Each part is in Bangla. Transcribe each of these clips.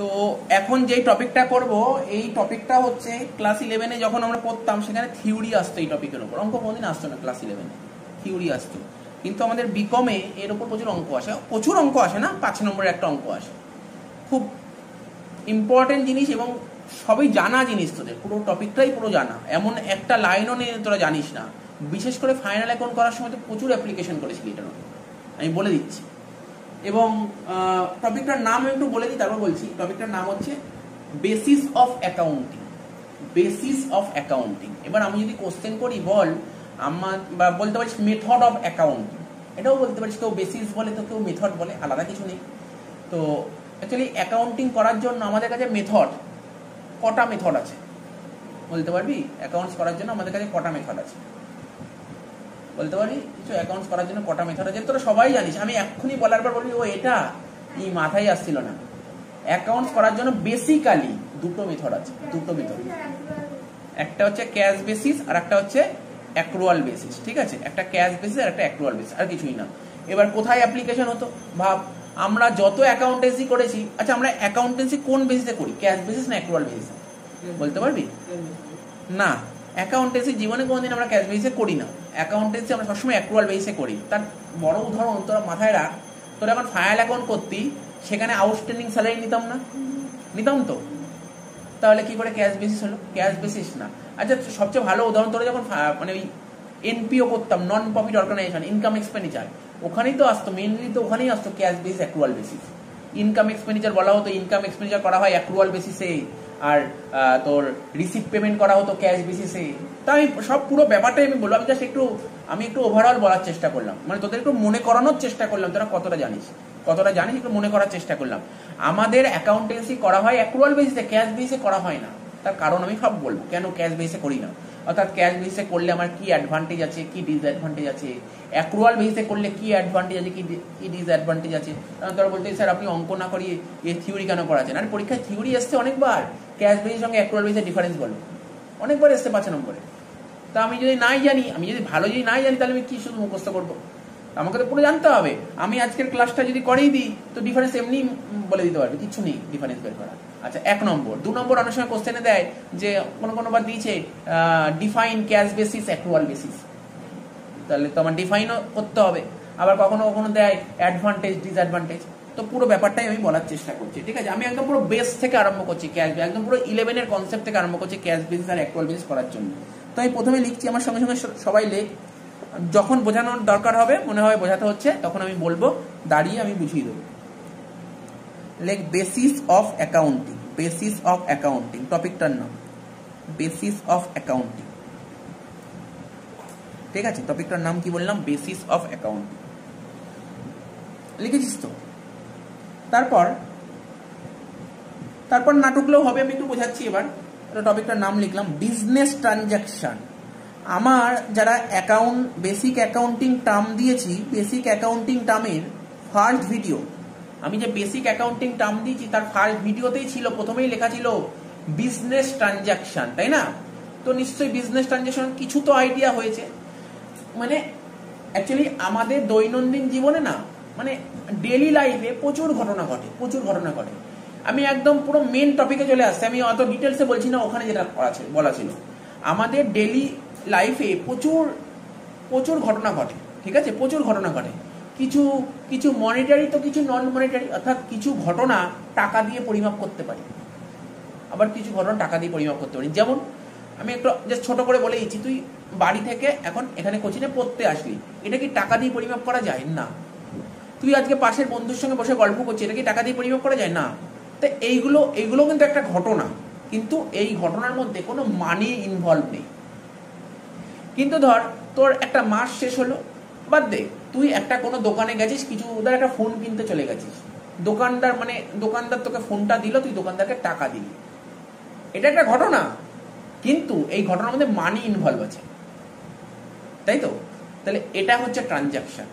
তো এখন যেই টপিকটা করব এই টপিকটা হচ্ছে ক্লাস 11-এ যখন আমরা পড়তাম সেখানে থিওরি আসতো এই টপিকের উপর। অঙ্ক কোনদিন আসতো না ক্লাস 11-এ, থিওরি আসতো। কিন্তু আমাদের বিকমে এর উপর প্রচুর অঙ্ক আসে, প্রচুর অঙ্ক আসে না, 5 নম্বরের একটা অঙ্ক আসে, খুব ইম্পর্টেন্ট জিনিস এবং সবই জানা জিনিস, তোদের পুরো টপিকটাই পুরো জানা, এমন একটা লাইনও নেই তোরা জানিস না। বিশেষ করে ফাইনাল অ্যাকাউন্ট করার সময় তো প্রচুর অ্যাপ্লিকেশন করেছিলি এটার উপর, আমি বলে দিচ্ছি। এবং টপিকটার নাম আমি একটু বলে দিই, তারপর বলছি। টপিকটার নাম হচ্ছে basis of accounting. Basis of accounting. এবার আমি যদি কোশ্চেন করি, বল আমার, বা বলতে পারিস মেথড অফ অ্যাকাউন্টিং, এটাও বলতে পারিস। কেউ বেসিস বলে তো কেউ মেথড বলে, আলাদা কিছু নেই। তো অ্যাকচুয়ালি অ্যাকাউন্টিং করার জন্য আমাদের কাছে কটা মেথড আছে বলতে পারবি? অ্যাকাউন্টস করার জন্য আমাদের কাছে কটা মেথড আছে বলতে পারি? কিছু অ্যাকাউন্টস করার জন্য কটা মেথড আছে তোরা সবাই জানিস, আমি এক্ষুনি বলার পর বলবি ও এটা এই মাথায় আসছিল না। অ্যাকাউন্টস করার জন্য বেসিক্যালি দুটো মেথড আছে, দুটো মেথড। একটা হচ্ছে ক্যাশ বেসিস আর একটা হচ্ছে অ্যাক্রুয়াল বেসিস, ঠিক আছে? একটা ক্যাশ বেসিস আর একটা অ্যাক্রুয়াল বেসিস, আর কিছুই না। এবার কোথায় অ্যাপ্লিকেশন হতো ভাব, আমরা যত অ্যাকাউন্টেন্সি করেছি, আচ্ছা আমরা অ্যাকাউন্টেন্সি কোন বেসিসে করি, ক্যাশ বেসিস না অ্যাক্রুয়াল বেসিসে বলতে পারবি? না, অ্যাকাউন্টেন্সি জীবনে কোনোদিন আমরা ক্যাশ বেসিসে করি না, অ্যাকাউন্টেন্সি আমরা সবসময় অ্যাক্রুয়াল বেসিসে করি। তার বড় উদাহরণ তোরা মাথায় রাখ, তোরা এখন ফাইনাল অ্যাকাউন্ট করতি, সেখানে আউটস্ট্যান্ডিং স্যালারি নিতাম না? নিতাম তো। তাহলে কি করে ক্যাশ বেসিস হলো? ক্যাশ বেসিস না। আচ্ছা সবচেয়ে ভালো উদাহরণ, তোরা যখন মানে ওই এনপিও করতাম, non profit organisation, income expenditure, ওখানেই তো আসতো, মেইনলি তো ওখানেই আসতো cash basis accrual basis. Income expenditure বলা হতো, ইনকাম এক্সপেন্ডিচার করা হয় অ্যাক্রুয়াল বেসিসে, আর তোর রিসিভ পেমেন্ট করা হতো ক্যাশ বেসিসে। তাই সব পুরো ব্যাপারটাই আমি বললাম, আমি একটু ওভারঅল বলার চেষ্টা করলাম, মানে তোদের একটু মনে করানোর চেষ্টা করলাম, তোরা কতটা জানিস একটু মনে করার চেষ্টা করলাম। আমাদের অ্যাকাউন্টেন্সি করা হয় অ্যাক্রুয়াল বেসিসে, ক্যাশ বেসিসে করা হয় না। তার কারণ আমি সব বলবো কেন ক্যাশ বেসিসে করি না, অর্থাৎ ক্যাশ বেসিসে করলে আমার কি অ্যাডভান্টেজ আছে, কি ডিসঅ্যাডভান্টেজ আছে, অ্যাক্রুয়াল বেসিসে করলে কি অ্যাডভান্টেজ আছে, কি ডিসঅ্যাডভান্টেজ আছে। কারণ তোরা বলতে স্যার আপনি অঙ্ক না করিয়ে এই থিওরি কেন করাচ্ছেন? আর পরীক্ষায় থিওরি এসছে অনেকবার, ক্যাশ বেসিসের সঙ্গে অ্যাক্রুয়াল বেসিসের ডিফারেন্স বলো, অনেকবার এসছে 5 নম্বরে। তা আমি যদি নাই জানি, ভালো নাই জানি, তাহলে আমি কি শুধু মুখস্থ করবো? আমাকে তো পুরো জানতে হবে। আমি আজকের ক্লাসটা যদি করেই দিই তো ডিফারেন্স এমনি বলে দিতে পারবে, কিছু নেই ডিফারেন্স বের করা। আচ্ছা 1 নম্বর। 2 নম্বর অনেক সময় কোশ্চেনে দেয় যে কোনোবার দিয়েছে define cash basis accrual basis, তাহলে তো আমার ডিফাইনও করতে হবে। আবার কখনো কখনো দেয় অ্যাডভান্টেজ ডিসঅ্যাডভান্টেজ। তো পুরো ব্যাপারটাই আমি বলার চেষ্টা করছি, ঠিক আছে? আমি একদম পুরো বেস থেকে আরম্ভ করছি, ক্যাশ একদম পুরো 11-এর কনসেপ্ট থেকে আরম্ভ করছি ক্যাশ বেসিস আর অ্যাক্রুয়াল বেসিস করার জন্য। তো আমি প্রথমে লিখছি, আমার সঙ্গে সঙ্গে সবাই লেখ, যখন বোঝানোর দরকার হবে, মনে হয় বোঝাতে হচ্ছে, তখন আমি বলবো, দাঁড়িয়ে আমি বুঝিয়ে দেবো। লেখ basis of accounting. Basis of accounting টপিকটার নাম, বেসিস অফ অ্যাকাউন্টিং, ঠিক আছে? টপিকটার নাম কি বললাম? Basis of accounting. লিখেছিস তো? তারপর না টুকলেও হবে, আমি একটু বোঝাচ্ছি। এবার টপিকটার নাম লিখলাম বিজনেস ট্রানজাকশন। আমার যারা বেসিক অ্যাকাউন্টিং টার্ম দিয়েছি, বেসিক অ্যাকাউন্টিং টার্মের ফার্স্ট ভিডিও, আমি যে বেসিক অ্যাকাউন্টিং টার্ম দিয়েছি তার ফার্স্ট ভিডিওতেই ছিল, প্রথমেই লেখা ছিল বিজনেস ট্রানজাকশন, তাই না? তো নিশ্চয়ই বিজনেস ট্রানজাকশন কিছু তো আইডিয়া হয়েছে। মানে অ্যাকচুয়ালি আমাদের দৈনন্দিন জীবনে না, মানে ডেইলি লাইফে প্রচুর ঘটনা ঘটে। আমি একদম পুরো মেন টপিকে চলে আসছি, আমি অত ডিটেলসে বলছি না, ওখানে যেটা বলা ছিল। আমাদের ডেইলি লাইফে প্রচুর ঘটনা ঘটে, ঠিক আছে? প্রচুর ঘটনা ঘটে, কিছু মনিটারি তো কিছু নন মনিটারি, অর্থাৎ কিছু ঘটনা টাকা দিয়ে পরিমাপ করতে পারি, আবার কিছু ঘটনা টাকা দিয়ে পরিমাপ করতে পারি। যেমন আমি একটু জাস্ট ছোট করে বলে দিচ্ছি, তুই বাড়ি থেকে এখন এখানে কোচিনে পড়তে আসলি, এটা কি টাকা দিয়ে পরিমাপ করা যায়? না। তুই আজকে পাশের বন্ধুর সঙ্গে বসে গল্প করছিস, এটা কি টাকা দিয়ে পরিমাপ করা যায়? না। তো এইগুলো কিন্তু একটা ঘটনা, কিন্তু এই ঘটনার মধ্যে কোনো মানি ইনভলভ নেই। কিন্তু ধর তোর একটা মাস শেষ হলো, বাদ দে, তুই একটা কোনো দোকানে গেছিস, কিছু ওদের একটা ফোন কিনতে চলে গেছিস, দোকানদার তোকে ফোনটা দিল, তুই দোকানদারকে টাকা দিলি, এটা একটা ঘটনা, কিন্তু এই ঘটনার মধ্যে মানি ইনভলভ আছে, তাই তো? তাহলে এটা হচ্ছে ট্রানজাকশন।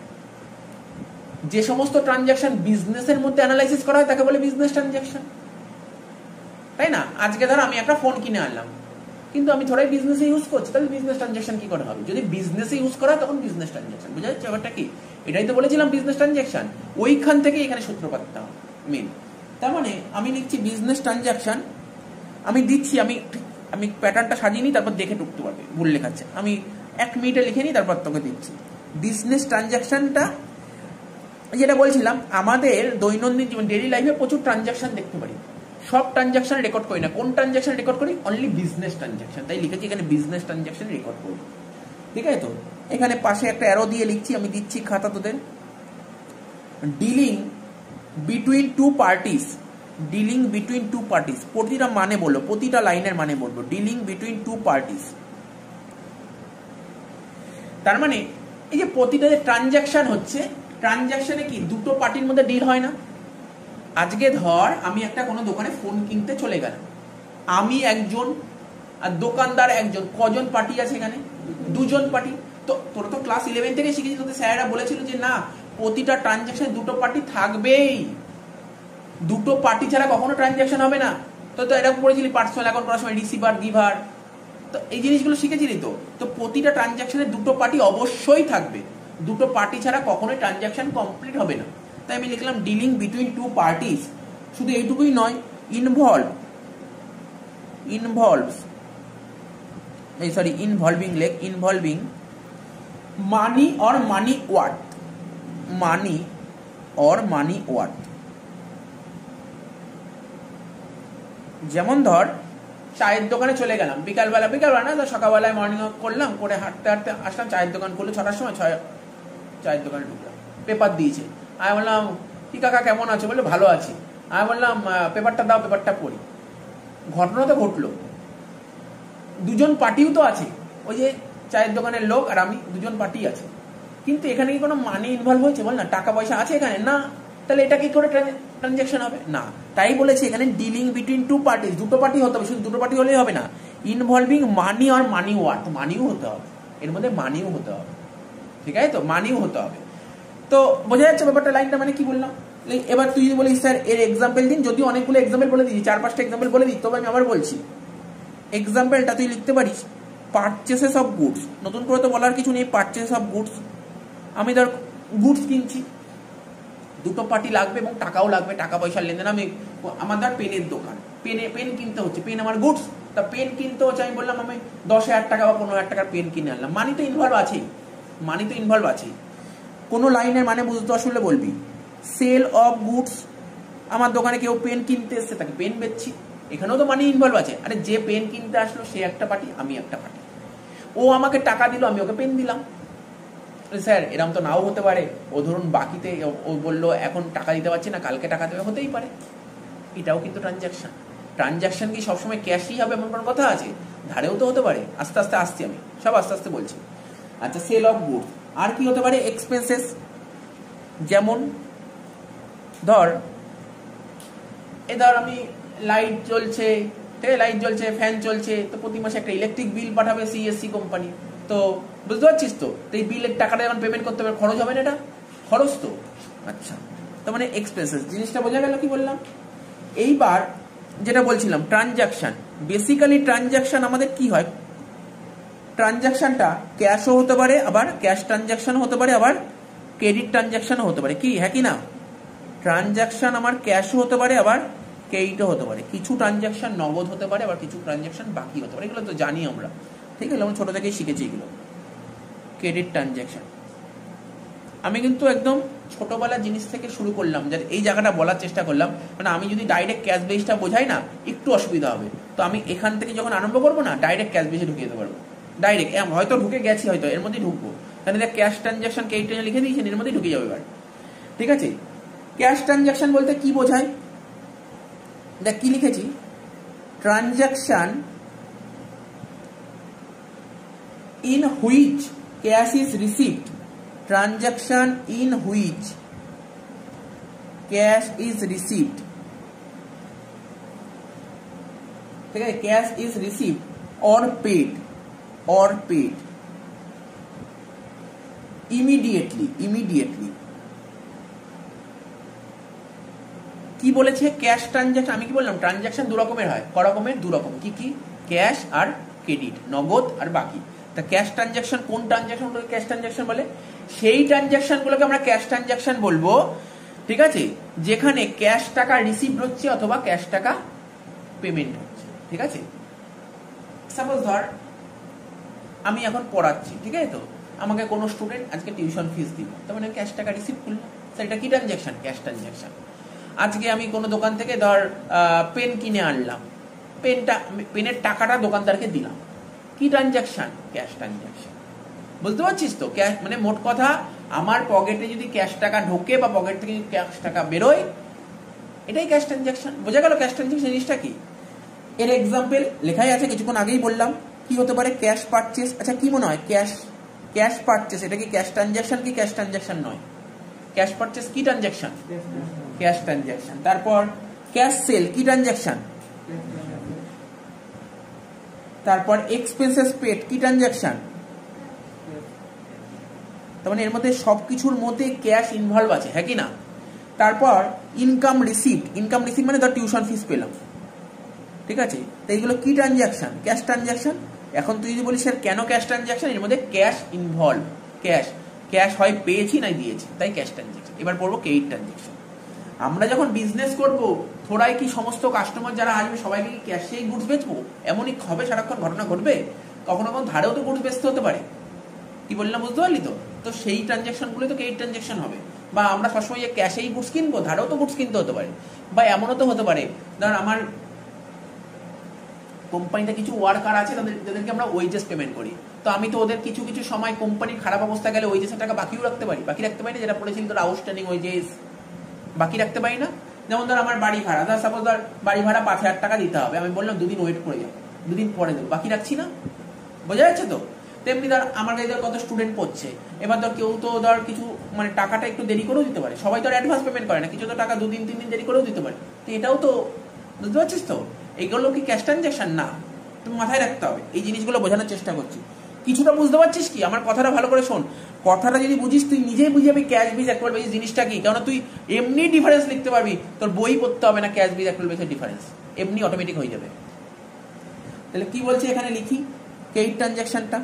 যে সমস্ত ট্রানজাকশন বিজনেসের মধ্যে অ্যানালাইসিস করা হয় তাকে বলে বিজনেস ট্রানজাকশন, তাই না? আজকে ধর আমি একটা ফোন কিনে আনলাম, কিন্তু আমি থোড়াই বিজনেসে ইউজ করছি, তাহলে বিজনেস ট্রানজাকশন কি করে হবে? যদি বিজনেসে ইউজ করা হয় তখন বিজনেস ট্রানজাকশন। বুঝা যাচ্ছে ব্যাপারটা কি? এটাই তো বলেছিলাম বিজনেস ট্রানজাকশন। ওইখান থেকে এখানে সূত্রপাত মেন, তার মানে আমি লিখছি বিজনেস ট্রানজাকশন, আমি দিচ্ছি, আমি প্যাটার্নটা সাজিয়ে নিই, তারপর দেখে ঢুকতে পারবে ভুল লেখাচ্ছে, আমি 1 মিনিটে লিখে নিই, তারপর তোকে দিচ্ছি। বিজনেস ট্রানজাকশনটা যেটা বলছিলাম, আমাদের দৈনন্দিন জীবন ডেইলি লাইফে প্রচুর ট্রানজাকশন দেখতে পারি, সব ট্রানজাকশন রেকর্ড করি না। কোন ট্রানজাকশন রেকর্ড করি? অনলি বিজনেস ট্রানজাকশন, তাই লিখেছি এখানে বিজনেস ট্রানজাকশন রেকর্ড করি। ঠিক আছে, তো এখানে পাশে একটা অ্যারো দিয়ে লিখছি, আমি দিচ্ছি খাতা তোদের। Dealing between two parties, dealing between two parties, প্রতিটা মানে বলবো, প্রতিটা লাইনের মানে বলবো, ডিলিং বিটুইন টু পার্টিস। তার মানে এই যে প্রতিটা যে ট্রানজাকশন হচ্ছে, ট্রানজাকশনে কি দুটো পার্টির মধ্যে ডিল হয় না? আজকে ধর আমি একটা কোনো দোকানে ফোন কিনতে চলে গেলাম, আমি একজন আর দোকানদার একজন, কজন পার্টি আছে এখানে? 2জন পার্টি। তো তোরা তো ক্লাস 11 থেকে শিখেছি, তোদের স্যারেরা বলেছিল যে না, প্রতিটা ট্রানজাকশনে দুটো পার্টি থাকবেই, দুটো পার্টি ছাড়া কখনো ট্রানজাকশন হবে না। তো এরকম পড়েছিলি পার্সোনাল অ্যাকাউন্ট করার সময়, রিসিভার গিভার, তো এই জিনিসগুলো শিখেছিলি। তো প্রতিটা ট্রানজাকশনে দুটো পার্টি অবশ্যই থাকবে, দুটো পার্টি ছাড়া কখনোই ট্রানজাকশন কমপ্লিট হবে না। তাই আমি লিখলাম ডিলিং বিটুইন টু পার্টিস। শুধু এইটুকুই নয়, involving money or money worth. যেমন ধর চায়ের দোকানে চলে গেলাম, বিকালবেলা না, তো সকালবেলায় মর্নিং ওয়াক করলাম, করে হাঁটতে হাঁটতে আসলাম, চায়ের দোকান খুললো 6টার সময়, চায়ের দোকানে ঢুকলাম, পেপার দিয়েছে। আমি বললাম কি কাকা কেমন আছো? বলে ভালো আছি। আমি বললাম পেপারটা দাও, পেপারটা পড়ি। ঘটনা তো ঘটলো, 2জন পার্টিও তো আছে, ওই যে চায়ের দোকানের লোক আর আমি, 2জন পার্টি আছে, কিন্তু এখানে কি কোনো মানি ইনভলভ হয়েছে? বল না, টাকা পয়সা আছে এখানে? না। তাহলে এটা কি করে ট্রানজাকশন হবে? না। তাই বলেছে এখানে ডিলিং বিটুইন টু পার্টিস, দুটো পার্টি হতে হবে, শুধু দুটো পার্টি হলেই হবে না, ইনভলভিং মানি আর মানি ওয়ার্থ, মানিও হতে হবে, এর মধ্যে মানিও হতে হবে। ঠিক আছে, তো মানিও হতে হবে। তো বোঝা যাচ্ছে ব্যাপারটা, লাইনটা মানে কি বললাম। এবার তুই যদি বলিস স্যার এর এক্সাম্পল দিন, যদিও অনেকগুলো এক্সাম্পল বলে দিচ্ছি, 4-5টা এক্সাম্পল বলে দিই, তবে আমি আবার বলছি এক্সাম্পলটা তুই লিখতে পারিস পারচেসেস অফ গুডস। নতুন করে তো বলার কিছু নেই, পারচেস অফ গুডস। আমি ধর গুডস কিনছি, দুটো পার্টি লাগবে এবং টাকাও লাগবে, টাকা পয়সার লেনদেন। আমার ধর পেনের দোকান, পেন কিনতে হচ্ছে, পেন আমার গুডস, তা পেন কিনতে হচ্ছে, আমি বললাম আমি 10,000 টাকা বা 15,000 টাকার পেন কিনে আনলাম, মানি তো ইনভলভ আছেই। কোনো লাইনের মানে বুঝতে অসুবিধা বলবি। সেল অফ গুডস, আমার দোকানে কেউ পেন কিনতে এসছে, তাকে পেন বেচছি, এখানেও তো মানি ইনভলভ আছে। আরে যে পেন কিনতে আসলো সে একটা পার্টি, আমি একটা পার্টি। ও আমাকে টাকা দিল, আমি ওকে পেন দিলাম। স্যার এরকম তো নাও হতে পারে, ও ধরুন বাকিতে ও বললো এখন টাকা দিতে পারছি না, কালকে টাকা দেবে, হতেই পারে, এটাও কিন্তু ট্রানজাকশন কি সবসময় ক্যাশই হবে এমন কোনো কথা আছে? ধারেও তো হতে পারে। আস্তে আস্তে আসছি, আমি সব আস্তে আস্তে বলছি। আচ্ছা, সেল অফ গুডস। আর কি হতে পারে? এক্সপেন্সেস। যেমন ধর আমি লাইট জ্বলছে, ঠিক আছে, লাইট জ্বলছে, ফ্যান চলছে, তো প্রতি মাসে একটা ইলেকট্রিক বিল পাঠাবে সিএসসি কোম্পানি, তো বুঝতে পারছিস তো, এই বিলের টাকাটা যখন পেমেন্ট করতে হবে, খরচ হবে না? এটা খরচ তো। আচ্ছা, তার মানে এক্সপেন্সেস, জিনিসটা বোঝা গেল কি বললাম? এইবার যেটা বলছিলাম ট্রানজাকশন, বেসিক্যালি ট্রানজাকশন আমাদের কি হয়, ট্রানজাকশনটা ক্যাশও হতে পারে, আবার ক্যাশ ট্রানজাকশনও হতে পারে, আবার ক্রেডিট ট্রানজাকশনও হতে পারে, কি হ্যাঁ কি না? ট্রানজাকশন আমার ক্যাশও হতে পারে, আবার ক্রেডিটও হতে পারে, কিছু ট্রানজাকশন নগদ হতে পারে, আবার কিছু ট্রানজাকশন বাকি হতে পারে, এগুলো তো জানি আমরা, ঠিক আছে, আমরা ছোট থেকেই শিখেছি এগুলো। ক্রেডিট ট্রানজাকশন আমি কিন্তু একদম ছোটবেলার জিনিস থেকে শুরু করলাম, যাতে এই জায়গাটা বলার চেষ্টা করলাম, মানে আমি যদি ডাইরেক্ট ক্যাশ বেসটা বোঝাই না একটু অসুবিধা হবে, তো আমি এখান থেকে যখন আরম্ভ করবো না, ডাইরেক্ট ক্যাশ বেসে ঢুকিয়ে দিতে পারবো, ডাইরেক্ট হয়তো ঢুকে গেছি, হয়তো এর মধ্যেই ঢুকবো, তাহলে ক্যাশ ট্রানজাকশন ক্রেডিট লিখে দিয়েছেন, এর মধ্যেই ঢুকে যাবে এবার। ঠিক আছে, ক্যাশ ট্রানজাকশন বলতে কি বোঝায়, দেখ কি লিখেছি, transaction in which cash is received, transaction in which cash is received, ठीक है, cash is received or paid immediately কি বলেছে, ক্যাশ ট্রানজাকশন। আমি কি বললাম, ট্রানজাকশন দু রকমের হয়, ক রকমের? 2 রকম। কি কি? ক্যাশ আর ক্রেডিট, নগদ আর বাকি। তা ক্যাশ ট্রানজাকশন, কোন ট্রানজাকশনগুলোকে ক্যাশ ট্রানজাকশন বলে? সেই ট্রানজাকশনগুলোকে আমরা ক্যাশ ট্রানজাকশন বলবো ঠিক আছে, যেখানে ক্যাশ টাকা রিসিভ হচ্ছে অথবা ক্যাশ টাকা পেমেন্ট হচ্ছে। ঠিক আছে, সাপোজ ধর আমি এখন পড়াচ্ছি, ঠিক আছে, তো আমাকে কোনো স্টুডেন্ট আজকে টিউশন ফিস দিল, তার মানে ক্যাশ টাকা রিসিভ করলাম, সেটা কি ট্রানজ্যাকশন? Cash transaction. আজকে আমি কোনো দোকান থেকে ধর পেন কিনে আনলাম, পেনের টাকাটা দোকানদারকে দিলাম, কি ট্রানজ্যাকশন? Cash transaction. বুঝতে পারছিস তো? ক্যাশ মানে মোট কথা আমার পকেটে যদি ক্যাশ টাকা ঢোকে বা পকেট থেকে যদি ক্যাশ টাকা বেরোয়, এটাই ক্যাশ ট্রানজ্যাকশন। বোঝা গেল ক্যাশ ট্রানজ্যাকশন জিনিসটা কি? এর এক্সাম্পল লেখাই আছে, কিছুক্ষণ আগেই বললাম। কি হতে পারে? Cash purchase. আচ্ছা, কি মনে হয় ক্যাশ পারচেস এটা কি ক্যাশ ট্রানজ্যাকশন কি ক্যাশ ট্রানজ্যাকশন নয়? ক্যাশ পারচেস কি ট্রানজ্যাকশন? Cash transaction. তারপর ক্যাশ সেল কি ট্রানজ্যাকশন? তারপর এক্সপেন্সেস পেড কি ট্রানজ্যাকশন? তার মানে এর মধ্যে সবকিছুর মধ্যে ক্যাশ ইনভলভ আছে, হ্যাঁ কি না? তারপর ইনকাম রিসিভড মানে ধর টিউশন ফিস পেলাম, ঠিক আছে, তো এইগুলো কি ট্রানজ্যাকশন? Cash transaction. এখন তুই যদি বলিস স্যার কেন ক্যাশ ট্রানজ্যাকশন? এর মধ্যে ক্যাশ ইনভলভ, ক্যাশ হয় পেয়েছি না দিয়েছি, তাই ক্যাশ ট্রানজ্যাকশন। এবার পড়বো ক্রেডিট ট্রানজ্যাকশন। আমরা যখন বিজনেস করব, থোড়াই কি সমস্ত কাস্টমার যারা আসবে সবাইকে কি ক্যাশেই গুডস বেচবো? এমনই হবে সারাক্ষণ ঘটনা ঘটবে? কখনো কখনো ধারেও তো গুডস বেচতে হতে পারে। কি বললাম বুঝতে পারলি তো? তো সেই ট্রানজ্যাকশন গুলো তো ক্রেডিট ট্রানজ্যাকশন হবে। বা আমরা সবসময় ক্যাশেই গুডস কিনবো, ধারেও তো গুডস কিনতে হতে পারে। বা এমনও তো হতে পারে ধর আমার কোম্পানিতে কিছু ওয়ার্কার আছে, যাদেরকে আমরা ওয়েজেস পেমেন্ট করি, তো আমি তো ওদের কিছু কিছু সময় কোম্পানির খারাপ অবস্থা গেলে ওয়েজেসের টাকা বাকিও রাখতে পারি না, যেটা পড়েছিল তোর আউটস্ট্যান্ডিং ওয়েজেস বাকি রাখতে পারি না। যেমন ধর আমার বাড়ি ভাড়া, ধর সাপোজ ধর বাড়ি ভাড়া 5,000 টাকা দিতে হবে, আমি বললাম 2 দিন ওয়েট করে যাও, 2 দিন পরে দেবো, বাকি রাখছি না। বোঝা যাচ্ছে তো? তেমনি ধর আমার কাছে ধর কত স্টুডেন্ট পড়ছে, এবার ধর কেউ তো ধর কিছু মানে টাকাটা একটু দেরি করেও দিতে পারে, সবাই তো অ্যাডভান্স পেমেন্ট করে না, কিছু তো টাকা 2 দিন 3 দিন দেরি করেও দিতে পারে, তো এটাও তো বুঝতে পারছিস তো? এইগুলো কি ক্যাশ ট্রানজ্যাকশন না? তুমি মাথায় রাখতে হবে, এই জিনিসগুলো বোঝানোর চেষ্টা করছি। কিছুটা বুঝতে পারছিস কি? আমার কথাটা ভালো করে শোন, কথাটা যদি বুঝিস তুই নিজেই বুঝে যাবি ক্যাশ বিজ অ্যাকচুয়াল বেসিস জিনিসটা কি। কারণ তুই এমনি ডিফারেন্স লিখতে পারবি, তোর বই পড়তে হবে না ক্যাশ বিজ অ্যাকচুয়াল বেসিসের ডিফারেন্স, এমনি অটোমেটিক হয়ে যাবে। তাহলে কি বলছে এখানে লিখি ক্রেডিট ট্রানজ্যাকশনটা,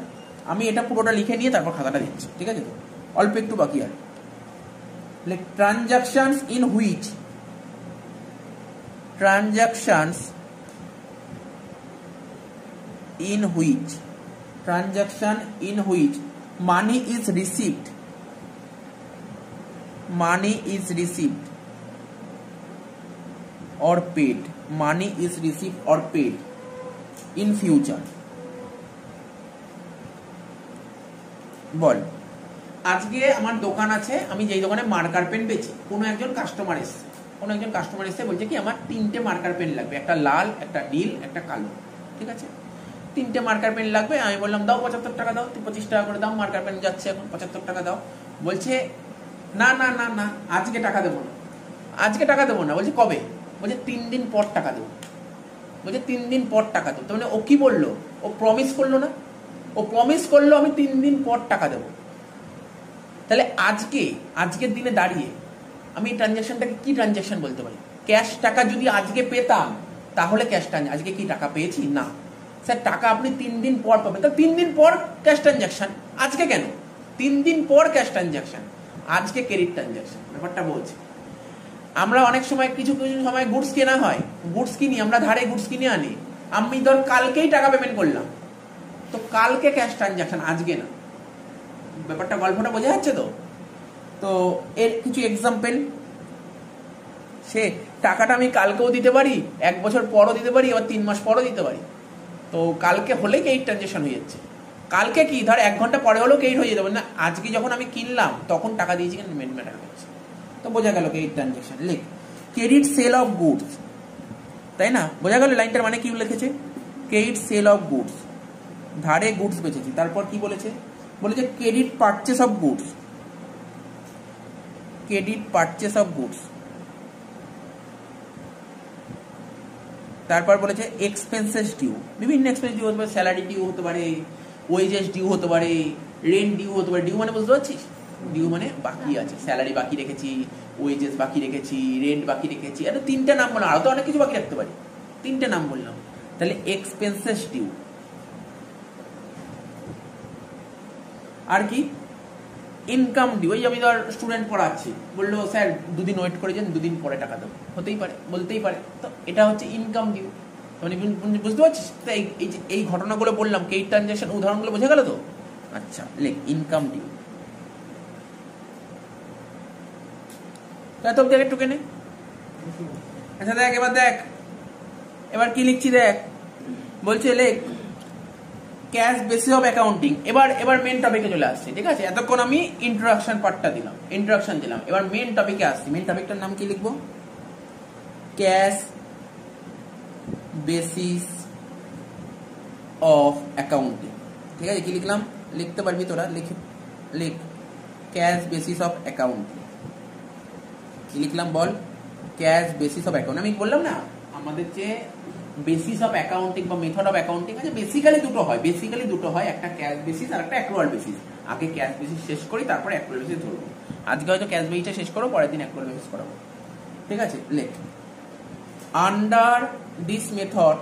আমি এটা পুরোটা লিখে নিয়ে তারপর খাতাটা দিচ্ছি, ঠিক আছে? তো অল্প একটু বাকি আর transactions in which money is received or paid in future। বল, আজকে আমার দোকান আছে, আমি যেই দোকানে মার্কার পেন বেচি, কোনো একজন কাস্টমার এসে বলছে কি আমার 3টে মার্কার পেন লাগবে, একটা লাল, একটা নীল, একটা কালো, ঠিক আছে? 3টে মার্কার পেন লাগবে। আমি বললাম দাও 75 টাকা দাও, 25 টাকা করে দাও, মার্কার পেন যাচ্ছে এখন 75 টাকা দাও। বলছে না না না না আজকে টাকা দেবো না। বলছে কবে? বলছে 3 দিন পর টাকা দেবো। তার মানে ও কি বললো? ও প্রমিস করলো না? ও প্রমিস করলো আমি 3 দিন পর টাকা দেবো। তাহলে আজকের দিনে দাঁড়িয়ে আমি এই ট্রানজ্যাকশনটাকে কি ট্রানজ্যাকশন বলতে পারি? ক্যাশ টাকা যদি আজকে পেতাম তাহলে ক্যাশ ট্রানজ্যাকশন। আজকে কি টাকা পেয়েছি? না স্যার, টাকা আপনি 3 দিন পর পাবেন, তাহলে 3 দিন পর ক্যাশ ট্রানজ্যাকশন। আজকে কেন? 3 দিন পর ক্যাশ ট্রানজ্যাকশন, আজকে ক্রেডিট ট্রানজ্যাকশন। ব্যাপারটা বলছি। আমরা অনেক সময় কিছু সময় গুডস কেনা হয়, গুডস কিনি, আমরা ধারে গুডস কিনে আনি, আমি ধর কালকেই টাকা পেমেন্ট করলাম, তো কালকে ক্যাশ ট্রানজ্যাকশন, আজকে না। ব্যাপারটা গল্পটা বোঝা যাচ্ছে তো? তো এর কিছু এক্সাম্পল, সে টাকাটা আমি কালকেও দিতে পারি, 1 বছর পরও দিতে পারি, আবার 3 মাস পরও দিতে পারি। তো কালকে হলেই ক্রেডিট ট্রানজ্যাকশন হয়ে যাচ্ছে। কালকে কি ধর 1 ঘন্টা পরে হলেও ক্রেডিট হয়ে যেতে পারে না, আজকে যখন আমি কিনলাম তখন টাকা দিয়েছি কেন ম্যাটার করছে। তো বোঝা গেল ক্রেডিট ট্রানজ্যাকশন। লিখ ক্রেডিট সেল অফ গুডস, তাই না? বোঝা গেল লাইনটার মানে কি লিখেছে? ক্রেডিট সেল অফ গুডস, ধারে গুডস বেচেছি। তারপর কি বলেছে? Credit purchase of goods. তারপর বলেছে এক্সপেন্সেস ডিউ, বিভিন্ন এক্সপেন্স ডিউ হতে পারে, স্যালারি ডিউ হতে পারে, ওয়েজেস ডিউ হতে পারে, রেন্ট ডিউ হতে পারে। ডিউ মানে বুঝতে পারছিস? ডিউ মানে বাকি আছে, স্যালারি বাকি রেখেছি, ওয়েজেস বাকি রেখেছি, রেন্ট বাকি রেখেছি, এটা 3টে নাম বললাম, আরো তো অনেক কিছু বাকি রাখতে পারি, 3টে নাম বললাম। তাহলে এক্সপেন্সেস ডিউ। আর কি? ইনকাম ডিউ, ওই আমি ধর স্টুডেন্ট পড়াচ্ছি, বললো স্যার দুদিন ওয়েট করে যান, দুদিন পরে টাকা দেবো, হতেই পারে, বলতেই পারে, তো এটা হচ্ছে ইনকাম ডিউ। মানে বুঝতে পারছিস? তাই এই ঘটনাগুলো বললাম, ক্রেডিট ট্রানজাকশন উদাহরণগুলো বোঝা গেল তো? আচ্ছা, লেখ ইনকাম ডিউ। এত অব্দি একটু কেনে। আচ্ছা দেখ, এবার কি লিখছি দেখ, বলছে লেখ ক্যাশ বেসিস অফ অ্যাকাউন্টিং। এবার মেন টপিকে চলে আসছে, ঠিক আছে? এতক্ষণ আমি ইন্ট্রোডাকশন পার্টটা দিলাম, ইন্ট্রোডাকশন দিলাম, এবার মেন টপিকে আসছি। মেন টপিকটার নাম কি লিখবো? Cash basis of accounting. ঠিক আছে, কি লিখলাম? লিখতে পারবি তোরা? লিখ ক্যাশ বেসিস অফ অ্যাকাউন্টিং। কি লিখলাম বল? Cash basis of account. আমি বললাম না, আমাদের যে বেসিস অফ অ্যাকাউন্টিং বা মেথড অফ অ্যাকাউন্টিং আছে, বেসিক্যালি দুটো হয়, একটা ক্যাশ বেসিস আর একটা অ্যাক্রুয়াল বেসিস। আগে ক্যাশ বেসিস শেষ করি, তারপরে অ্যাক্রুয়াল বেসিস ধরবো। আজকে হয়তো ক্যাশ বেসিসটা শেষ করো, পরের দিন অ্যাক্রুয়াল বেসিস করাবো, ঠিক আছে? লেখ under this method,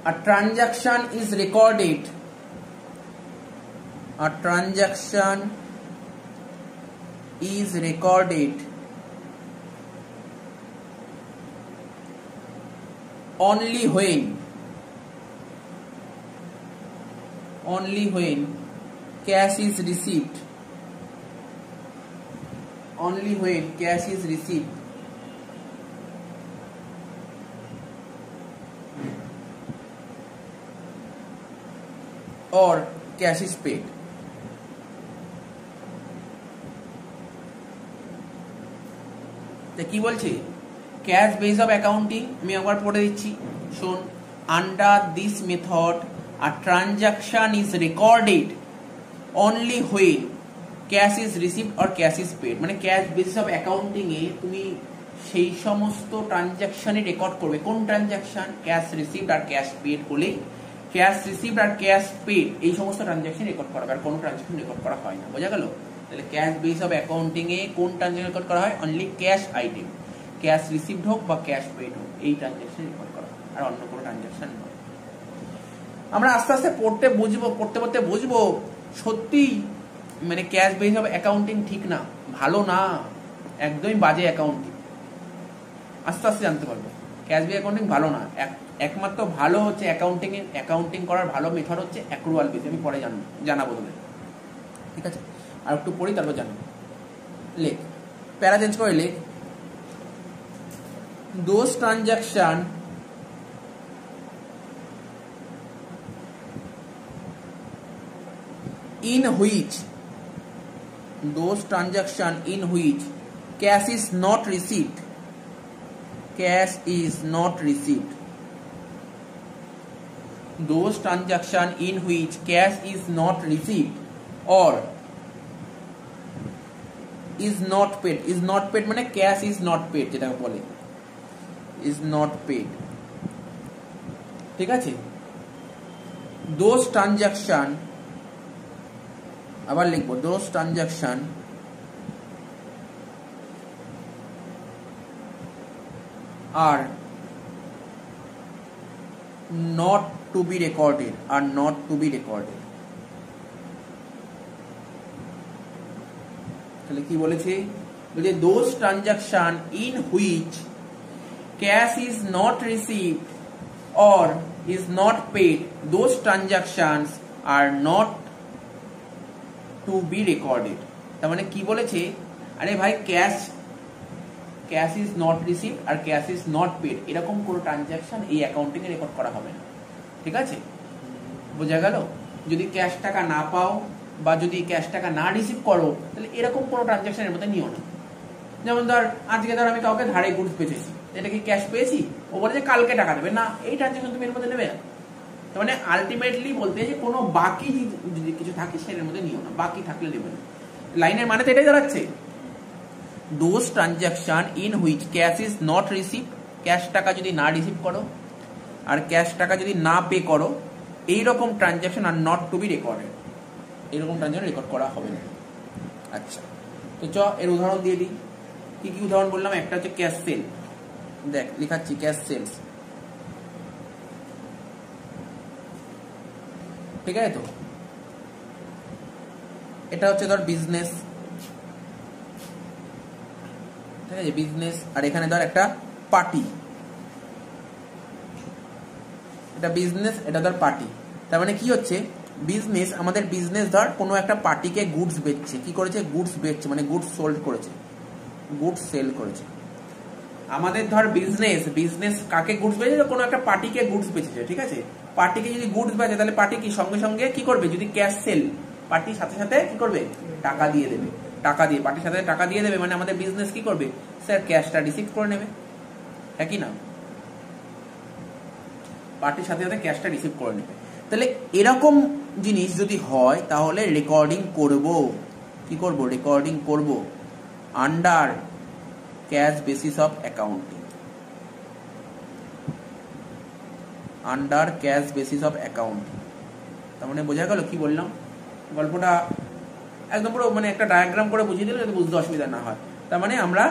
a transaction is recorded only when cash is received, or cash is paid। কি বলছে? ক্যাশ বেস অফ অ্যাকাউন্টিং, আমি একবার পড়ে দিচ্ছি, শোন। Under this method a transaction is recorded only when cash is received or cash is paid. মানে ক্যাশ বেস অফ অ্যাকাউন্টিং এ তুমি সেই সমস্ত ট্রানজাকশনই রেকর্ড করবে। কোন ট্রানজাকশন? ক্যাশ রিসিভড আর ক্যাশ পেড হলে ক্যাশ রিসিভড আর ক্যাশ পেড এই সমস্ত ট্রানজাকশন রেকর্ড করা হবে, আর কোনো ট্রানজাকশন রেকর্ড করা হয় না। বোঝা গেল? তাহলে ক্যাশ বেস অফ অ্যাকাউন্টিং এ কোন ট্রানজাকশন রেকর্ড করা হয়? Only cash item, cash received হোক বা ক্যাশ পেড হোক, এই ট্রানজাকশন রেকর্ড করা হয়, আর অন্য কোনো ট্রানজাকশন নয়। আমরা আস্তে আস্তে পড়তে বুঝবো সত্যি মানে ক্যাশ বেস অফ অ্যাকাউন্টিং ঠিক না, ভালো না, একদমই বাজে অ্যাকাউন্টিং। আস্তে আস্তে জানতে পারবো ক্যাশ বেস অ্যাকাউন্টিং ভালো না। একমাত্র ভালো হচ্ছে অ্যাকাউন্টিং করার ভালো মেথড হচ্ছে অ্যাক্রুয়াল বেস। আমি পরে জানাবো তোদের, ঠিক আছে? আর একটু পড়ি, তারপর জানাবো। লেখ, প্যারা চেঞ্জ করে লেখ, those transaction in which cash is not received, those transaction in which cash is not received or is not paid মানে cash is not paid, যেটাকে বলে is not paid, ঠিক আছে? those transaction, আবার লিখবো, those transaction are not to be recorded, তাহলে কি বলেছে? বলছে those transaction in which cash is not received or is not paid, those transactions are not to be recorded। তার মানে কি বলেছে? আরে ভাই, ক্যাশ ইজ নট রিসিভড আর ক্যাশ ইজ নট পেড এরকম কোনো ট্রানজাকশন এই অ্যাকাউন্টিং এ রেকর্ড করা হবে না, ঠিক আছে? বোঝা গেল? যদি ক্যাশ টাকা না পাও বা যদি ক্যাশ টাকা না রিসিভ করো, তাহলে এরকম কোনো ট্রানজাকশনের মধ্যে নিও না। যেমন ধর আজকে আমি কাউকে ধারে গুডস বেচেছি, এটা কি ক্যাশ পেয়েছি? ও বলে যে কালকে টাকা দেবে না, এই ট্রানজাকশন তুমি এর মধ্যে নেবে না। তার মানে আলটিমেটলি বলতে যে কোনো বাকি যদি কিছু থাকে সেটার মধ্যে নিও না, বাকি থাকলে নেবে না। লাইনের মানে তো এটাই দাঁড়াচ্ছে, those transaction in which cash is not receive, cash টাকা যদি না রিসিভ করো আর ক্যাশ টাকা যদি না পে করো, এইরকম transaction are not to be recorded, এরকম ট্রানজাকশন রেকর্ড করা হবে না। আচ্ছা, তো এর উদাহরণ দিয়ে দিই। কি কি উদাহরণ বললাম? একটা হচ্ছে ক্যাশ সেল, দেখ লিখাচ্ছি ক্যাশ সেলস, ঠিক আছে তো। এটা হচ্ছে ধর বিজনেস, ঠিক আছে বিজনেস, আর এখানে ধর একটা পার্টি, এটা বিজনেস, এটা ধর পার্টি। তার মানে কি হচ্ছে বিজনেস, আমাদের বিজনেস ধর কোনো একটা পার্টিকে গুডস বেচছে, কি করেছে গুডস বেচছে মানে গুডস সোল্ড করেছে, গুডস সেল করেছে। আমাদের ধর বিজনেস, বিজনেস কাকে গুডস বেচেছে, কোনো একটা পার্টিকে গুডস বেচেছে, ঠিক আছে। পার্টিকে যদি গুডস বেচে তাহলে পার্টি কি সঙ্গে সঙ্গে কি করবে, যদি ক্যাশ সেল, পার্টির সাথে সাথে কি করবে টাকা দিয়ে দেবে, টাকা দিয়ে পার্টির সাথে টাকা দিয়ে দেবে, মানে আমাদের বিজনেস কি করবে স্যার ক্যাশটা রিসিভ করে নেবে, হ্যাঁ কি না, পার্টির সাথে সাথে ক্যাশটা রিসিভ করে নেবে। তাহলে এরকম জিনিস যদি হয় তাহলে রেকর্ডিং করব, কি করব রেকর্ডিং করব under cash basis of accounting, under cash basis of accounting. তার মানে বোঝা গেল কি বললাম, গল্পটা একদম পুরো মানে একটা ডায়াগ্রাম করে বুঝিয়ে দিলে যাতে বুঝতে অসুবিধা না হয়। তার মানে আমরা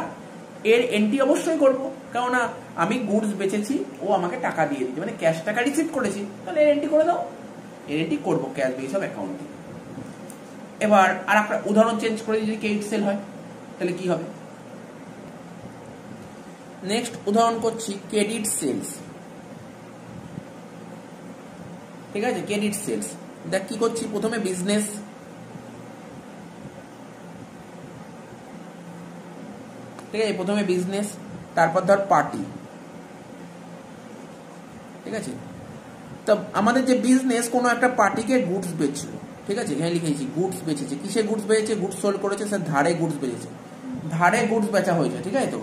এর এন্ট্রি অবশ্যই করব, কেননা আমি গুডস বেচেছি, ও আমাকে টাকা দিয়ে দিচ্ছে, মানে ক্যাশ টাকা রিসিভ করেছি, তাহলে এর এন্ট্রি করে দাও, এর এন্ট্রি করবো ক্যাশ বেস অফ অ্যাকাউন্টিং। এবার আর একটা উদাহরণ চেঞ্জ করে যদি ক্রেডিট সেল হয় তাহলে কি হবে, নেক্সট উদাহরণ করছি ক্রেডিট সেলস, ঠিক আছে ক্রেডিট সেলস। দেখ কি করছি, প্রথমে বিজনেস, ঠিক আছে প্রথমে বিজনেস, তারপর ধর পার্টি, ঠিক আছে। তো আমাদের যে বিজনেস কোনো একটা পার্টিকে গুডস বেচলো, ঠিক আছে এখানে লিখেছি গুডস বেচেছে, কিসে গুডস বেচেছে, গুডস সোল্ড করেছে, স্যার ধারে গুডস বেচেছে, ধারে গুডস বেচা হয়েছে, ঠিক আছে তো।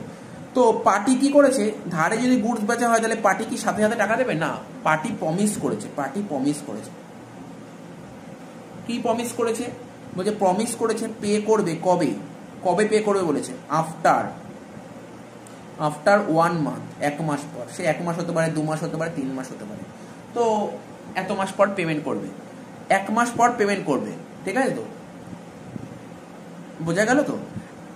তো পার্টি কি করেছে, ধারে যদি গুডস বেচা হয় তাহলে পার্টি কি সাথে সাথে টাকা দেবে না, পার্টি প্রমিস করেছে, পার্টি প্রমিস করেছে, কি প্রমিস করেছে বলছে প্রমিস করেছে পে করবে কবে, কবে পে করবে বলেছে আফটার, আফটার 1 মান্থ, 1 মাস পর, সে 1 মাস হতে পারে, 2 মাস হতে পারে, 3 মাস হতে পারে, তো এত মাস পর পেমেন্ট করবে, 1 মাস পর পেমেন্ট করবে, ঠিক আছে তো বোঝা গেল তো।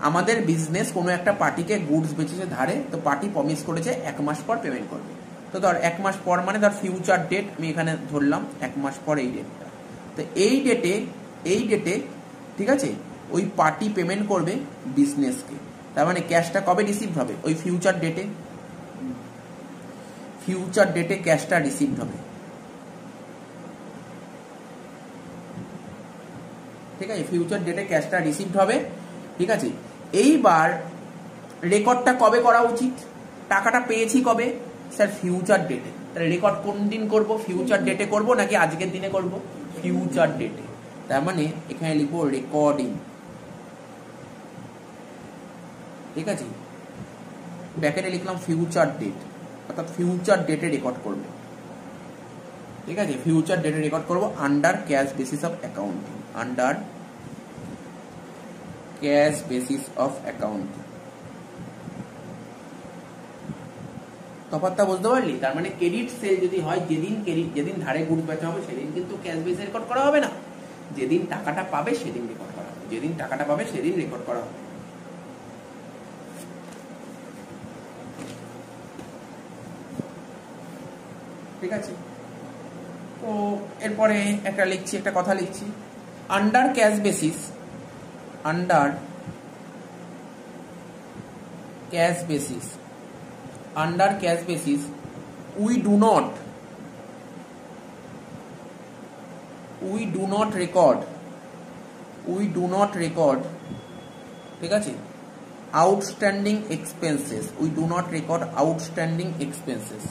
আমাদের বিজনেস কোনো একটা পার্টিকে গুডস বেচেছে ধারে, তো পার্টি প্রমিস করেছে 1 মাস পর পেমেন্ট করবে, তো ধর 1 মাস পর মানে ধর ফিউচার ডেট আমি এখানে ধরলাম 1 মাস পর এই ডেটটা, তো এই ডেটে ঠিক আছে ওই পার্টি পেমেন্ট করবে বিজনেসকে, তার মানে ক্যাশটা কবে রিসিভ হবে, ওই ফিউচার ডেটে, ফিউচার ডেটে ক্যাশটা রিসিভ হবে, ঠিক আছে ফিউচার ডেটে ক্যাশটা রিসিভ হবে, ঠিক আছে। এইবার রেকর্ডটা কবে করা উচিত, টাকাটা পেয়েছি কবে স্যার ফিউচার ডেটে, তাহলে রেকর্ড কোন দিন করব, ফিউচার ডেটে করব নাকি আজকের দিনে করব, ফিউচার ডেটে, তার মানে এখানে লিখবো রেকর্ডিং, ঠিক আছে ব্র্যাকেটে লিখলাম ফিউচার ডেট, অর্থাৎ ফিউচার ডেটে রেকর্ড করব, ঠিক আছে ফিউচার ডেটে রেকর্ড করব under cash basis of accounting, under cash basis of accounting. তফাৎটা বুঝতে পারলি, তার মানে ক্রেডিট সেল যদি হয়, যেদিন ধারে গুডস বেচা হবে সেদিন কিন্তু ক্যাশ বেসে রেকর্ড করা হবে না, যেদিন টাকাটা পাবে সেদিন রেকর্ড করা হবে, যেদিন টাকাটা পাবে সেদিন রেকর্ড করা হবে, ঠিক আছে। তো এরপরে একটা লিখছি, একটা কথা লিখছি under cash basis, under cash basis, under cash basis we do not record, ঠিক আছে outstanding expenses, we do not record outstanding expenses,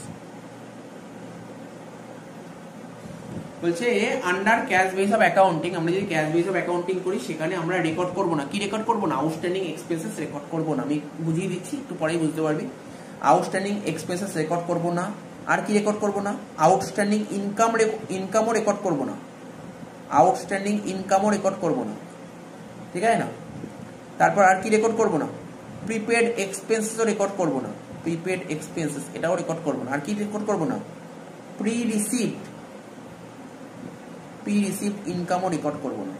বলছে under cash base of accounting, আমরা যদি ক্যাশ বেস অফ অ্যাকাউন্টিং করি সেখানে আমরা রেকর্ড করব না, কি রেকর্ড করব না আউটস্ট্যান্ডিং এক্সপেন্সেস রেকর্ড করব না, আমি বুঝিয়ে দিচ্ছি একটু পরেই বুঝতে পারবি, আউটস্ট্যান্ডিং এক্সপেন্সেস রেকর্ড করব না, আর কি রেকর্ড করব না আউটস্ট্যান্ডিং ইনকামও রেকর্ড করব না, আউটস্ট্যান্ডিং ইনকামও রেকর্ড করব না, ঠিক আছে না। তারপর আর কি রেকর্ড করব না, প্রিপেড এক্সপেন্সেসও রেকর্ড করব না, প্রিপেড এক্সপেন্সেস এটাও রেকর্ড করব না, আর কি রেকর্ড করব না প্রি রিসিভড ইনকামও রেকর্ড করব না।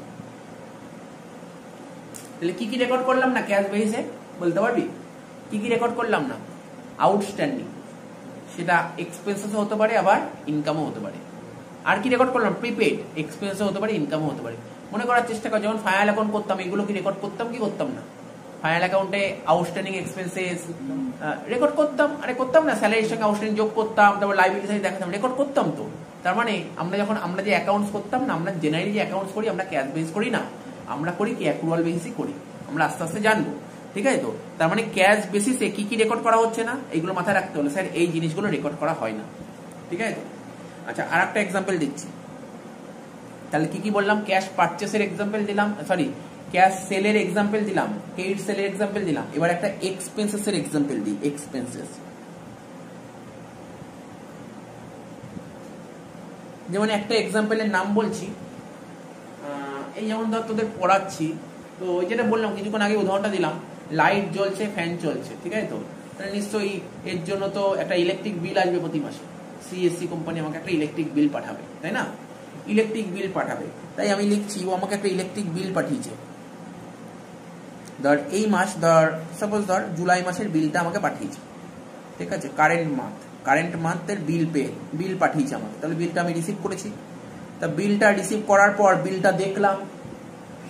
তাহলে কি কি রেকর্ড করলাম না ক্যাশ বেসে, বলতে পারবি কি কি রেকর্ড করলাম না, আউটস্ট্যান্ডিং, সেটা এক্সপেন্সেসও হতে পারে আবার ইনকামও হতে পারে। আর কি রেকর্ড করলাম? প্রিপেড, এক্সপেন্সও হতে পারে ইনকামও হতে পারে। মনে করার চেষ্টা কর, যেমন ফাইনাল অ্যাকাউন্ট করতাম, এগুলো কি রেকর্ড করতাম কি করতাম না? ফাইনাল অ্যাকাউন্টে আউটস্ট্যান্ডিং এক্সপেন্সেস রেকর্ড করতাম, আরে করতাম না? স্যালারির সঙ্গে আউটস্ট্যান্ডিং যোগ করতাম, তারপর লাইবিলিটি সাইড দেখাতাম, রেকর্ড করতাম তো। তার মানে আমরা যে অ্যাকাউন্টস করতাম না, আমরা জেনারেলি যে অ্যাকাউন্টস করি আমরা ক্যাশ বেস করি না, আমরা করি কি অ্যাক্রুয়াল বেসিসই করি। আমরা আস্তে আস্তে জানবো, ঠিক আছে তো? তার মানে ক্যাশ বেসিসে কি কি রেকর্ড করা হচ্ছে না, এইগুলো মাথায় রাখতে হলো, স্যার এই জিনিসগুলো রেকর্ড করা হয় না, ঠিক আছে তো? আচ্ছা, আর একটা এক্সাম্পল দিচ্ছি। তাহলে কি কি বললাম? ক্যাশ পারচেসের এক্সাম্পল দিলাম, সরি ক্যাশ সেলের এক্সাম্পল দিলাম, পেইড সেলের এক্সাম্পল দিলাম। এবার একটা এক্সপেন্সেসের এক্সাম্পল দিই। এক্সপেন্সেস যেমন একটা এক্সাম্পলের নাম বলছি, এই যেমন ধর তোদের পড়াচ্ছি, তো ওই যেটা বললাম কিছুক্ষণ আগে উদাহরণটা দিলাম, লাইট জ্বলছে, ফ্যান চলছে, ঠিক আছে তো? তাহলে নিশ্চয়ই এর জন্য তো একটা ইলেকট্রিক বিল আসবে প্রতি মাসে। সিএসসি কোম্পানি আমাকে একটা ইলেকট্রিক বিল পাঠাবে, তাই না? ইলেকট্রিক বিল পাঠাবে, তাই আমি লিখছি ও আমাকে একটা ইলেকট্রিক বিল পাঠিয়েছে। ধর এই মাস, ধর সাপোজ ধর জুলাই মাসের বিলটা আমাকে পাঠিয়েছে, ঠিক আছে? কারেন্ট মান্থের বিল পাঠিয়েছে আমাকে, তাহলে বিলটা আমি রিসিভ করেছি। তা বিলটা রিসিভ করার পর বিলটা দেখলাম,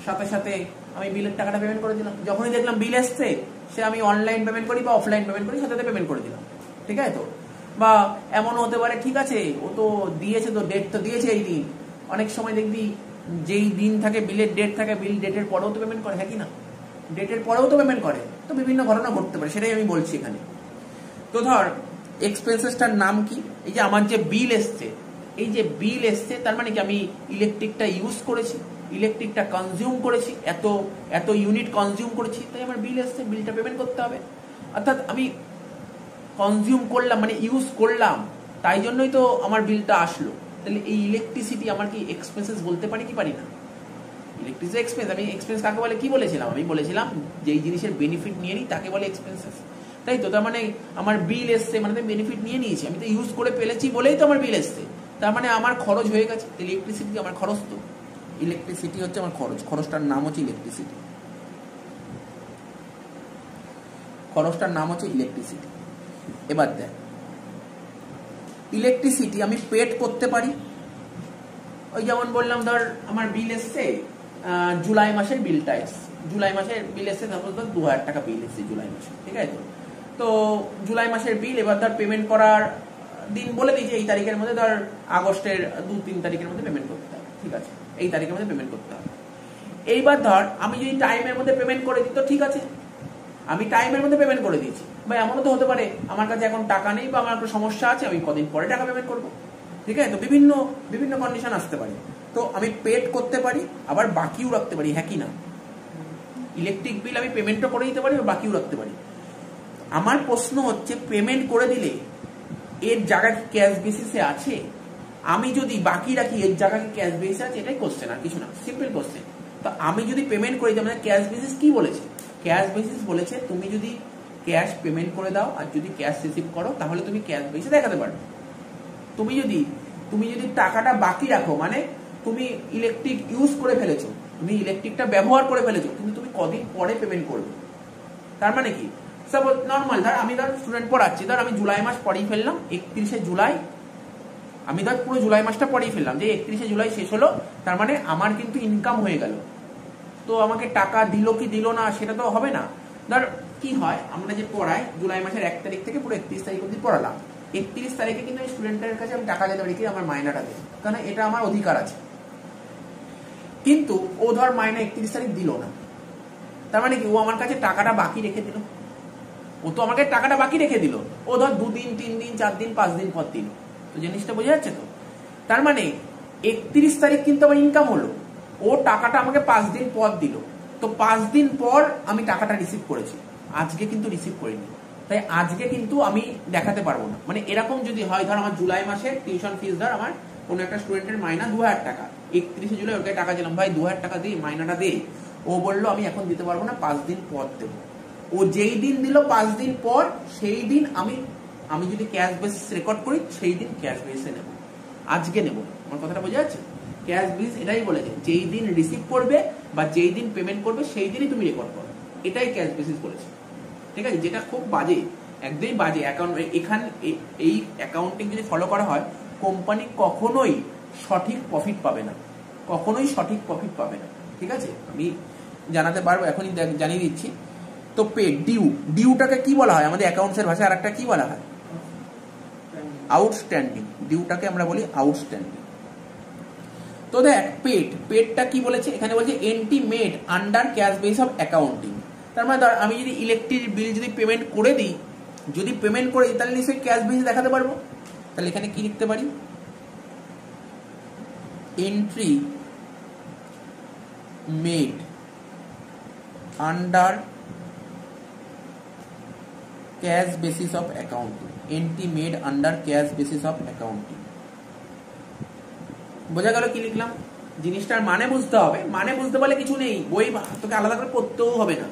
সাথে সাথে আমি বিলের টাকাটা পেমেন্ট করে দিলাম। যখনই দেখলাম বিল এসছে, সে আমি অনলাইন পেমেন্ট করি বা অফলাইন পেমেন্ট করি, সাথে সাথে পেমেন্ট করে দিলাম, ঠিক আছে তো? বা এমনও হতে পারে, ঠিক আছে ও তো দিয়েছে, তো ডেট তো দিয়েছে এই দিন। অনেক সময় দেখবি যেই দিন থাকে বিলের ডেট থাকে, বিল ডেটের পরেও তো পেমেন্ট করে, হ্যাঁ কি না? ডেটের পরেও তো পেমেন্ট করে, তো বিভিন্ন ঘটনা ঘটতে পারে, সেটাই আমি বলছি এখানে। তো ধর এক্সপেন্সেসটার নাম কি? এই যে আমার যে বিল এসছে, এই যে বিল এসছে, তার মানে কি আমি ইলেকট্রিকটা ইউজ করেছি, ইলেকট্রিকটা কনজিউম করেছি, এত ইউনিট কনজিউম করেছি, তাই আমার বিল এসছে, বিলটা পেমেন্ট করতে হবে। অর্থাৎ আমি কনজিউম করলাম মানে ইউজ করলাম, তাই জন্যই তো আমার বিলটা আসলো। তাহলে এই ইলেকট্রিসিটি আমার কি এক্সপেন্সেস বলতে পারি কি পারি না? Electricity expense. আমি এক্সপেন্স কাকে বলে কি বলেছিলাম? আমি বলেছিলাম যেই জিনিসের বেনিফিট নিয়ে নিই তাকে বলে এক্সপেন্সেস, তাই তো? তার মানে আমার বিল এসছে মানে আমি বেনিফিট নিয়ে নিয়েছি, আমি তো ইউজ করে ফেলেছি বলেই তো আমার বিল এসছে, তার মানে আমার খরচ হয়ে গেছে। ইলেকট্রিসিটি আমার খরচ, তো ইলেকট্রিসিটি হচ্ছে আমার খরচ, খরচটার নাম হচ্ছে ইলেকট্রিসিটি, খরচটার নাম হচ্ছে ইলেকট্রিসিটি। এবার দেখ, ইলেকট্রিসিটি আমি পেড করতে পারি। ওই যেমন বললাম, ধর আমার বিল এসছে, জুলাই মাসের বিলটা এসছে, জুলাই মাসের বিল এসছে, তারপর ধর 2000 টাকা বিল এসছে জুলাই মাসে, ঠিক আছে তো? তো জুলাই মাসের বিল, এবার ধর পেমেন্ট করার দিন বলে দিয়েছে এই তারিখের মধ্যে, ধর আগস্টের 2-3 তারিখের মধ্যে পেমেন্ট করতে হবে, ঠিক আছে? এই তারিখের মধ্যে পেমেন্ট করতে হবে। এইবার ধর আমি যদি টাইমের মধ্যে পেমেন্ট করে দিই তো ঠিক আছে, আমি টাইমের মধ্যে পেমেন্ট করে দিয়েছি। বা এমনও তো হতে পারে আমার কাছে এখন টাকা নেই বা আমার একটা সমস্যা আছে, আমি কদিন পরে টাকা পেমেন্ট করবো, ঠিক আছে? তো বিভিন্ন কন্ডিশন আসতে পারে। তো আমি পেড করতে পারি, আবার বাকিও রাখতে পারি, হ্যাঁ কি না? ইলেকট্রিক বিল আমি পেমেন্টও করে দিতে পারি, বাকিও রাখতে পারি। আমার প্রশ্ন হচ্ছে, পেমেন্ট করে দিলে এর জায়গা কি ক্যাশ বেসিসে আছে? আমি যদি বাকি রাখি, এর জায়গা কি ক্যাশ বেসিসে আছে? এটাই কোশ্চেন, আর কিছু না, সিম্পল কোশ্চেন। তো আমি যদি পেমেন্ট করে দিই, মানে ক্যাশ বেসিস কি বলেছে? ক্যাশ বেসিস বলেছে তুমি যদি ক্যাশ পেমেন্ট করে দাও আর যদি ক্যাশ রিসিভ করো, তাহলে তুমি ক্যাশ বেসিসে দেখাতে পারবে। তুমি যদি টাকাটা বাকি রাখো, মানে তুমি ইলেকট্রিক ইউজ করে ফেলেছো, তুমি ইলেকট্রিকটা ব্যবহার করে ফেলেছো, কিন্তু তুমি কদিন পরে পেমেন্ট করবে। তার মানে কি? সাপোজ নর্মাল, ধর আমি স্টুডেন্ট পড়াচ্ছি, ধর আমি জুলাই মাস পড়িয়ে ফেললাম, 31শে জুলাই, আমি ধর পুরো জুলাই মাসটা পড়িয়ে ফেললাম, যে 31শে জুলাই শেষ হলো, তার মানে আমার কিন্তু ইনকাম হয়ে গেল। তো আমাকে টাকা দিল কি দিল না সেটা তো হবে না। ধর কি হয়, আমরা যে পড়াই জুলাই মাসের 1 তারিখ থেকে পুরো 31 তারিখ অবধি পড়ালাম, 31 তারিখে কিন্তু আমি স্টুডেন্টের কাছে আমি টাকা দিতে পারি কি আমার মাইনাটা দেয়, কারণ এটা আমার অধিকার আছে। কিন্তু ও ধর মাইনা 31 তারিখ দিল না, তার মানে কি ও আমার কাছে টাকাটা বাকি রেখে দিল, ও তো আমাকে টাকাটা বাকি রেখে দিল, ও ধর 2 দিন 3 দিন 4 দিন 5 দিন পর দিল। তো জিনিসটা বোঝা যাচ্ছে তো? তার মানে 31 তারিখ কিন্তু আমার ইনকাম হলো, ও টাকাটা আমাকে 5 দিন পর দিল, তো 5 দিন পর আমি টাকাটা রিসিভ করেছি, আজকে কিন্তু রিসিভ করিনি, তাই আজকে কিন্তু আমি দেখাতে পারবো না। মানে এরকম যদি হয়, ধর আমার জুলাই মাসে টিউশন ফিস, ধর আমার কোনো একটা স্টুডেন্টের মাইনা 2000 টাকা, 31শে জুলাই ওকে টাকা দিলাম, ভাই 2000 টাকা দিই, মাইনাটা দে। ও বললো আমি এখন দিতে পারবো না, 5 দিন পর দেবো। ও যেই দিন দিল 5 দিন পর, সেই দিন আমি যদি ক্যাশ বেসিস রেকর্ড করি, সেই দিন ক্যাশ বেসিসে নেব, আজকে নেব। আমার কথাটা বোঝা যাচ্ছে? ক্যাশ বেসিস এটাই বলেছে, যেই দিন রিসিভ করবে বা যেই দিন পেমেন্ট করবে সেই দিনই তুমি রেকর্ড করো, এটাই ক্যাশ বেসিস বলেছে, ঠিক আছে? যেটা খুব বাজে, একদমই বাজে অ্যাকাউন্ট। এখানে এই অ্যাকাউন্টিং যদি ফলো করা হয়, কোম্পানি কখনোই সঠিক প্রফিট পাবে না, কখনোই সঠিক প্রফিট পাবে না। ঠিক আছে, আমি জানাতে পারবো, এখনই জানিয়ে দিচ্ছি। তো পে ডিউ, ডিউটাকে কি বলা হয় আমাদের অ্যাকাউন্টসের ভাষায়? আর একটা কি বলা হয়? আউটস্ট্যান্ডিং। ডিউটাকে আমরা বলি আউটস্ট্যান্ডিং। তো দেখ পেডটা কি বলেছে এখানে? বলছে entry made under cash base of accounting. তার মানে ধর আমি যদি ইলেকট্রিক বিল যদি পেমেন্ট করে দিই, তাহলে নিশ্চয়ই ক্যাশ বেসে দেখাতে পারবো। তাহলে এখানে কি লিখতে পারি? Entry made under cash basis of accounting. Entry made under cash basis of accounting. বোঝা গেল কি লিখলাম? জিনিসটার মানে বুঝতে হবে। মানে বুঝতে পারলে কিছু নেই, বই তোকে আলাদা করে পড়তেও হবে না।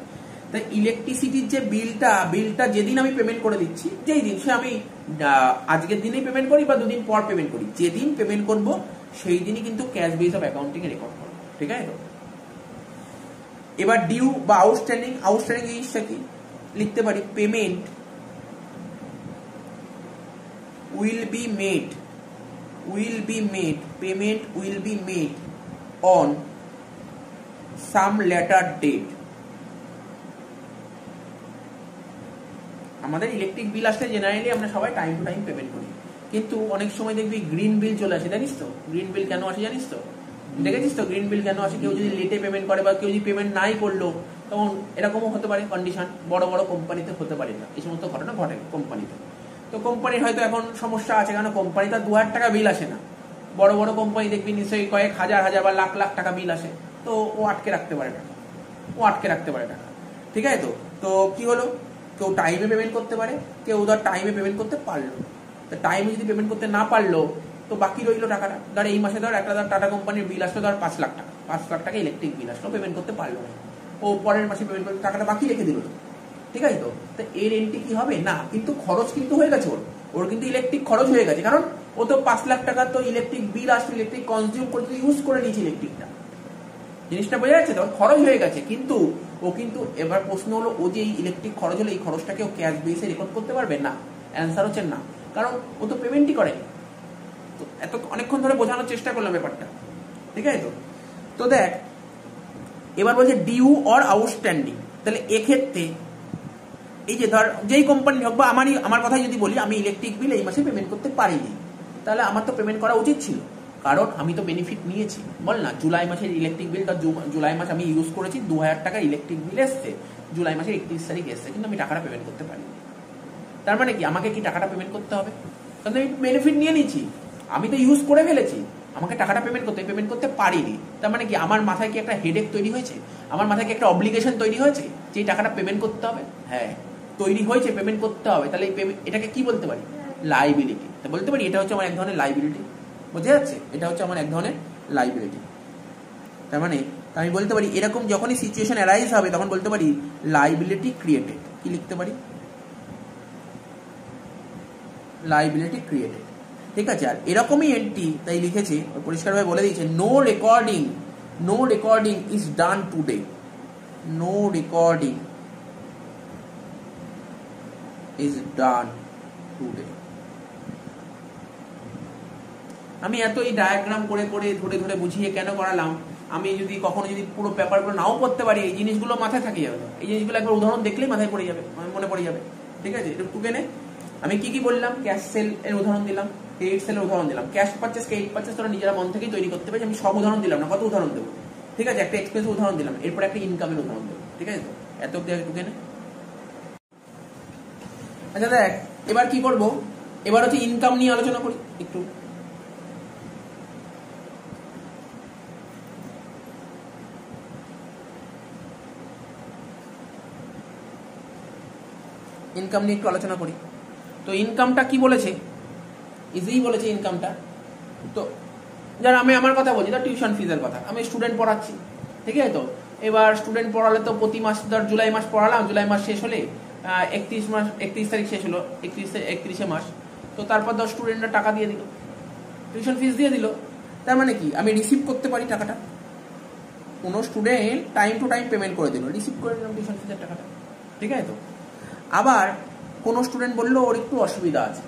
তাই ইলেকট্রিসিটির যে বিলটা যেদিন আমি পেমেন্ট করে দিচ্ছি, যেই দিন, সে আমি আজকের দিনেই পেমেন্ট করি বা দুদিন পর পেমেন্ট করি, যেদিন পেমেন্ট করব সেই দিনই কিন্তু cash base of accounting A record করবো। ঠিক আছে? এবার ডিউ বা আউটস্ট্যান্ডিং জিনিসটা কি লিখতে পারি? Payment will be made on some later date। আমাদের ইলেকট্রিক বিল আসলে জেনারেলি আমরা সবাই টাইম টু টাইম পেমেন্ট করি, কিন্তু অনেক সময় দেখবি গ্রিন বিল চলে আসে। জানিস তো গ্রিন বিল কেন আসে? জানিস তো? দেখেছিস তো গ্রিন বিল কেন আসে? কেউ যদি লেটে পেমেন্ট করে বা কেউ যদি পেমেন্ট নাই করলো, তখন এরকমও হতে পারে কন্ডিশন। বড় বড় কোম্পানিতে হতে পারে না, এই সমস্ত ঘটনা ঘটে কোম্পানিতে। তো কোম্পানির হয়তো এখন সমস্যা আছে, কারণ কোম্পানি তার 2000 টাকা বিল আসে না। বড় বড় কোম্পানি দেখবি নিশ্চয়ই কয়েক হাজার বা লাখ লাখ টাকা বিল আসে। তো ও আটকে রাখতে পারে টাকা। ঠিক আছে? তো কি হলো? কেউ টাইমে পেমেন্ট করতে পারে, কেউ ধর টাইমে পেমেন্ট করতে পারলো। তো টাইমে যদি পেমেন্ট করতে না পারলো, তো বাকি রইলো টাকাটা। ধর এই মাসে ধর একটা টাটা কোম্পানির বিল আসলো ধর 5 লাখ টাকা, 5 লাখ টাকা ইলেকট্রিক বিল আসলো, পেমেন্ট করতে পারলো না। ও পরের মাসে পেমেন্ট করতে টাকাটা বাকি রেখে দিল। ঠিক আছে? তো এর এন্ট্রি কি হবে? না, কিন্তু খরচ কিন্তু হয়ে গেছে, ওর কিন্তু ইলেকট্রিক খরচ হয়ে গেছে, কারণ ও তো 5 লাখ টাকা তো ইলেকট্রিক বিল আসছে, ইলেকট্রিক কনজিউম করতে ইউজ করে নিয়েছে ইলেকট্রিকটা। জিনিসটা বোঝা যাচ্ছে তো? খরচ হয়ে গেছে, কিন্তু এবার প্রশ্ন হলো, ও যে ইলেকট্রিক খরচ হলো, এই খরচটাকে ও ক্যাশ বেসে রেকর্ড করতে পারবে না? অ্যান্সার হচ্ছে না, কারণ ও তো পেমেন্টই করেনি। তো এত অনেকক্ষণ ধরে বোঝানোর চেষ্টা করলাম ব্যাপারটা। ঠিক আছে? তো দেখ এবার বলছে ডিউ অর আউটস্ট্যান্ডিং। তাহলে এক্ষেত্রে এই যে ধর যেই কোম্পানি হোক বা আমার কথাই যদি বলি, আমি ইলেকট্রিক বিল এই মাসে পেমেন্ট করতে পারিনি, তাহলে আমার তো পেমেন্ট করা উচিত ছিল, কারণ আমি তো বেনিফিট নিয়েছি। বল না, জুলাই মাসের ইলেকট্রিক বিল, জুলাই মাস আমি ইউজ করেছি, 2000 টাকা ইলেকট্রিক বিল এসছে, জুলাই মাসের 31 তারিখ এসছে, কিন্তু আমি টাকাটা পেমেন্ট করতে পারিনি। তার মানে কি আমাকে কি টাকাটা পেমেন্ট করতে হবে? কারণ আমি বেনিফিট নিয়ে নিয়েছি, আমি তো ইউজ করে ফেলেছি, আমাকে টাকাটা পেমেন্ট করতে পারিনি। তার মানে কি আমার মাথায় কি একটা হেডেক তৈরি হয়েছে? আমার মাথায় কি একটা অব্লিগেশন তৈরি হয়েছে যে টাকাটা পেমেন্ট করতে হবে? হ্যাঁ, তৈরি হয়েছে, পেমেন্ট করতে হবে। তাহলে এটাকে কি বলতে পারি? লাইবিলিটি। তো বলতে পারি এটা হচ্ছে আমার এক ধরনের লাইবিলিটি। বোঝা যাচ্ছে? এটা হচ্ছে আমার এক ধরনের লাইবিলিটি। তার মানে আমি বলতে পারি এরকম যখনই সিচুয়েশন অ্যারাইজ হবে, তখন বলতে পারি লাইবিলিটি ক্রিয়েটেড। কি লিখতে পারি? Liability created. ঠিক আছে? আর এরকমই এন্ট্রি তাই লিখেছে, পরিষ্কারভাবে বলে দিয়েছে, no recording is done today. নো রেকর্ডিং is done today। আমি এত এই ডায়াগ্রাম করে ধরে বুঝিয়ে কেন করালাম? আমি যদি কখনো পুরো পেপারগুলো নাও পড়তে পারি, এই জিনিসগুলো মাথায় থাকে যাবে। এই জিনিসগুলো একবার উদাহরণ দেখলেই মাথায় পড়ে যাবে, মনে পড়ে যাবে। ঠিক আছে? একটু কেনে আমি কি বললাম? ক্যাশ সেল এর উদাহরণ দিলাম, ক্রেডিট সেলের উদাহরণ দিলাম, ক্যাশ পারচেজ, ক্রেডিট পারচেজ তোরা নিজেরা মন থেকেই তৈরি করতে পারছি। আমি সব উদাহরণ দিলাম না, কত উদাহরণ দেবো? ঠিক আছে? একটা এক্সপেন্সের উদাহরণ দিলাম, এরপর একটা ইনকামের উদাহরণ দেবো। ঠিক আছে? এত একটু কেনে। আচ্ছা দেখ, এবার কি করব? এবার হচ্ছে ইনকাম নিয়ে আলোচনা করি একটু। ইনকাম নিয়ে একটু আলোচনা করি। তো ইনকামটা কি বলেছে? ইজিই বলেছে ইনকামটা। তো যারা আমি আমার কথা বলছি, তার টিউশন ফিজের কথা। আমি স্টুডেন্ট পড়াচ্ছি, ঠিক আছে? তো এবার স্টুডেন্ট পড়ালে তো প্রতি মাস ধর জুলাই মাস পড়ালাম, জুলাই মাস শেষ হলে 31 তারিখ শেষ হলো, 31শে মাস। তো তারপর 10 স্টুডেন্টরা টাকা দিয়ে দিল, টিউশন ফিস দিয়ে দিল। তার মানে কি আমি রিসিভ করতে পারি টাকাটা? কোনো student time to time payment করে দিল, রিসিভ করে নিলাম টিউশন ফিসের টাকাটা। ঠিক আছে? তো আবার কোনো স্টুডেন্ট বললো ওর একটু অসুবিধা আছে,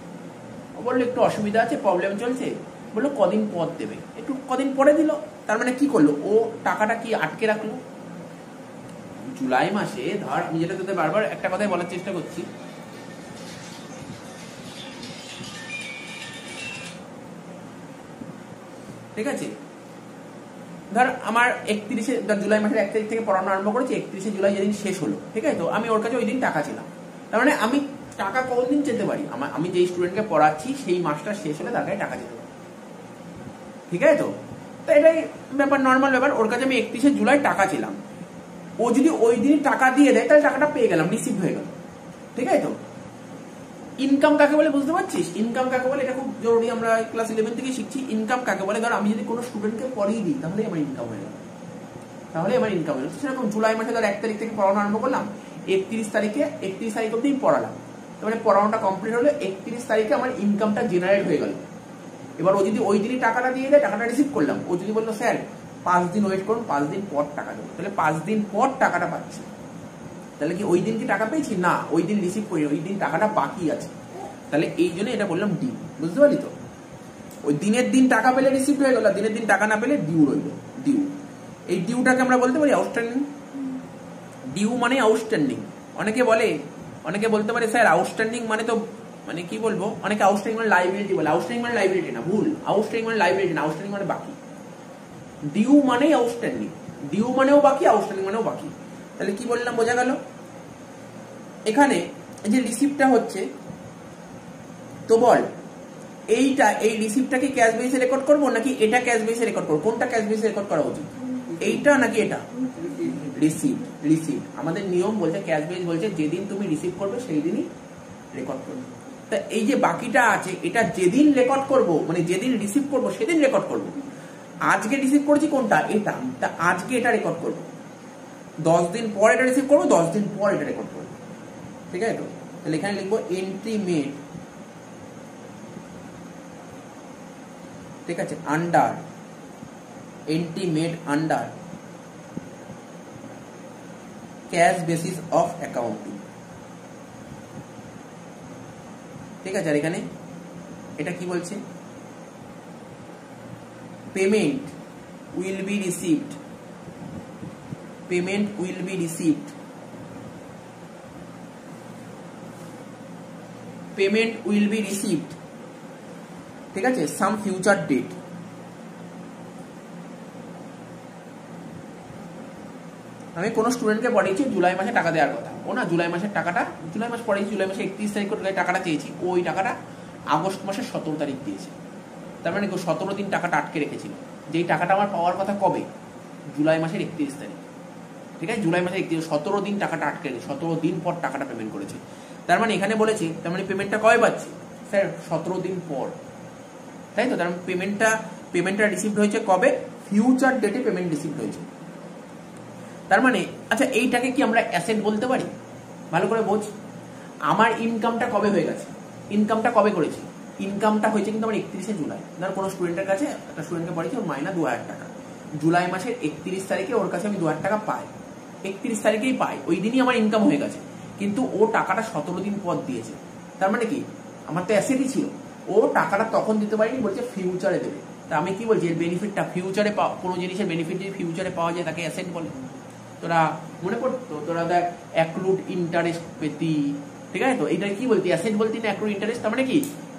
ও বললো একটু অসুবিধা আছে, প্রবলেম চলছে, বললো কদিন পর দেবে, একটু কদিন পরে দিল। তার মানে কি করলো, ও টাকাটা কি আটকে রাখলো। জুলাই মাসে ধর, আমি যেটা তোদের বারবার একটা কথাই বলার চেষ্টা করছি, ঠিক আছে, ধর আমার 31শে জুলাই মাসের 1 তারিখ থেকে পড়ানো আরম্ভ করেছি, 31শে জুলাই যেদিন শেষ হলো, ঠিক আছে, তো আমি ওর কাছে ওই দিন টাকা ছিলাম। তার মানে আমি টাকা কতদিন চেতে পারি, আমি যেই স্টুডেন্টকে পড়াচ্ছি সেই মাসটা শেষ হলে তার কাছে টাকা যেতে পারি, ঠিক আছে। তো এটাই ব্যাপার, নর্মাল ব্যাপার। ওর কাছে আমি 31শে জুলাই টাকা ছিলাম, ও যদি ওই দিন টাকা দিয়ে দেয় তাহলে টাকাটা পেয়ে গেলাম, রিসিভ হয়ে গেল, ঠিক আছে। তো ইনকাম কাকে বলে বুঝতে পারছিস, ইনকাম কাকে বলে, এটা খুব জরুরি, আমরা ক্লাস 11 থেকে শিখছি ইনকাম কাকে বলে। ধর আমি যদি কোনো স্টুডেন্টকে পড়িয়ে দিই তাহলে আমার ইনকাম হয়ে গেল, তাহলে আমার ইনকাম হয়ে গেল। সেরকম জুলাই মাসে ধর 1 তারিখ থেকে পড়ানো আরম্ভ করলাম, 31 তারিখ অব্দি পড়ালাম, তার মানে পড়ানোটা কমপ্লিট হলো, 31 তারিখে আমার ইনকামটা জেনারেট হয়ে গেল। এবার ও যদি ওই দিনই টাকাটা দিয়ে দেয়, টাকাটা রিসিভ করলাম, ও যদি বললো স্যার 5 দিন ওয়েট করুন, 5 দিন পর টাকা দেবো, তাহলে 5 দিন পর টাকাটা পাচ্ছি। তাহলে কি ওই দিন কি টাকা পেয়েছি, না, ওই দিন রিসিভ করি, ওই দিন টাকাটা বাকি আছে। তাহলে এই জন্য এটা বললাম ডিউ, বুঝতে পারলি তো। ওই দিনের দিন টাকা পেলে রিসিভ হয়ে গেল, দিনের দিন টাকা না পেলে ডিউ রইল, ডিউ। এই ডিউটাকে আমরা বলতে পারি আউটস্ট্যান্ডিং। ডিউ মানে আউটস্ট্যান্ডিং। অনেকে বলতে পারে স্যার আউটস্ট্যান্ডিং মানে তো, মানে কি বলবো, অনেকে আউটস্ট্যান্ডিং মানে লাইবিলিটি বলে। আউটস্ট্যান্ডিং মানে লাইবিলিটি না, ভুল। আউটস্ট্যান্ডিং মানে লাইবিলিটি না, আউটস্ট্যান্ডিং মানে বাকি। ডিউ মানেই আউটস্ট্যান্ডিং, ডিউ মানেও বাকি, আউটস্ট্যান্ডিং মানেও বাকি। তাহলে কি বললাম, বোঝা গেল। এখানে যে রিসিপ্টটা হচ্ছে, তো বল এইটা, এই রিসিপ্টটাকে ক্যাশ বেসে রেকর্ড করবো নাকি এটা ক্যাশ বেসে রেকর্ড করবো, কোনটা ক্যাশ বেসে রেকর্ড করা উচিত, এইটা নাকি এটা? Receipt, receipt. আমাদের নিয়ম বলছে, ক্যাশ বেস বলছে যেদিন তুমি রিসিভ করবে সেই দিনই রেকর্ড করবে। তা এই যে বাকিটা আছে, এটা যেদিন রেকর্ড করব, মানে যেদিন রিসিভ করব সেদিন রেকর্ড করব। আজকে রিসিভ করেছি কোনটা, এটা, তা আজকে এটা রেকর্ড করব। 10 দিন পর এটা রিসিভ করবো, 10 দিন পর এটা রেকর্ড করবো, ঠিক আছে। তো তাহলে এখানে লিখবো এন্ট্রি মেড, ঠিক আছে, under, entry made under cash basis of accounting, ঠিক আছে। আর এখানে এটা কি বলছে, payment will be received, payment will be received, payment will be received, ঠিক আছে, সাম ফিউচার ডেট। আমি কোনো স্টুডেন্টকে পড়িয়েছি জুলাই মাসে টাকা দেওয়ার কথা, ও না জুলাই মাসের টাকাটা, জুলাই মাস পড়িয়েছি, জুলাই মাসে 31 তারিখ করে টাকাটা চেয়েছি, ওই টাকাটা আগস্ট মাসের 17 তারিখ দিয়েছে। তার মানে 17 দিন টাকাটা আটকে রেখেছিল, যেই টাকাটা আমার পাওয়ার কথা কবে, জুলাই মাসের 31 তারিখ, ঠিক আছে, জুলাই মাসের 31, 17 দিন টাকাটা আটকে রেখেছে, 17 দিন পর টাকাটা পেমেন্ট করেছে। তার মানে এখানে বলেছি, তার মানে পেমেন্টটা কবে পাচ্ছি স্যার, 17 দিন পর, তাই তো। তার মানে পেমেন্টটা রিসিভড হয়েছে কবে, ফিউচার ডেটে পেমেন্ট রিসিভড হয়েছে। তার মানে আচ্ছা, এইটাকে কি আমরা অ্যাসেট বলতে পারি? ভালো করে বোঝ, আমার ইনকামটা কবে হয়ে গেছে, ইনকামটা কবে করেছি, ইনকামটা হয়েছে কিন্তু আমার 31শে জুলাই। ধর কোনো স্টুডেন্টের কাছে, একটা স্টুডেন্টকে পড়েছি, ওর মাইনা 2000 টাকা, জুলাই মাসের 31 তারিখে ওর কাছে আমি 2000 টাকা পাই, 31 তারিখেই পাই, ওই দিনই আমার ইনকাম হয়ে গেছে, কিন্তু ও টাকাটা 17 দিন পর দিয়েছে। তার মানে কি, আমার তো অ্যাসেটই ছিল, ও টাকাটা তখন দিতে পারিনি, বলছে ফিউচারে দেবে। তা আমি কি বলছি, এর বেনিফিটটা ফিউচারে, কোনো জিনিসের বেনিফিট যদি ফিউচারে পাওয়া যায় তাকে অ্যাসেট বলে। তোরা মনে করতো, তোরা দেখ অ্যাক্রুড ইন্টারেস্ট পেতি, ঠিক আছে, তো এটা কি বলতি, অ্যাসেট বলতি না অ্যাক্রুড ইন্টারেস্ট। তার মানে কি,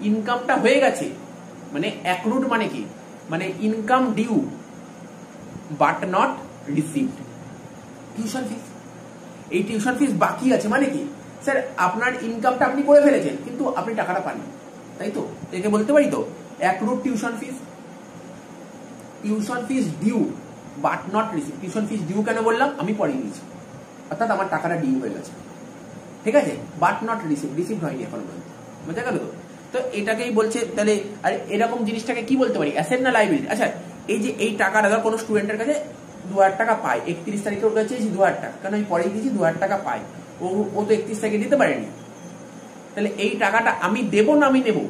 ইনকামটা হয়ে গেছে, মানে অ্যাক্রুড মানে কি, মানে income due but not received. Tuition fees, এই টিউশন ফিস বাকি আছে, মানে কি স্যার আপনার ইনকামটা আপনি করে ফেলেছেন কিন্তু আপনি টাকাটা পাননি, তাই তো। একে বলতে পারি তো accrued tuition fees, tuition fees due but not receive. Tuition fees due কেন বললাম, আমি পড়িয়ে নিয়েছি, অর্থাৎ আমার টাকাটা ডিউ হয়ে গেছে, ঠিক আছে, বাট নট রিসিভ, রিসিভ হয়নি এখন পর্যন্ত, বুঝা গেল তো। তো এটাকেই বলছে, তাহলে আর এরকম জিনিসটাকে কি বলতে পারি, অ্যাসেট না লাইবিলিটি। আচ্ছা, এই যে এই টাকাটা ধর কোনো স্টুডেন্টের কাছে 2000 টাকা পায়, 31 তারিখে ওর কাছে 2000 টাকা, কারণ আমি পড়িয়ে দিয়েছি 2000 টাকা পাই, ও তো 31 তারিখে দিতে পারেনি। তাহলে এই টাকাটা আমি দেবো না আমি নেবো,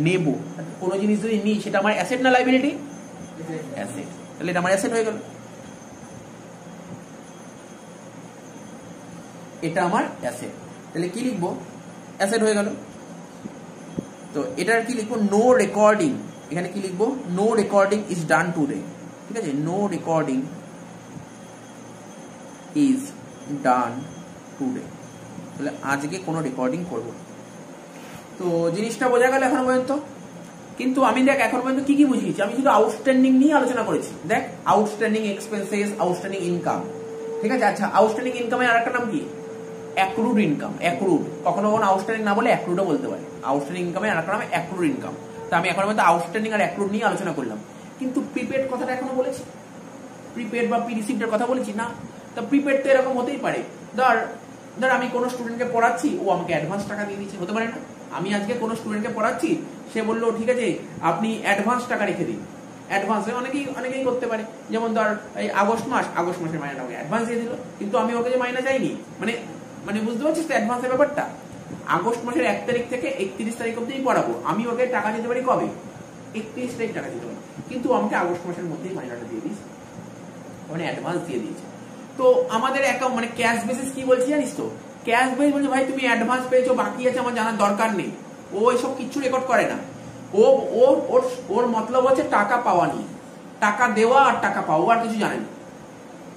নেবো। কোনো জিনিস যদি নিই সেটা আমার অ্যাসেট না লাইবিলিটি, অ্যাসেট। তাহলে এটা আমার অ্যাসেট হয়ে গেল, এটা আমার অ্যাসেট। তাহলে কি লিখবো, অ্যাসেট হয়ে গেল। তো এটার কি লিখবো, নো রেকর্ডিং, এখানে কি লিখবো, no recording is done today, ঠিক আছে, no recording is done today, তাহলে আজকে কোনো রেকর্ডিং করবো। তো জিনিসটা বোঝা গেল এখন পর্যন্ত। কিন্তু আমি দেখ এখন পর্যন্ত কি কি বুঝিয়েছি, আমি শুধু আউটস্ট্যান্ডিং নিয়ে আলোচনা করেছি। দেখ আউটস্ট্যান্ডিং এক্সপেন্সেস, আউটস্ট্যান্ডিং ইনকাম, ঠিক আছে। আচ্ছা আউটস্ট্যান্ডিং ইনকামের আরেকটা নাম কি, অ্যাক্রুড ইনকাম। অ্যাক্রুড, কখনো কখনো আউটস্ট্যান্ডিং না বলে অ্যাক্রুডও বলতে পারে। আউটস্ট্যান্ডিং ইনকামের আরেকটা নাম অ্যাক্রুড ইনকাম। তো আমি এখন পর্যন্ত আউটস্ট্যান্ডিং আর অ্যাক্রুড নিয়ে আলোচনা করলাম। কিন্তু প্রিপেড কথাটা এখনো বলেছি, প্রিপেড বা প্রি-রিসিভড কথা বলেছি না। তো প্রিপেড তো এরকম হতেই পারে, ধর আমি কোনো স্টুডেন্টকে পড়াচ্ছি, ও আমাকে অ্যাডভান্স টাকা দিয়ে দিচ্ছে, হতে পারে না। আমি আজকে কোনো স্টুডেন্টকে পড়াচ্ছি, সে বললো ঠিক আছে আপনি অ্যাডভান্স টাকা রেখে দিন। অ্যাডভান্সে অনেকেই করতে পারে, যেমন ধর এই আগস্ট মাসের মাইনেটা আমাকে অ্যাডভান্স দিয়ে দিল, কিন্তু আমি ওকে যে মাইনা চাইনি, মানে বুঝতে পারছিস তো অ্যাডভান্সের ব্যাপারটা। আগস্ট মাসের 1 তারিখ থেকে 31 তারিখ অব্দি পড়াবো, আমি ওকে টাকা দিতে পারি কবে, 31 তারিখ টাকা দিতে পারি, কিন্তু আমাকে আগস্ট মাসের মধ্যেই মাইনাটা দিয়ে দিস, মানে অ্যাডভান্স দিয়ে দিয়েছে। তো আমাদের অ্যাকাউন্ট মানে ক্যাশ বেসিস কি বলছি জানিস তো, ক্যাশ বেস বলছে ভাই তুমি অ্যাডভান্স পেয়েছো, বাকি আছে আমার জানার দরকার নেই। ও এসব কিছু রেকর্ড করে না। ওর মতলব হচ্ছে টাকা পাওয়া নিয়ে, টাকা দেওয়া আর টাকা পাওয়া, আর কিছু জানে না।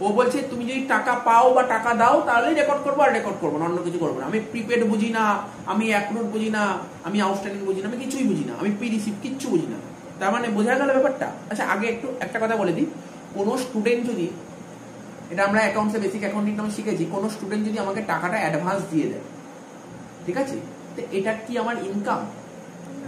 ও বলছে তুমি যদি টাকা পাও বা টাকা দাও তাহলেই রেকর্ড করবো, আর রেকর্ড করবো না, অন্য কিছু করবো না। আমি প্রিপেড বুঝি না, আমি অ্যাক্রুড বুঝি না, আমি আউটস্ট্যান্ডিং বুঝি না, আমি কিছুই বুঝি না, আমি প্রি-রিসিভ কিচ্ছু বুঝি না। তার মানে বোঝা গেল ব্যাপারটা। আচ্ছা আগে একটা কথা বলে দিই, কোনো স্টুডেন্ট যদি, এটা আমরা অ্যাকাউন্টসে বেসিক অ্যাকাউন্টিং নামে শিখেছি, কোনো স্টুডেন্ট যদি আমাকে টাকাটা অ্যাডভান্স দিয়ে দেয়, ঠিক আছে, তো এটা কি আমার ইনকাম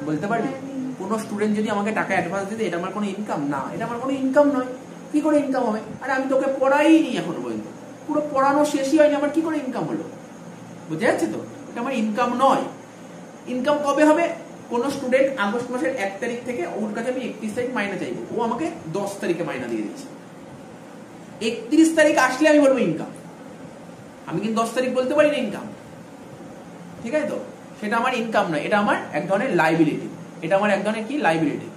বলতে পারবি? কোনো স্টুডেন্ট যদি আমাকে টাকা অ্যাডভান্স দিয়ে দেয়, এটা আমার কোনো ইনকাম না, এটা আমার কোনো ইনকাম নয়। কি করে ইনকাম হবে? আরে আমি তোকে পড়াইনি এখনো পর্যন্ত, পুরো পড়ানো শেষই হয়নি, আমার কি করে ইনকাম হলো? বুঝে যাচ্ছে তো, এটা আমার ইনকাম নয়। ইনকাম কবে হবে? কোন স্টুডেন্ট আগস্ট মাসের 1 তারিখ থেকে ওর কাছে আমি 31 তারিখ মাইনা চাইবো, ও আমাকে 10 তারিখে মাইনা দিয়ে দিচ্ছে, 31 তারিখ আসলে আমি বলবো ইনকাম। আমি কিন্তু 10 তারিখ বলতে পারি না ইনকাম, ঠিক আছে তো, সেটা আমার ইনকাম নয়, এটা আমার এক ধরনের লাইবিলিটি। এটা আমার এক ধরনের কি লাইবিলিটি,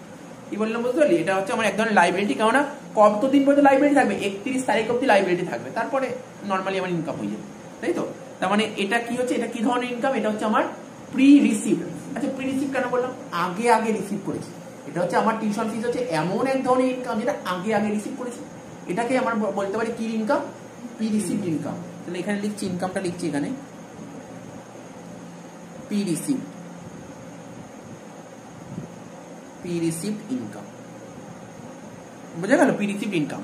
কি বললাম বুঝতে পারলি? এটা হচ্ছে আমার এক ধরনের লাইবিলিটি। কেননা কতদিন পর্যন্ত লাইবিলিটি থাকবে? 31 তারিখ অব্দি লাইবিলিটি থাকবে, তারপরে নর্মালি আমার ইনকাম হয়ে যাবে, তাই তো। তার মানে এটা কি হচ্ছে, এটা কি ধরনের ইনকাম? এটা হচ্ছে আমার প্রি-রিসিভ। আচ্ছা প্রি-রিসিভ কেন বললাম? আগে রিসিভ করেছি। এটা হচ্ছে আমার টিউশন ফিস হচ্ছে এমন এক ধরনের ইনকাম যেটা আগে রিসিভ করেছি, এটাকে আমার বলতে পারি কি ইনকাম? Pre-receive income. তাহলে এখানে লিখছি, ইনকামটা লিখছি এখানে প্রি-রিসিভ ইনকাম। বুঝা গেল? Pre-receive income.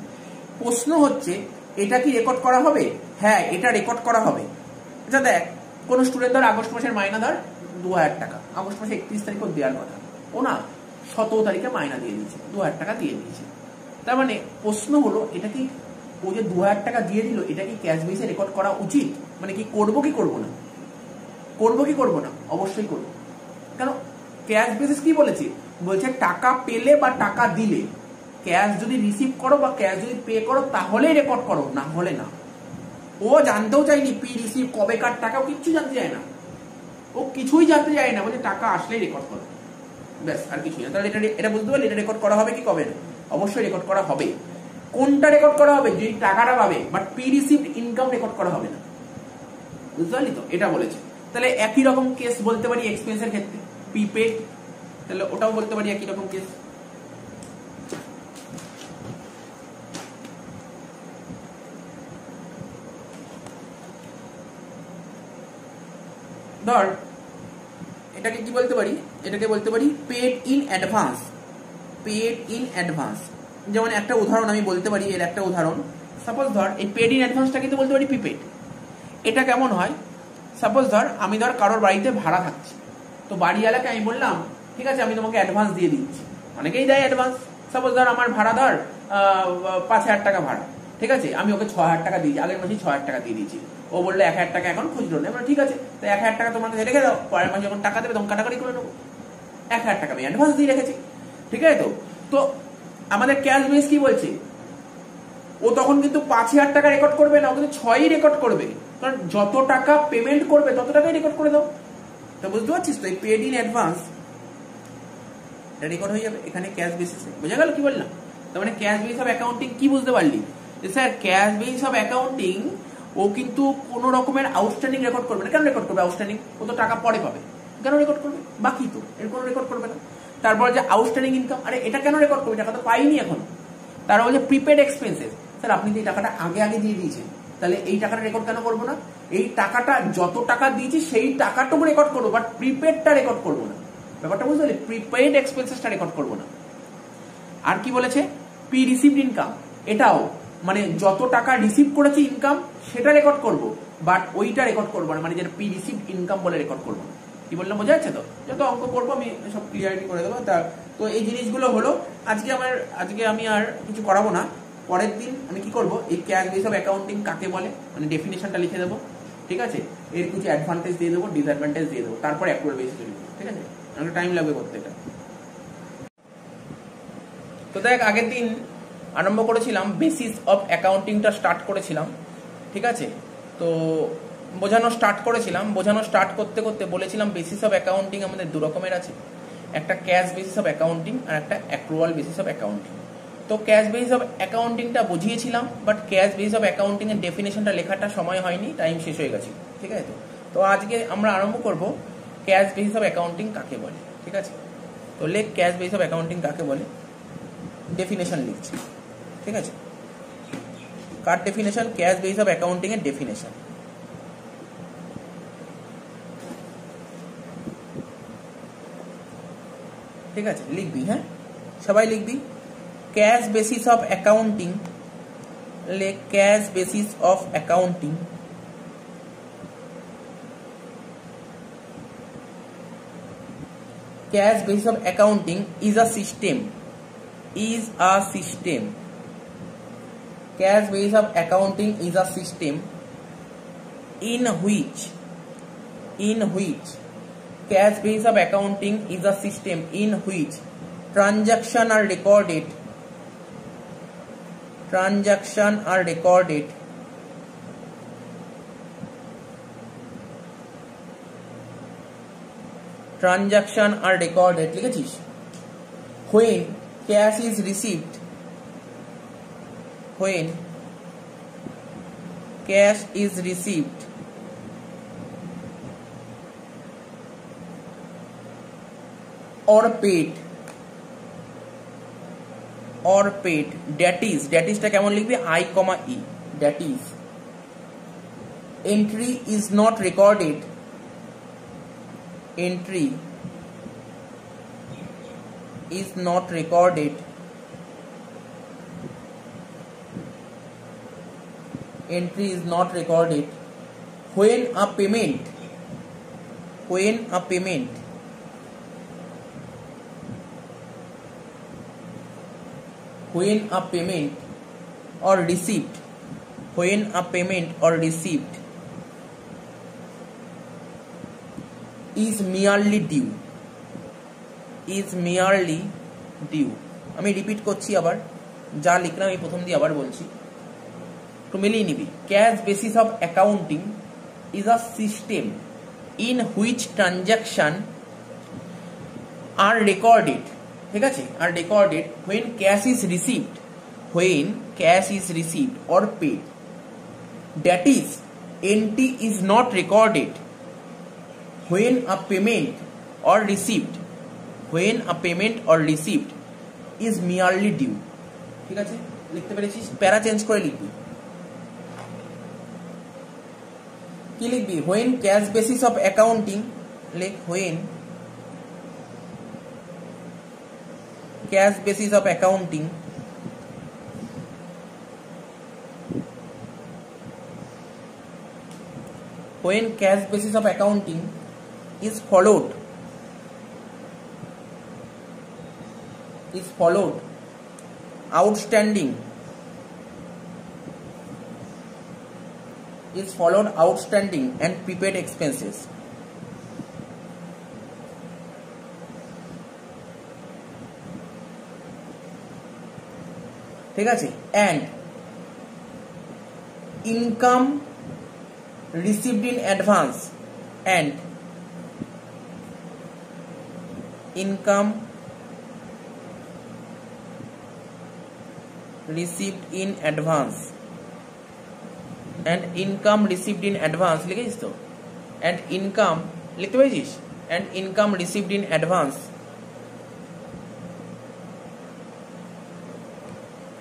প্রশ্ন হচ্ছে এটা কি রেকর্ড করা হবে? হ্যাঁ এটা রেকর্ড করা হবে। আচ্ছা দেখ, কোন স্টুডেন্ট ধর আগস্ট মাসের মাইনা ধর 2000 টাকা, আগস্ট মাসে 31 তারিখ দেওয়ার কথা, ও না 17 তারিখে মাইনা দিয়ে দিয়েছে, 2000 টাকা দিয়ে দিয়েছে। তার মানে প্রশ্ন হলো এটা কি, ও যে 2000 টাকা দিয়ে দিল, এটা কি ক্যাশ বেসে রেকর্ড করা উচিত? মানে কি করবো কি করবো না? করবো কি করবো না? অবশ্যই করবো। কেন? ক্যাশ বেসিস কি বলেছে? বলছে টাকা পেলে বা টাকা দিলে, ক্যাশ যদি রিসিভ করো বা ক্যাশ যদি পে করো তাহলেই রেকর্ড করো, না হলে না। ও জানতেও চাইনি প্রি-রিসিভ কবেকার টাকা, ও কিচ্ছু জানতে চায় না, ও কিছুই জানতে চায় না, বলে টাকা আসলেই রেকর্ড করো, ব্যাস আর কিছুই না। তাহলে এটা বুঝতে পারলি, এটা রেকর্ড করা হবে কি কবে না? অবশ্যই রেকর্ড করা হবে। কোনটা রেকর্ড করা হবে? যদি টাকাটা পাবে, বাট প্রি-রিসিভ ইনকাম রেকর্ড করা হবে না। বুঝতে পারলি তো? এটা বলেছে। তাহলে একই রকম কেস বলতে পারি এক্সপেন্সের ক্ষেত্রে, প্রিপেড, তাহলে ওটাও বলতে পারি একই রকম কেস। ধর এটাকে কি বলতে পারি? এটাকে বলতে পারি paid in advance. Paid in advance, যেমন একটা উদাহরণ আমি বলতে পারি, এর একটা উদাহরণ। সাপোজ ধর এই পেড ইন অ্যাডভান্সটা কিন্তু বলতে পারি প্রিপেড। এটা কেমন হয়? সাপোজ ধর আমি কারোর বাড়িতে ভাড়া থাকছি, তো বাড়িওয়ালাকে আমি বললাম ঠিক আছে আমি তোমাকে অ্যাডভান্স দিয়ে দিচ্ছি, অনেকেই দেয় অ্যাডভান্স। সাপোজ ধর আমার ভাড়া ধর 5000 টাকা ভাড়া, ঠিক আছে, আমি ওকে 6000 টাকা দিয়েছি, আগের মাসে 6000 টাকা দিয়ে দিয়েছি। ও বললো 1000 টাকা এখন খুচরো নেই, ঠিক আছে, তো 1000 টাকা তোমার কাছে রেখে দাও, পরের মাসে যখন টাকা দেবে তখন কাটাকাটি করে নেবো। 1000 টাকা আমি অ্যাডভান্স দিয়ে রেখেছি, ঠিক আছে তো। তো আমাদের ক্যাশ বেস কি বলছে? ও তখন কিন্তু 5000 টাকা রেকর্ড করবে না, ও কিন্তু 6ই রেকর্ড করবে, কারণ যত টাকা পেমেন্ট করবে তত টাকাই রেকর্ড করে দাও। তো বুঝতে পারছিস তো, এই পেড ইন অ্যাডভান্স এটা রেকর্ড হয়ে যাবে এখানে ক্যাশ বেসিসে। বোঝা গেল কি বললাম? তার মানে ক্যাশ বেস অফ অ্যাকাউন্টিং কি বুঝতে পারলি? Sir cash base of accounting ও কিন্তু কোনো রকমের আউটস্ট্যান্ডিং রেকর্ড করবে না। কেন রেকর্ড করবে আউটস্ট্যান্ডিং? ও তো টাকা পরে পাবে, কেন রেকর্ড করবে? বাকি তো এর কোনো রেকর্ড করবে না। তারপর যে আউটস্ট্যান্ডিং ইনকাম, আরে এটা কেন রেকর্ড করবে? টাকা তো পাইনি এখন। তারপর যে প্রিপেড এক্সপেন্সেস, স্যার আপনি তো এই টাকাটা আগে আগে দিয়ে দিয়েছেন, তাহলে এই টাকাটা রেকর্ড কেন করবো না? এই টাকাটা যত টাকা দিয়েছি সেই টাকাটুকু রেকর্ড করবো, বাট প্রিপেডটা রেকর্ড করবো না। ব্যাপারটা বুঝতে পারলে? প্রিপেড এক্সপেন্সেসটা রেকর্ড করবো না। আর কি বলেছে? প্রি রিসিভড ইনকাম, এটাও মানে যত টাকা রিসিভ করেছি ইনকাম সেটা রেকর্ড করব, বাট ওইটা রেকর্ড করবো না, মানে যেটা প্রি রিসিভড ইনকাম বলে রেকর্ড করবো না। কি বললাম বোঝা যাচ্ছে তো? যত অঙ্ক করবো আমি সব ক্লিয়ারিটি করে দেবো। তো এই জিনিসগুলো হলো আজকে আমি আর কিছু করাবো না। পরের দিন আমি কি করবো, এই ক্যাশ বেস অফ অ্যাকাউন্টিং কাকে বলে মানে ডেফিনেশনটা লিখে দেবো, ঠিক আছে? এর কিছু অ্যাডভান্টেজ দিয়ে দেবো, ডিসঅ্যাডভান্টেজ দিয়ে দেবো, তারপর অ্যাক্রুয়াল বেসিসে লিখবো, ঠিক আছে? আমাকে টাইম লাগবে করতে এটা। তো দেখ, আগের দিন আরম্ভ করেছিলাম বেসিস অফ অ্যাকাউন্টিংটা স্টার্ট করেছিলাম, ঠিক আছে? তো বোঝানো স্টার্ট করতে করতে বলেছিলাম বেসিস অফ অ্যাকাউন্টিং আমাদের দু রকমের আছে, একটা ক্যাশ বেসিস অফ অ্যাকাউন্টিং আর একটা অ্যাক্রুয়াল বেসিস অফ অ্যাকাউন্টিং। তো ক্যাশ বেসিস অফ অ্যাকাউন্টিংটা বুঝিয়েছিলাম, but cash basis of accounting এর ডেফিনেশনটা লেখাটা সময় হয়নি, টাইম শেষ হয়ে গেছে, ঠিক আছে? তো আজকে আমরা আরম্ভ করব ক্যাশ বেসিস অফ অ্যাকাউন্টিং কাকে বলে, ঠিক আছে? তো লেখ ক্যাশ বেসিস অফ অ্যাকাউন্টিং কাকে বলে, ডেফিনেশন লিখছি, ঠিক আছে? কার definition? Cash basis of accounting এর ডেফিনেশন। ঠিক আছে, লিখবি, হ্যাঁ সবাই লিখবি। ক্যাশ বেসিস অফ অ্যাকাউন্টিং, লেখ cash basis of accounting cash basis of accounting is a system cash basis of accounting is a system in which cash basis of accounting is a system in which transactions are recorded লিখেছিস? when cash is received or paid that is টা কেমন লিখবি? I, E, that is entry is not recorded when a payment or receipt is merely due আমি রিপিট করছি, আবার যা লিখলাম আমি প্রথম দিয়ে আবার বলছি, একটু মিলিয়ে নিবি। Cash basis of accounting is a system in which transaction are recorded, ঠিক আছে? Are recorded when cash is received or paid, that is entry is not recorded when a payment or receipt is merely due, ঠিক আছে? লিখতে পেরেছিস? প্যারা চেঞ্জ করে লিখবি। কি লিখবি? when cash basis of accounting, লেখ when cash basis of accounting is followed outstanding and prepaid expenses, ঠিক আছে? and income received in advance and income received in advance লিখেছিস তো, অ্যান্ড ইনকাম লিখতে পেরেছিস, and income received in advance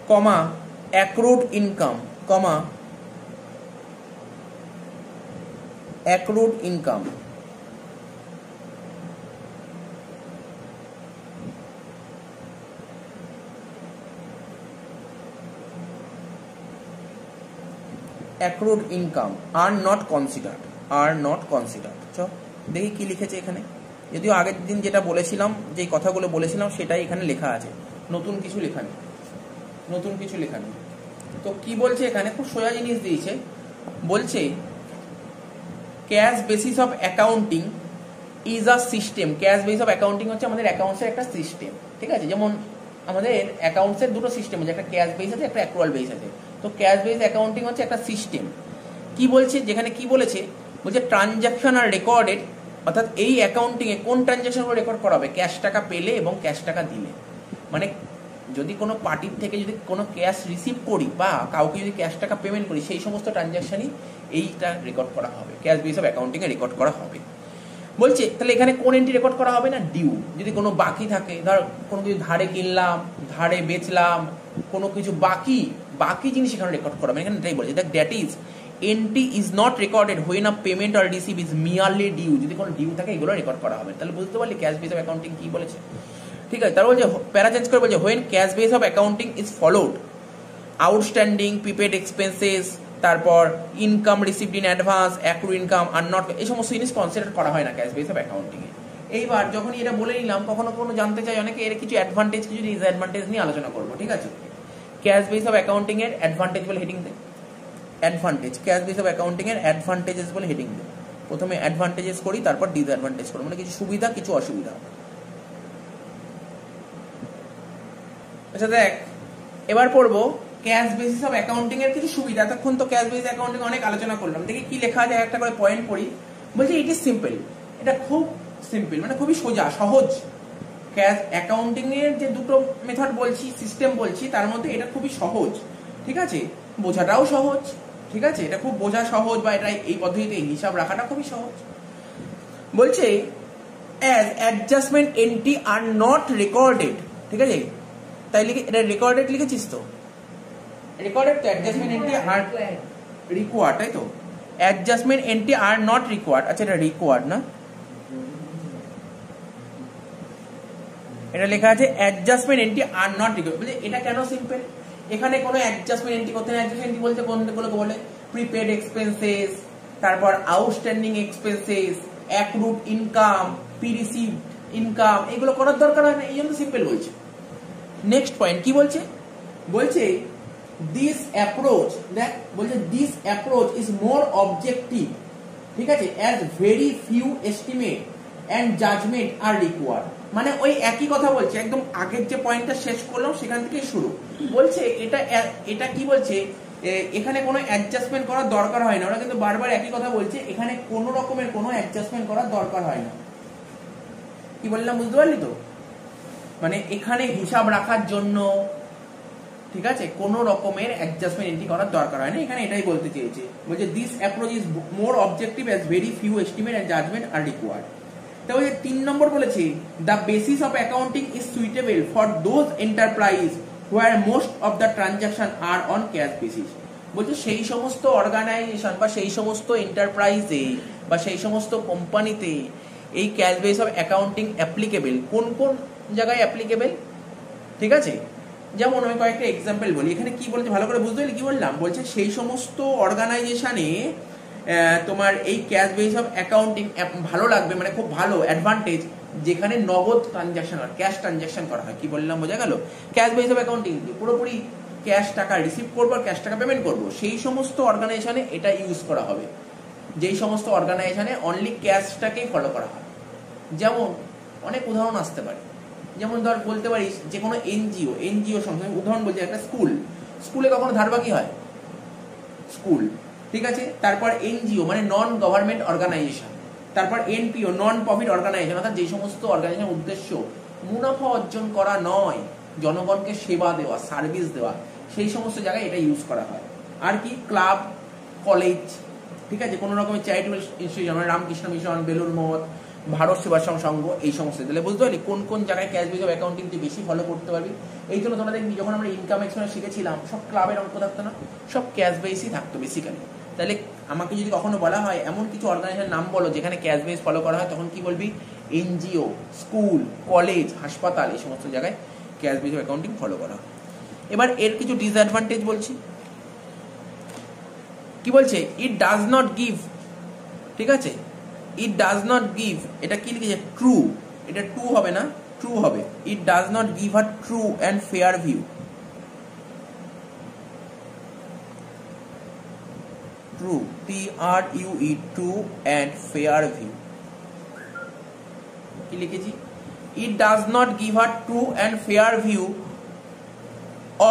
comma accrued income comma accrued income accrued income are not considered চ দেখি কি লিখেছে এখানে। যদিও আগের দিন যেটা বলেছিলাম, যে কথাগুলো বলেছিলাম সেটাই এখানে লেখা আছে, নতুন কিছু লেখা নেই, তো কি বলছে এখানে, খুব সোজা জিনিস দিয়েছে, বলছে cash basis of accounting is a system. Cash basis of accounting হচ্ছে আমাদের অ্যাকাউন্টসের একটা সিস্টেম, ঠিক আছে? যেমন আমাদের অ্যাকাউন্টসের দুটো সিস্টেম আছে, একটা ক্যাশ বেস আছে, একটা অ্যাক্রুয়াল বেস আছে। তো ক্যাশ বেস অ্যাকাউন্টিং হচ্ছে একটা সিস্টেম। কি বলছে, যেখানে কি বলেছে, বলছে ট্রানজাকশন আর রেকর্ডেড, অর্থাৎ এই অ্যাকাউন্টিংয়ে কোন ট্রানজাকশনগুলো রেকর্ড করা হবে, ক্যাশ টাকা পেলে এবং ক্যাশ টাকা দিলে। মানে যদি কোনো পার্টির থেকে যদি কোনো ক্যাশ রিসিভ করি বা কাউকে যদি ক্যাশ টাকা পেমেন্ট করি, সেই সমস্ত ট্রানজাকশনই এইটা রেকর্ড করা হবে, ক্যাশ বেস অফ অ্যাকাউন্টিংয়ে রেকর্ড করা হবে। বলছে তাহলে এখানে কোন এন্ট্রি রেকর্ড করা হবে না, ডিউ। যদি কোনো বাকি থাকে, ধর কোনো কিছু ধারে কিনলাম, ধারে বেচলাম, কোনো কিছু বাকি জিনিস এখানে রেকর্ড করা হবে। এখানে এটাই বলছে, that is entry is not recorded when a payment or receive is merely due. যদি কোনো ডিউ থাকে এগুলো রেকর্ড করা হবে। তাহলে বুঝতে পারলি ক্যাশ বেস অফ অ্যাকাউন্টিং কি বলেছে, ঠিক আছে? তারপর বলছে, প্যারা চেঞ্জ করে বলছে, when cash base of accounting is followed outstanding prepaid expenses, তারপর income received in advance, accrue income আর নট, এই সমস্ত জিনিস কনসিডার করা হয় না ক্যাশ বেস অফ অ্যাকাউন্টিং এ। এইবার যখনই এটা বলে নিলাম, কখনো জানতে চাই অনেকে, এর কিছু অ্যাডভান্টেজ কিছু ডিসঅ্যাডভান্টেজ নিয়ে আলোচনা করবো, ঠিক আছে? ক্যাশ বেস অফ অ্যাকাউন্টিং এর অ্যাডভান্টেজ বলে হেডিং দে, advantage, cash base of accounting এর অ্যাডভান্টেজেস বলে হেডিং দে। প্রথমে অ্যাডভান্টেজেস করি, তারপর ডিসঅ্যাডভান্টেজ করবো, মানে কিছু সুবিধা কিছু অসুবিধা। আচ্ছা দেখ, এবার পড়বো ক্যাশ বেসিস অফ অ্যাকাউন্টিং এর কিছু সুবিধা। এতক্ষণ তো ক্যাশ বেসিস অ্যাকাউন্টিং অনেক আলোচনা করলাম, দেখি কি লেখা যায়, একটা করে পয়েন্ট পড়ি। বলছে ইট ইজ সিম্পল, এটা খুব সিম্পল, মানে খুবই সোজা সহজ। ক্যাশ অ্যাকাউন্টিং এর যে দুটো মেথড বলছি, সিস্টেম বলছি, তার মধ্যে এটা খুবই সহজ, ঠিক আছে? বোঝাটাও সহজ, ঠিক আছে? এটা খুব বোঝা সহজ, বা এটা এই পদ্ধতিতে হিসাব রাখাটা খুবই সহজ। বলছে as adjustment entry are not recorded, ঠিক আছে? তাই লিখে, এটা রেকর্ডেড লিখেছিস তো, রেকর্ডেড তো, অ্যাডজাস্টমেন্ট এন্ট্রি আর রিকোয়ার্ড, তাই তো? Adjustment entry are not required, আচ্ছা এটা রিকোয়ার্ড না, এটা লেখা আছে adjustment entry are not required. বলছে এটা কেন সিম্পল, এখানে কোনো অ্যাডজাস্টমেন্ট এন্ট্রি করতে হয়। অ্যাডজাস্টমেন্ট এন্ট্রি বলতে কোনগুলো বলে, প্রিপেড এক্সপেন্সেস, তারপর outstanding expenses, accrued income, pre received income, এগুলো করার দরকার হয় না, এই জন্য সিম্পল বলছে। নেক্সট পয়েন্ট কি বলছে, বলছে দিস অ্যাপ্রোচ, দেখ বলছে this approach is more objective, ঠিক আছে, as very few estimate and judgement are required. মানে ওই একই কথা বলছে, একদম আগের যে পয়েন্টটা শেষ করলাম সেখান থেকে শুরু। বলছে এটা কি বলছে, এখানে কোনো অ্যাডজাস্টমেন্ট করার দরকার হয় না। ওরা কিন্তু বারবার একই কথা বলছে, এখানে কোনো রকমের কোনো অ্যাডজাস্টমেন্ট করার দরকার হয় না। কি বললাম বুঝতে পারলি তো? মানে এখানে হিসাব রাখার জন্য, ঠিক আছে, কোনো রকমের অ্যাডজাস্টমেন্ট এন্ট্রি করার দরকার হয় না, এখানে এটাই বলতে চেয়েছে। বলছে this approach is more objective as very few estimate and judgement are required. তাহলে 3 নম্বর বলেছে the basis of accounting is suitable for those enterprise where most of the transaction are on cash basis. বলছে সেই সমস্ত অর্গানাইজেশন বা সেই সমস্ত এন্টারপ্রাইজে বা সেই সমস্ত কোম্পানিতে এই cash base of accounting applicable. কোন কোন জায়গায় অ্যাপ্লিকেবল, ঠিক আছে? যেমন আমি কয়েকটা এক্সাম্পল বলি। এখানে কি বলছে ভালো করে বুঝতে হলে কি বললাম, বলছে সেই সমস্ত অর্গানাইজেশনে তোমার এই ক্যাশ বেস অফ অ্যাকাউন্টিং ভালো লাগবে, মানে খুব ভালো অ্যাডভান্টেজ, যেখানে নগদ ট্রানজাকশন হয়, ক্যাশ ট্রানজাকশন করা হয়। কি বললাম বোঝা গেল? ক্যাশ বেস অফ অ্যাকাউন্টিং পুরোপুরি ক্যাশ টাকা রিসিভ করবো আর ক্যাশ টাকা পেমেন্ট করবো, সেই সমস্ত অর্গানাইজেশনে এটা ইউজ করা হবে। যেই সমস্ত অর্গানাইজেশনে অনলি ক্যাশটাকেই ফলো করা হয়। যেমন অনেক উদাহরণ আসতে পারে, যেমন ধর বলতে পারিস যে কোনো এনজিও সংস্থা, উদাহরণ বলছে একটা স্কুলে কখনো ধারবাকি হয়, স্কুল, ঠিক আছে? তারপর এনজিও মানে নন গভর্নমেন্ট অর্গানাইজেশন, তারপর এনপিও নন প্রফিট অর্গানাইজেশন, অর্থাৎ যে সমস্ত অর্গানাইজেশনের উদ্দেশ্য মুনাফা অর্জন করা নয়, জনগণকে সেবা দেওয়া, সার্ভিস দেওয়া, সেই সমস্ত জায়গায় এটা ইউজ করা হয়। আর কি ক্লাব, কলেজ, ঠিক আছে, কোনো রকমের চ্যারিটেবল ইনস্টিটিউশন মানে রামকৃষ্ণ মিশন, বেলুর মঠ, ভারত সেবাশ্রম সংঘ, এই সমস্ত। তাহলে বুঝতে পারলি কোন কোন জায়গায় ক্যাশ বেস অফ অ্যাকাউন্টিং তুই বেশি ফলো করতে পারবি। এই জন্য তোমরা দেখবি যখন আমরা ইনকাম এক্সপেন্স শিখেছিলাম সব ক্লাবের অঙ্ক থাকতো না, সব ক্যাশ বেসই থাকতো বেসিক্যালি। তাহলে আমাকে যদি কখনো বলা হয় এমন কিছু অর্গানাইজেশনের নাম বলো যেখানে ক্যাশ বেস ফলো করা হয়, তখন কি বলবি? এনজিও, স্কুল, কলেজ, হাসপাতাল, এই সমস্ত জায়গায় cash base of accounting follow করা হয়। এবার এর কিছু ডিসঅ্যাডভান্টেজ বলছি। কি বলছে? ইট ডাজ নট গিভ, ঠিক আছে, ইট ডাজ নট গিভ, এটা কি লিখেছে? ট্রু, এটা ট্রু হবে না, ট্রু হবে। ইট does not give a true and fair view, true, TRUE, true and fair view. কি লিখেছি? ইট does not give a true and fair view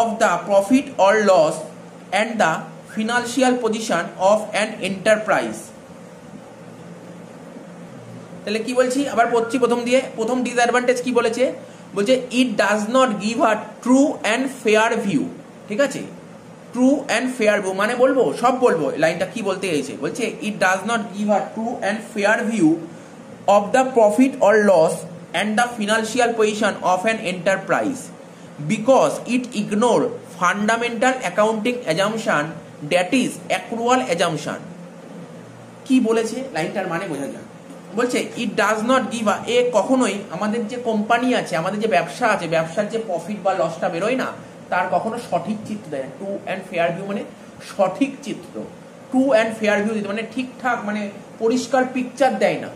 of the profit or loss and the financial position of an enterprise। তাহলে কি বলছি? আবার পড়ছি প্রথম দিয়ে। প্রথম ডিসঅ্যাডভান্টেজ কি বলেছে? বলছে it does not give a true and fair view, ঠিক আছে, ট্রু অ্যান্ড ফেয়ার ভিউ মানে বলবো, সব বলবো, লাইনটা কি বলতে চাইছে? বলছে it does not give a true and fair view of the profit or loss and the financial position of an enterprise because it ignore fundamental accounting assumption, that is accrual assumption। কি বলেছে লাইনটার মানে বোঝা যায়। বলছে it does not give a, এ কখনোই আমাদের যে কোম্পানি আছে, আমাদের যে ব্যবসা আছে, ব্যবসার যে প্রফিট বা লসটা বেরোয় না, তার কখনো সঠিক চিত্র দেয় না। ট্রু অ্যান্ড ফেয়ার ভিউ মানে সঠিক চিত্র, ট্রু অ্যান্ড ফেয়ার ভিউ দিতে মানে ঠিকঠাক মানে পরিষ্কার পিকচার দেয় না।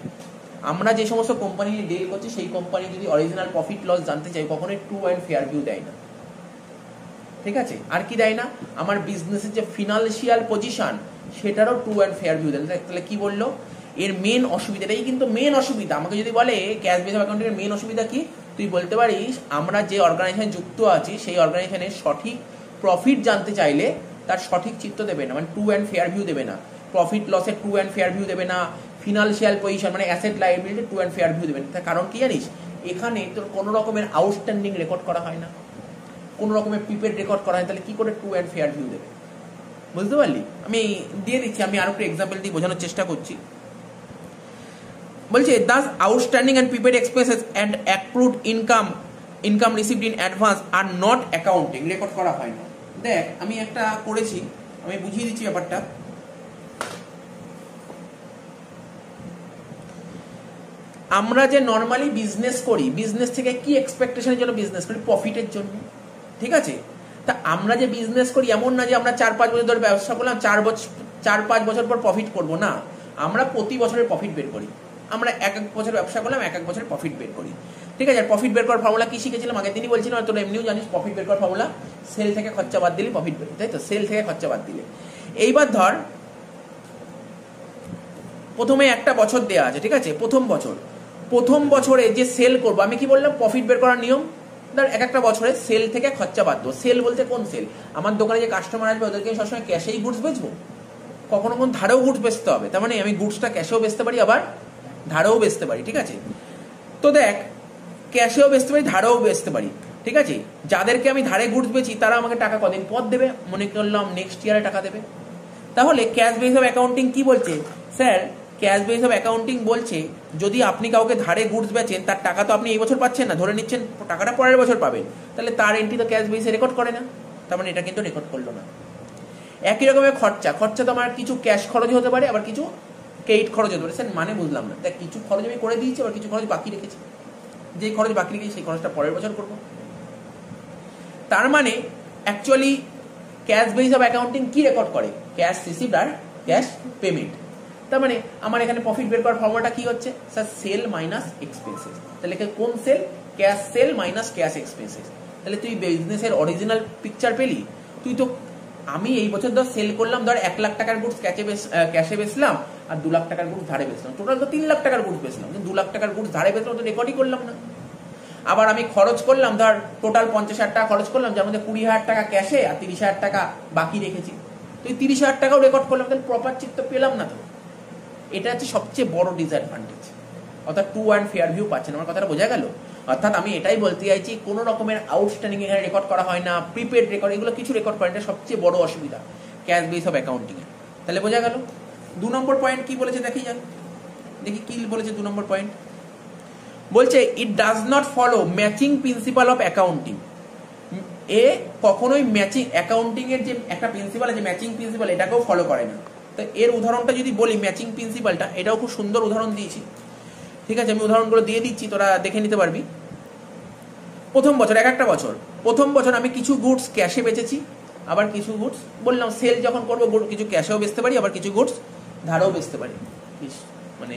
আমরা যে সমস্ত কোম্পানি নিয়ে ডিল করছি সেই কোম্পানি যদি অরিজিনাল প্রফিট লস জানতে চাই, কখনোই ট্রু অ্যান্ড ফেয়ার ভিউ দেয় না, ঠিক আছে। আর কি দেয় না? আমার বিজনেসের যে ফিনান্সিয়াল পজিশন সেটারও ট্রু অ্যান্ড ফেয়ার ভিউ দেয়। তাহলে কি বললো? এর মেন অসুবিধাটাই কিন্তু মেন অসুবিধা। আমাকে যদি বলে ক্যাশ বেস অফ অ্যাকাউন্টিং এর মেন অসুবিধা কি, তুই বলতে পারিস আমরা যে অর্গানাইজেশনে যুক্ত আছি সেই অর্গানাইজেশনের সঠিক প্রফিট জানতে চাইলে তার সঠিক চিত্র দেবে না, মানে ট্রু অ্যান্ড ফেয়ার ভিউ দেবে না, প্রফিট লসের ট্রু অ্যান্ড ফেয়ার ভিউ দেবে না, ফিনান্সিয়াল পজিশন মানে asset liability true and fair view দেবে না। তার কারণ কি জানিস? এখানে তোর কোনো রকমের আউটস্ট্যান্ডিং রেকর্ড করা হয় না, কোনো রকমের প্রিপেড রেকর্ড করা হয়, তাহলে কি করে ট্রু অ্যান্ড ফেয়ার ভিউ দেবে? বুঝতে পারলি? আমি দিয়ে দিচ্ছি, আমি আরো একটু এক্সাম্পল দিয়ে বোঝানোর চেষ্টা করছি। বলছে Das outstanding and prepaid expenses and accrued income received in advance are not accounting, record করা হয় না। দেখ আমি একটা করেছি, আমি বুঝিয়ে দিচ্ছি ব্যাপারটা। আমরা যে নর্মালি বিজনেস করি, বিজনেস থেকে কি এক্সপেকটেশনের জন্য বিজনেস করি? প্রফিটের জন্য, ঠিক আছে। তা আমরা যে বিজনেস করি এমন না যে আমরা 4-5 বছর ধরে ব্যবসা করলাম, 4-5 বছর পর প্রফিট করবো না। আমরা প্রতি বছরের প্রফিট বের করি। আমরা এক বছর ব্যবসা করলাম, এক বছরের প্রফিট বের করি, ঠিক আছে। প্রফিট বের করার ফর্মুলা কি শিখেছিলাম আগের দিনই বলছিলাম, তোরা এমনিও জানিস প্রফিট বের করার ফর্মুলা সেল থেকে খরচা বাদ দিলে প্রফিট বের, তাই তো? সেল থেকে খরচা বাদ দিলে। এইবার ধর প্রথমে একটা বছর দেওয়া আছে, ঠিক আছে, প্রথম বছরে যে সেল করবো, আমি কি বললাম প্রফিট বের করার নিয়ম, ধর একটা বছরে সেল থেকে খরচা বাদ দেবো। সেল বলতে কোন সেল? আমার দোকানে যে কাস্টমার আসবে ওদেরকে সবসময় ক্যাশেই গুডস বেচবো, কখনো কোন ধারেও গুডস বেচতে হবে, তার মানে আমি গুডসটা ক্যাশেও বেচতে পারি আবার ধারেও বেচতে পারি, ঠিক আছে। তো দেখ ক্যাশেও বেচতে পারি, ধারেও বেচতে পারি, ঠিক আছে। যাদেরকে আমি ধারে গুডস বেচি তারা আমাকে টাকা কদিন পর দেবে? মনে করলাম নেক্সট ইয়ারে টাকা দেবে। তাহলে ক্যাশ বেস অফ অ্যাকাউন্টিং কি বলছে? Sir cash base of accounting বলছে যদি আপনি কাউকে ধারে গুডস বেচেন তার টাকা তো আপনি এই বছর পাচ্ছেন না, ধরে নিচ্ছেন টাকাটা পরের বছর পাবেন, তাহলে তার এন্ট্রি তো ক্যাশ বেসে রেকর্ড করে না, তার মানে এটা কিন্তু রেকর্ড করলো না। একই রকমের খরচা তো আমার কিছু ক্যাশ খরচ হতে পারে, আবার কিছু ক্রেডিট খরচ হতে পারে। স্যার মানে বুঝলাম না। দেখ কিছু খরচ আমি করে দিয়েছি, আবার কিছু খরচ বাকি রেখেছি, যে খরচ বাকি রেখেছি সেই খরচটা পরের বছর করবো। তার মানে actually cash base of accounting কি রেকর্ড করে? ক্যাশ রিসিভড আর ক্যাশ পেমেন্ট। তার মানে আমার এখানে প্রফিট বের করার ফর্মুলাটা কি হচ্ছে? Sir sale minus expenses. তাহলে কোন sale? Cash sale minus cash expenses. তাহলে তুই বিজনেসের অরিজিনাল পিকচার পেলি। তুই তো আমি এই বছর ধর সেল করলাম, ধর 1 লাখ টাকার গুডস ক্যাশে বেচলাম আর 2 লাখ টাকার গুডস ধারে বেচলাম, টোটাল তো 3 লাখ টাকার গুডস বেচলাম, কিন্তু 2 লাখ টাকার গুডস ধারে বেচলাম তো রেকর্ডই করলাম না। আবার আমি খরচ করলাম, ধর টোটাল 50,000 টাকা খরচ করলাম, যার মধ্যে 20,000 টাকা ক্যাশে আর 30,000 টাকা বাকি রেখেছি, তুই 30,000 টাকাও রেকর্ড করলাম, তাহলে প্রপার চিত্র পেলাম না তো। এটা হচ্ছে সবচেয়ে বড় ডিসঅ্যাডভান্টেজ, অর্থাৎ ট্রু অ্যান্ড ফেয়ার ভিউ পাচ্ছেন। আমার কথাটা বোঝা গেল? অর্থাৎ আমি এটাই বলতে চাইছি কোনো রকমের আউটস্ট্যান্ডিং এখানে রেকর্ড করা হয় না, প্রিপেড রেকর্ড, এগুলো কিছু রেকর্ড করে, এটা সবচেয়ে বড় অসুবিধা ক্যাশ বেস অফ অ্যাকাউন্টিং এ। তাহলে বোঝা গেল। 2 নম্বর পয়েন্ট কি বলেছে দেখি যান, দেখি কি বলেছে 2 নম্বর পয়েন্ট। বলছে it does not follow matching principle of accounting. এ কখনোই ম্যাচিং অ্যাকাউন্টিং এর যে একটা প্রিন্সিপাল আছে ম্যাচিং প্রিন্সিপাল, এটাকেও ফলো করে না। তো এর উদাহরণটা যদি বলি ম্যাচিং প্রিন্সিপালটা, এটাও খুব সুন্দর উদাহরণ দিয়েছি, ঠিক আছে, আমি উদাহরণগুলো দিয়ে দিচ্ছি, তোরা দেখে নিতে পারবি। প্রথম বছর, এক একটা বছর, প্রথম বছর আমি কিছু গুডস ক্যাশে বেচেছি, আবার কিছু গুডস বললাম সেল যখন করবো কিছু ক্যাশেও বেচতে পারি, আবার কিছু গুডস ধারেও বেচতে পারি, মানে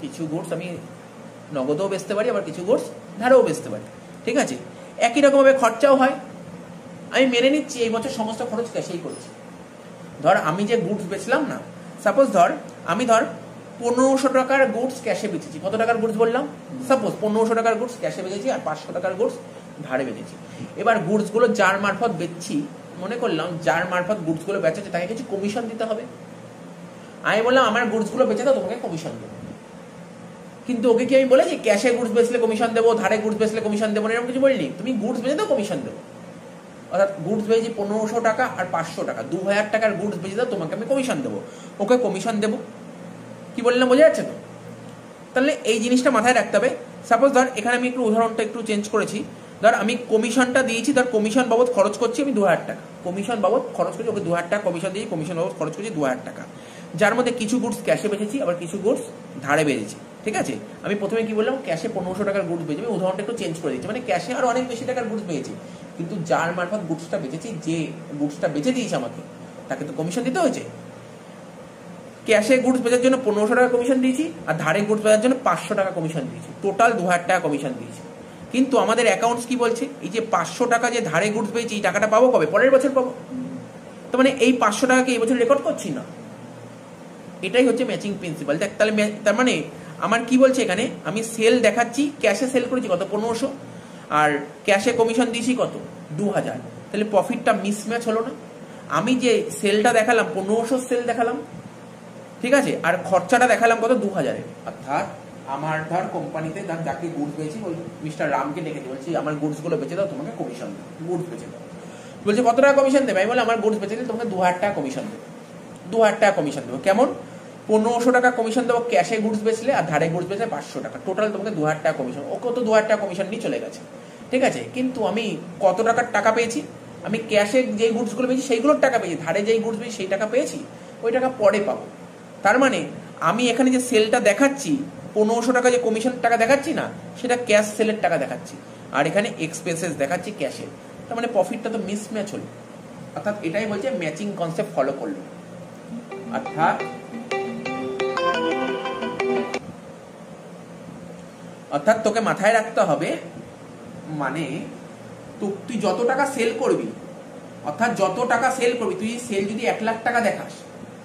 কিছু গুডস আমি নগদেও বেচতে পারি, আবার কিছু গুডস ধারেও বেচতে পারি, ঠিক আছে। একই রকমভাবে খরচাও হয়। আমি মেনে নিচ্ছি এই বছর সমস্ত খরচ ক্যাশেই করেছি। ধর আমি যে গুডস বেচলাম না, সাপোজ ধর আমি 1500 টাকার গুডস ক্যাশে বেচেছি। কত টাকার গুডস বললাম? সাপোজ 1500 টাকার গুডস ক্যাশে বেচেছি আর 500 টাকার গুডস ধারে বেচেছি। এবার গুডসগুলো যার মারফত বেচছি, মনে করলাম যার মারফত গুডসগুলো বেচেছে তাকে কিছু কমিশন দিতে হবে। আমি বললাম আমার গুডসগুলো বেচে দাও, তোমাকে কমিশন দেবো। কিন্তু ওকে কি আমি বলেছি ক্যাশে গুডস বেচলে কমিশন দেবো, ধারে গুডস বেচলে কমিশন দেবো, এরকম কিছু বলিনি। তুমি গুডস বেচে দাও, কমিশন দেবো। অর্থাৎ গুডস বেচেছি 1500 টাকা আর 500 টাকা, 2000 টাকার গুডস বেচে দাও, তোমাকে আমি কমিশন দেবো। ওকে কমিশন দেবো। কি বললাম বোঝা যাচ্ছে তো? তাহলে এই জিনিসটা মাথায় রাখতে হবে। সাপোজ ধর এখানে আমি একটু উদাহরণটা একটু চেঞ্জ করেছি। ধর আমি কমিশনটা দিয়েছি, ধর কমিশন বাবদ খরচ করছি আমি 2000 টাকা, কমিশন বাবদ খরচ করছি, ওকে 2000 টাকা কমিশন দিয়েছি, কমিশন বাবদ খরচ করছি 2000 টাকা, যার মধ্যে কিছু গুডস ক্যাশে বেচেছি, আবার কিছু গুডস ধারে বেচেছি, ঠিক আছে। আমি প্রথমে কি বললাম ক্যাশে 1500 টাকার গুডস বেচেছি, আমি উদাহরণটা একটু চেঞ্জ করে দিচ্ছি, মানে ক্যাশে আরো অনেক বেশি টাকার গুডস পেয়েছি, কিন্তু যার মারফত গুডসটা বেচেছি, যে গুডসটা বেচে দিয়েছে আমাকে, তাকে তো কমিশন দিতে হয়েছে। ক্যাশে গুডস বেচার জন্য 1500 টাকা কমিশন দিয়েছি, আর ধারে গুডস বেচার জন্য 500 টাকা কমিশন দিয়েছি, টোটাল 2000 টাকা কমিশন দিয়েছি। কিন্তু আমাদের অ্যাকাউন্টস কি বলছে, এই যে 500 টাকা যে ধারে গুডস পেয়েছি, এই টাকাটা পাবো কবে? পরের বছর পাবো। তো মানে এই 500 টাকাকে এই বছর রেকর্ড করছি না। এটাই হচ্ছে ম্যাচিং প্রিন্সিপাল। দেখ তাহলে তার মানে আমার কি বলছে এখানে, আমি সেল দেখাচ্ছি, ক্যাশে সেল করেছি কত? 1500, আর ক্যাশে কমিশন দিয়েছি কত? 2000। তাহলে প্রফিটটা মিসম্যাচ হলো না? আমি যে সেলটা দেখালাম 1500 সেল দেখালাম, ঠিক আছে, আর খরচাটা দেখালাম কত? 2000। অর্থাৎ আমার ধর কোম্পানিতে যাকে গুডস পেয়েছি ওই মিস্টার রামকে ডেকেছি, বলছি আমার গুডস গুলো বেচে দাও, তোমাকে কমিশন দেবো। গুডস বেচে দাও, বলছে কত টাকা কমিশন দেবে? আমি বলে আমার গুডস বেচে দিলে তোমাকে 2000 টাকা কমিশন দেবো। 2000 টাকা কমিশন দেবো। কেমন? 1500 টাকা কমিশন দেবো ক্যাশে গুডস বেচলে, আর ধারে গুডস বেচলে 500 টাকা, টোটাল তোমাকে 2000 টাকা কমিশন। ওকে তো 2000 টাকা কমিশন নিয়ে চলে গেছে, ঠিক আছে। কিন্তু আমি কত টাকার টাকা পেয়েছি? আমি ক্যাশে যেই গুডসগুলো পেয়েছি সেইগুলোর টাকা পেয়েছি, ধারে যেই গুডস পেয়েছি সেই টাকা পেয়েছি, ওই টাকা পরে পাবো। তার মানে আমি এখানে যে সেলটা দেখাচ্ছি 1500 টাকা যে কমিশন টাকা দেখাচ্ছি না, সেটা ক্যাশ সেলের টাকা দেখাচ্ছি, আর এখানে এক্সপেন্সেস দেখাচ্ছি ক্যাশের। তার মানে প্রফিটটা তো মিসম্যাচ হলো। অর্থাৎ এটাই বলছে ম্যাচিং কনসেপ্ট ফলো করলো। অর্থাৎ তোকে মাথায় রাখতে হবে, মানে তুই যত টাকা সেল করবি, অর্থাৎ যত টাকা সেল করবি, তুই সেল যদি 1 লাখ টাকা দেখাস,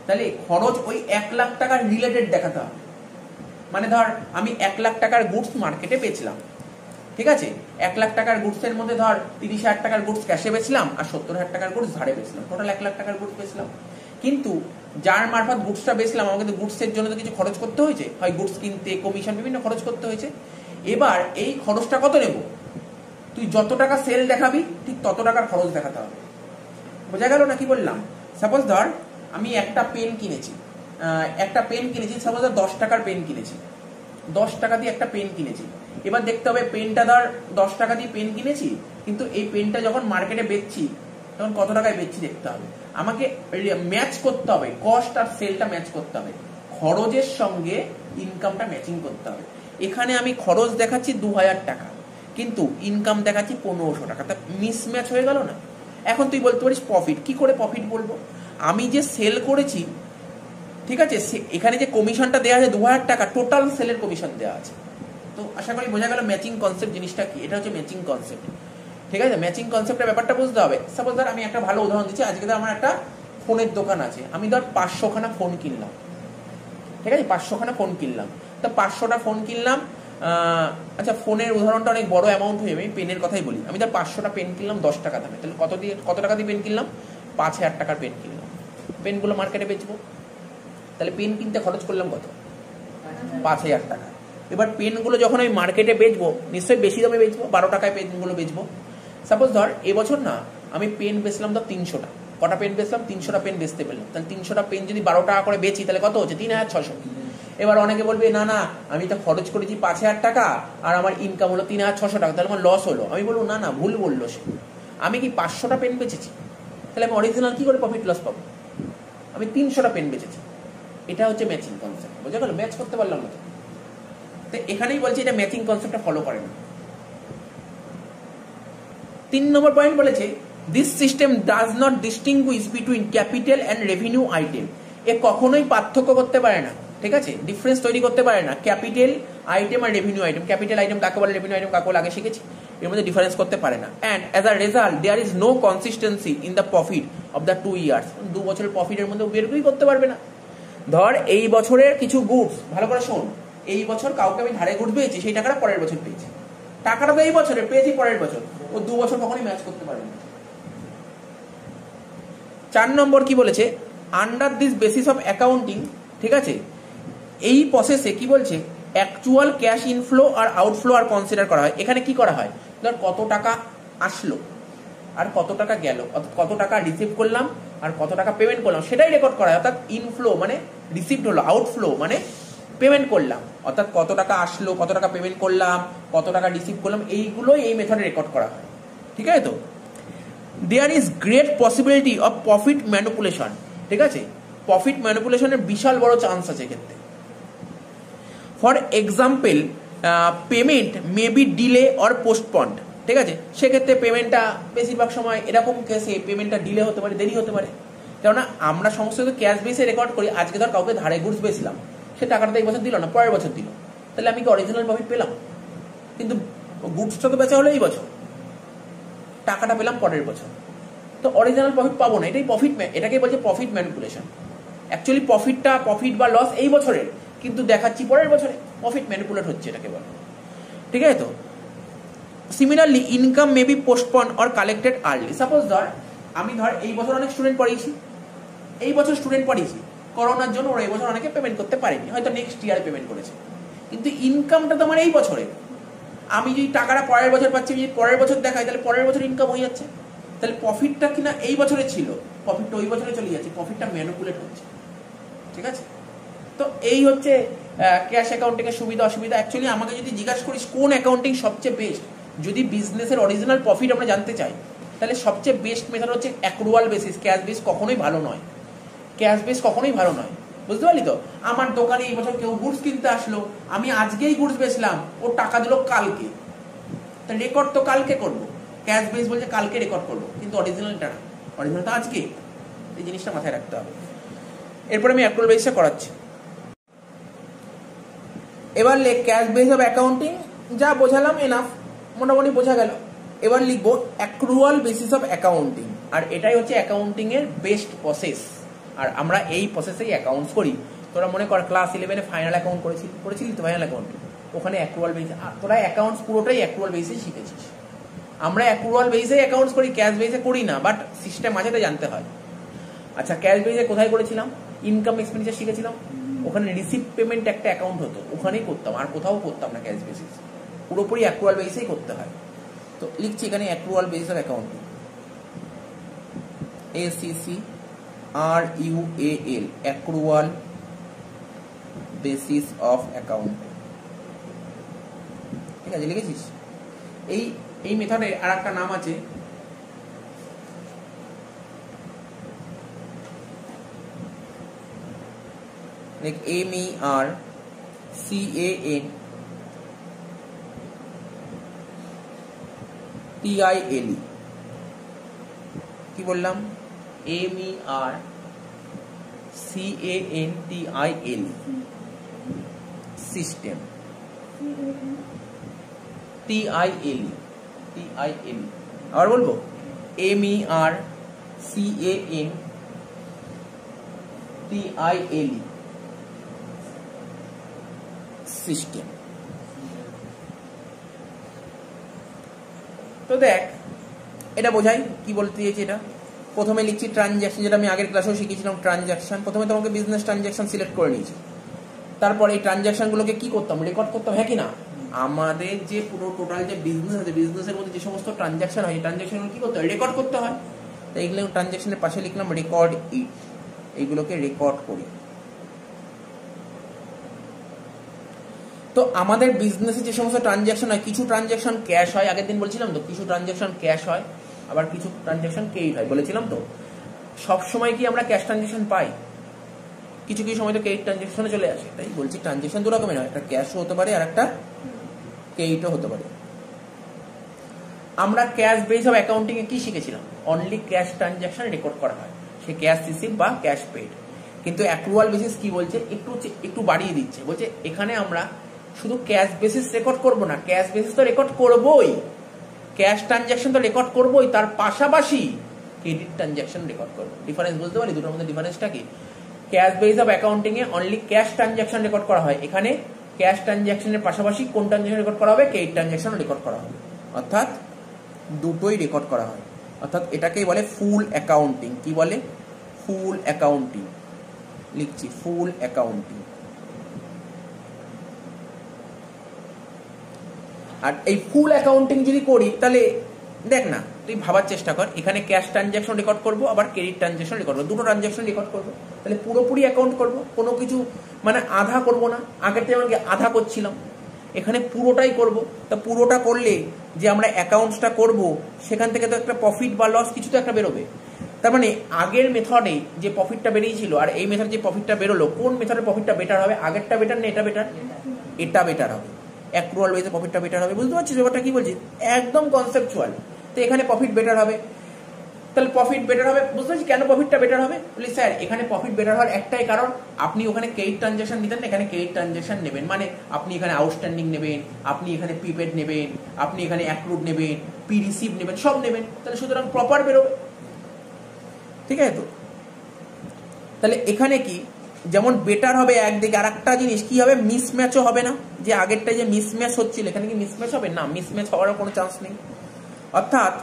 তাহলে খরচ ওই 1 লাখ টাকার রিলেটেড দেখাতে হবে। মানে ধর আমি 1 লাখ টাকার গুডস মার্কেটে বেচলাম, ঠিক আছে, 1 লাখ টাকার গুডসের মধ্যে ধর 30,000 টাকার গুডস ক্যাশে বেচলাম, আর 70,000 টাকার গুডস ধারে বেচলাম, টোটাল 1 লাখ টাকার গুডস বেচলাম। কিন্তু যার মারফত গুডসটা বেচলাম, আমাকে তো গুডসের জন্য তো কিছু খরচ করতে হয়েছে, হয় গুডস কিনতে, কমিশন, বিভিন্ন খরচ করতে হয়েছে। এবার এই খরচটা কত নেব? তুই যত টাকা সেল দেখাবি ঠিক তত টাকার খরচ দেখাতে হবে। বোঝা গেল না কি বললাম? সাপোজ ধর আমি একটা পেন কিনেছি, সাপোজ 10 টাকার পেন কিনেছি, 10 টাকা দিয়ে একটা পেন কিনেছি। এবার দেখতে হবে পেনটা ধর 10 টাকা দিয়ে পেন কিনেছি, কিন্তু এই পেনটা যখন মার্কেটে বেচছি তখন কত টাকায় বেচছি দেখতে হবে। আমাকে ম্যাচ করতে হবে, কস্ট আর সেলটা ম্যাচ করতে হবে, খরচের সঙ্গে ইনকামটা ম্যাচিং করতে হবে। এখানে আমি খরচ দেখাচ্ছি 2000 টাকা, কিন্তু ইনকাম দেখাচ্ছি 1500 টাকা, তা মিসম্যাচ হয়ে গেল না? এখন তুই বলতে পারিস প্রফিট, কি করে প্রফিট বলবো? আমি যে সেল করেছি, ঠিক আছে, এখানে যে কমিশনটা দেওয়া আছে 2000 টাকা, টোটাল সেলের কমিশন দেওয়া আছে। তো আশা করি বোঝা গেল ম্যাচিং কনসেপ্ট জিনিসটা কি। এটা হচ্ছে ম্যাচিং কনসেপ্ট, ঠিক আছে। ম্যাচিং কনসেপ্টের ব্যাপারটা বুঝতে হবে। সাপোজ ধর আমি একটা ভালো উদাহরণ দিচ্ছি, আজকে ধর আমার একটা ফোনের দোকান আছে, আমি ধর 500 খানা ফোন কিনলাম, ঠিক আছে, 500 খানা ফোন কিনলাম। তা 500টা ফোন কিনলাম, আচ্ছা ফোনের উদাহরণটা অনেক বড় অ্যামাউন্ট হয়ে যাবে, আমি পেনের কথাই বলি। আমি ধর 500টা পেন কিনলাম 10 টাকা দামে, তাহলে কত টাকা দিয়ে পেন কিনলাম? 5000 টাকার পেন কিনলাম। পেনগুলো মার্কেটে বেচবো, তাহলে পেন কিনতে খরচ করলাম কত? 5000 টাকা। এবার পেনগুলো যখন আমি মার্কেটে বেচবো, নিশ্চয়ই বেশি দামে বেচবো, 12 টাকায় পেনগুলো বেচবো। সাপোজ ধর এবছর না আমি পেন বেচলাম ধর 300 টাকা, কটা পেন বেচলাম? 300টা পেন বেচতে পেলাম। তাহলে 300টা পেন যদি 12 টাকা করে বেচি তাহলে কত হচ্ছে? 3600। এবার অনেকে বলবে না না আমি তো খরচ করেছি 5000 টাকা আর আমার ইনকাম হলো 3600 টাকা, তাহলে আমার লস হলো। আমি বলবো না না, ভুল বললো সে। আমি কি 500টা পেন বেচেছি, তাহলে আমি অরিজিনাল কি করে প্রফিট লস পাবো? আমি 300টা পেন বেচেছি। এটা হচ্ছে ম্যাচিং কনসেপ্ট, বোঝা গেল? ম্যাচ করতে পারলাম না। তো এখানেই বলছি এটা ম্যাচিং কনসেপ্টটা ফলো করে না। 3 নম্বর পয়েন্ট বলেছে this system does not distinguish between capital and revenue item. এ কখনোই পার্থক্য করতে পারে না, ঠিক আছে, ডিফারেন্স তৈরি করতে পারে না ক্যাপিটাল আইটেম আর রেভিনিউ আইটেম। ক্যাপিটাল আইটেম কাকে বলে, রেভিনিউ আইটেম কাকে বলে আগে শিখেছি, এর মধ্যে ডিফারেন্স করতে পারে না। And as a result there is no consistency in the profit of the 2 years। 2 বছরের প্রফিটের মধ্যে বেরই করতে পারবে না। ধর এই বছরের কিছু গুডস, ভালো করে শোন, এই বছর কাউকে আমি ধারে গুডস পেয়েছি, সেই টাকাটা পরের বছর পেয়েছি, টাকাটা তো এই বছরের পেয়েছি পরের বছর, ও 2 বছর কখনোই ম্যাচ করতে পারবে না। 4 নম্বর কি বলেছে, under this basis of accounting, ঠিক আছে, এই প্রসেসে কি বলছে, অ্যাকচুয়াল ক্যাশ ইনফ্লো আর আউটফ্লো আর কনসিডার করা হয়। এখানে কি করা হয়, ধর কত টাকা আসলো আর কত টাকা গেল, অর্থাৎ কত টাকা রিসিভ করলাম আর কত টাকা পেমেন্ট করলাম, সেটাই রেকর্ড করা হয়। অর্থাৎ ইনফ্লো মানে রিসিভড হলো, আউটফ্লো মানে পেমেন্ট করলাম, অর্থাৎ কত টাকা আসলো, কত টাকা পেমেন্ট করলাম, কত টাকা রিসিভ করলাম, এইগুলোই এই মেথডে রেকর্ড করা হয়, ঠিক আছে তো। There is great possibility of profit manipulation, ঠিক আছে, প্রফিট ম্যানিপুলেশনের বিশাল বড় চান্স আছে এক্ষেত্রে। For example payment may be delay or postponed, ঠিক আছে, সেক্ষেত্রে পেমেন্টটা বেশিরভাগ সময় এরকম কেসে পেমেন্টটা ডিলে হতে পারে, দেরি হতে পারে। কেননা আমরা সমস্ত কিছু ক্যাশ বেসে রেকর্ড করি। আজকে ধর কাউকে ধারে গুডস বেচলাম, সে টাকাটা এই বছর দিল না, পরের বছর দিল, তাহলে আমি কি অরিজিনাল প্রফিট পেলাম? কিন্তু গুডসটা তো বেচা হলো এই বছর, টাকাটা পেলাম পরের বছর, তো অরিজিনাল প্রফিট পাবো না। এটাই প্রফিট, এটাকে বলছে প্রফিট ম্যানিপুলেশন। অ্যাকচুয়ালি প্রফিট বা লস এই বছরের, কিন্তু দেখাচ্ছি পরের বছরে, প্রফিট ম্যানিপুলেট হচ্ছে এটাকে বলে, ঠিক আছে তো। Similarly income may be postpone or collected early. Suppose ধর আমি এই বছর অনেক স্টুডেন্ট পড়িয়েছি, এই বছর স্টুডেন্ট পড়িয়েছি, করোনার জন্য ওরা এই বছর অনেকে পেমেন্ট করতে পারেনি, হয়তো নেক্সট ইয়ারে পেমেন্ট করেছে, কিন্তু ইনকামটা তো আমার এই বছরে। আমি যদি টাকাটা পরের বছর পাচ্ছি, যদি পরের বছর দেখাই, তাহলে পরের বছর ইনকাম হয়ে যাচ্ছে, তাহলে প্রফিটটা কিনা এই বছরে ছিল, প্রফিটটা ওই বছরে চলে যাচ্ছে, প্রফিটটা ম্যানিপুলেট হচ্ছে, ঠিক আছে। তো এই হচ্ছে ক্যাশ অ্যাকাউন্টিং এর সুবিধা অসুবিধা। অ্যাকচুয়ালি আমাকে যদি জিজ্ঞাসা করিস কোন অ্যাকাউন্টিং সবচেয়ে বেস্ট, যদি বিজনেসের অরিজিনাল প্রফিট আমরা জানতে চাই, তাহলে সবচেয়ে বেস্ট মেথড হচ্ছে অ্যাক্রুয়াল বেসিস। ক্যাশ বেস কখনোই ভালো নয়, ক্যাশ বেস কখনোই ভালো নয়, বুঝতে পারলি তো। আমার দোকানে এই বছর কেউ গুডস কিনতে আসলো, আমি আজকেই গুডস বেচলাম, ও টাকা দিল কালকে, তা রেকর্ড তো কালকে করবো। ক্যাশ বেস বলছে কালকে রেকর্ড করবো, কিন্তু অরিজিনালটা না, অরিজিনাল তো আজকে। এই জিনিসটা মাথায় রাখতে হবে। এরপর আমি অ্যাক্রুয়াল বেসে করাচ্ছি। এবার ক্যাশ বেস অফ অ্যাকাউন্টিং যা বোঝালাম এনাফ, মোটামুটি বোঝা গেল। এবার লিখবো অ্যাক্রুয়াল বেসিস অফ অ্যাকাউন্টিং, আর এটাই হচ্ছে অ্যাকাউন্টিং এর বেস্ট প্রসেস, আর আমরা এই প্রসেসেই অ্যাকাউন্টস করি। তোরা মনে কর ক্লাস 11-এ ফাইনাল অ্যাকাউন্ট করেছিলি তো, ফাইনাল অ্যাকাউন্ট, ওখানে অ্যাক্রুয়াল বেসিস, তোরা অ্যাকাউন্টস পুরোটাই অ্যাক্রুয়াল বেসিসে শিখেছিস। আমরা অ্যাক্রুয়াল বেসে অ্যাকাউন্টস করি, ক্যাশ বেসে করি না, বাট সিস্টেম আছে তো জানতে হয়। আচ্ছা, ক্যাশ বেসে কোথায় করেছিলাম? ইনকাম এক্সপেন্ডিচার শিখেছিলাম, ওখানে রিসিভ পেমেন্ট একটা অ্যাকাউন্ট হতো, ওখানেই করতাম, আর কোথাও করতাম না ক্যাশ বেসিস, পুরোপুরি অ্যাক্রুয়াল বেসেই করতে হয়। তো লিখছি এখানে accrual basis of accounting, ACCRUAL, accrual basis of accounting, ঠিক আছে, লিখেছিস? এই মেথডের আর একটা নাম আছে MERCANTILE, কি বললাম? MERCANTILE সিস্টেম, TILE, আবার বলবো MERCANTILE সিস্টেম। তো দেখ এটা বোঝাই কি বলতে চেয়েছি। এটা প্রথমে লিখছি ট্রানজ্যাকশন, যেটা আমি আগের ক্লাসেও শিখেছিলাম। ট্রানজ্যাকশন প্রথমে তোমাকে বিজনেস ট্রানজ্যাকশন সিলেক্ট করে নিয়েছি, তারপর এই ট্রানজ্যাকশনগুলোকে কি করতাম? রেকর্ড করতাম, হ্যাঁ কি না? আমাদের যে পুরো টোটাল যে বিজনেস আছে, বিজনেসের মধ্যে যে সমস্ত ট্রানজ্যাকশন হয়, এই ট্রানজ্যাকশনগুলো কি করতে হয়? রেকর্ড করতে হয়। তো এইগুলো ট্রানজ্যাকশনের পাশে লিখলাম রেকর্ড ইট, এইগুলোকে রেকর্ড করি। তো আমাদের বিজনেসে যে সমস্ত ট্রানজ্যাকশন হয়, কিছু ট্রানজ্যাকশন ক্যাশ হয়, আগের দিন বলছিলাম তো, কিছু ট্রানজ্যাকশন ক্যাশ হয়, আবার কিছু ট্রানজ্যাকশন ক্রেডিট হয়, বলেছিলাম তো। সব সময় কি আমরা ক্যাশ ট্রানজ্যাকশন পাই? কিছু কিছু সময় তো ক্রেডিট ট্রানজ্যাকশনে চলে আসে। তাই বলছি ট্রানজ্যাকশন দু রকমের হয়, একটা ক্যাশও হতে পারে আর একটা ক্রেডিটও হতে পারে। আমরা ক্যাশ বেস অফ অ্যাকাউন্টিং এ কি শিখেছিলাম? অনলি ক্যাশ ট্রানজ্যাকশন রেকর্ড করা হয়, সে ক্যাশ রিসিভ বা ক্যাশ পেড। কিন্তু অ্যাক্রুয়াল বেসিস কি বলছে, একটু বাড়িয়ে দিচ্ছে, বলছে এখানে আমরা শুধু ক্যাশ বেসিস রেকর্ড করব না, ক্যাশ বেসিস তো রেকর্ড করবই, ক্যাশ ট্রানজ্যাকশন তো রেকর্ড করবই, তার পাশাপাশি ক্রেডিট ট্রানজ্যাকশন রেকর্ড করবো। ডিফারেন্স বুঝতে পারি দুটোর মধ্যে? ডিফারেন্সটা কি? Cash base of accounting A only cash transaction record করা হয়, এখানে ক্যাশ ট্রানজ্যাকশনের পাশাপাশি কোন ট্রানজ্যাকশন রেকর্ড করা হবে? ক্রেডিট ট্রানজ্যাকশন রেকর্ড করা হবে, অর্থাৎ দুটোই রেকর্ড করা হয়। অর্থাৎ এটাকেই বলে ফুল অ্যাকাউন্টিং। কি বলে? ফুল অ্যাকাউন্টিং। লিখছি ফুল অ্যাকাউন্টিং। আর এই ফুল অ্যাকাউন্টিং যদি করি তাহলে দেখ না, তুই ভাবার চেষ্টা কর, এখানে ক্যাশ ট্রানজ্যাকশন রেকর্ড করবো, আবার ক্রেডিট ট্রানজ্যাকশন রেকর্ড করবো, দুটো ট্রানজ্যাকশন রেকর্ড করবো, তাহলে পুরোপুরি অ্যাকাউন্ট করবো, কোনো কিছু মানে আধা করবো না। আগের যেমন আধা করছিলাম, এখানে পুরোটাই করব। তা পুরোটা করলে যে আমরা অ্যাকাউন্টসটা করব, সেখান থেকে তো একটা প্রফিট বা লস কিছু তো একটা বেরোবে। তার মানে আগের মেথডে যে প্রফিটটা বেরিয়েছিল আর এই মেথডে যে প্রফিটটা বেরোলো, কোন মেথডের প্রফিটটা বেটার হবে? আগেরটা বেটার না এটা বেটার? এটা বেটার হবে। অ্যাক্রুয়াল বেসে প্রফিটটা বেটার হবে। বুঝতে পারছিস ব্যাপারটা কি বলছি? একদম কনসেপচুয়াল। তো এখানে প্রফিট বেটার হবে, তাহলে প্রফিট বেটার হবে। বুঝতে পারছি কেন প্রফিটটা বেটার হবে? বলি স্যার এখানে প্রফিট বেটার হওয়ার একটাই কারণ, আপনি ওখানে ক্রেডিট ট্রানজ্যাকশন নিতেন, এখানে ক্রেডিট ট্রানজ্যাকশন নেবেন, মানে আপনি এখানে আউটস্ট্যান্ডিং নেবেন, আপনি এখানে প্রিপেড নেবেন, আপনি এখানে অ্যাক্রুড নেবেন, পি রিসিভ নেবেন, সব নেবেন, তাহলে সুতরাং প্রপার বেরোবে। ঠিক আছে তো? তাহলে এখানে কি যেমন বেটার হবে একদিকে, আর একটা জিনিস কি হবে? মিসম্যাচও হবে না। যে আগেরটা যে মিসম্যাচ হচ্ছিল, এখানে কি মিসম্যাচ হবে? না, মিসম্যাচ হওয়ার কোনো চান্স নেই। অর্থাৎ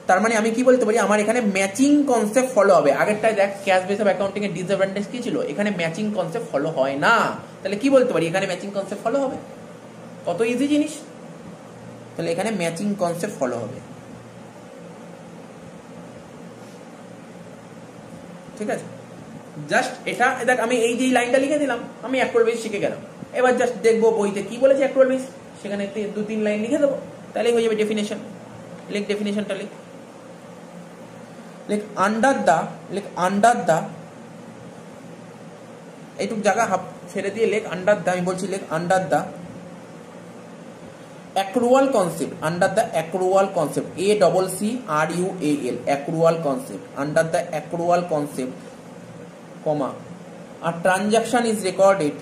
তার মানে আমি কি বলতে পারি, আমার এখানে ম্যাচিং কনসেপ্ট ফলো হবে। আগেরটায় দেখ ক্যাশ বেস অফ অ্যাকাউন্টিং এর ডিসঅ্যাডভান্টেজ কি ছিল? এখানে ম্যাচিং কনসেপ্ট ফলো হয় না। তাহলে কি বলতে পারি? এখানে ম্যাচিং কনসেপ্ট ফলো হবে। কত ইজি জিনিস। তাহলে এখানে ম্যাচিং কনসেপ্ট ফলো হবে। ঠিক আছে, জাস্ট এটা দেখ, আমি এই যে লাইনটা লিখে দিলাম, আমি অ্যাক্রুয়াল বেস শিখে গেলাম। এবার জাস্ট দেখবো বইতে কি বলেছে অ্যাক্রুয়াল বেস, সেখানে 2-3 লাইন লিখে দেবো, তাহলেই হয়ে যাবে ডেফিনেশন। লিখ ডেফিনেশনটা, লিখ আন্ডার দা এইটুক জায়গা হাফ ছেড়ে দিয়ে লেখ আন্ডার দা, আমি বলছি লেখ under the accrual concept, under the accrual concept, ACCRUAL, accrual concept, under the accrual concept, comma, a transaction is recorded,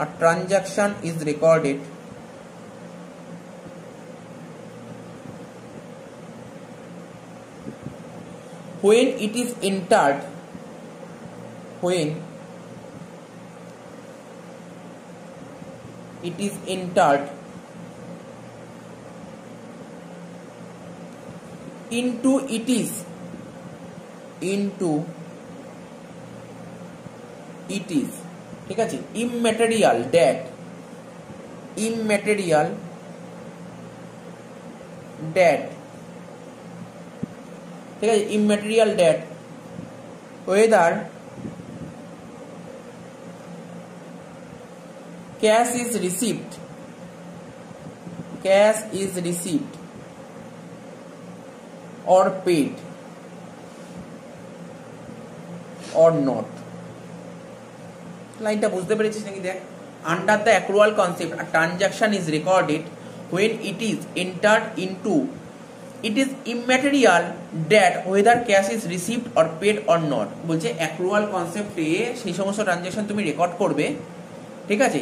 a transaction is recorded when it is entered, when it is entered into it is ঠিক আছে immaterial debt, ঠিক আছে, immaterial debt whether cash is received or paid or not. লাইনটা বুঝতে পেরেছিস নাকি? দেখ, under the accrual concept a transaction is recorded when it is entered into it is immaterial debt whether cash is received or paid or not. বলছে অ্যাক্রুয়াল কনসেপ্টে সেই সমস্ত ট্রানজ্যাকশন তুমি রেকর্ড করবে, ঠিক আছে,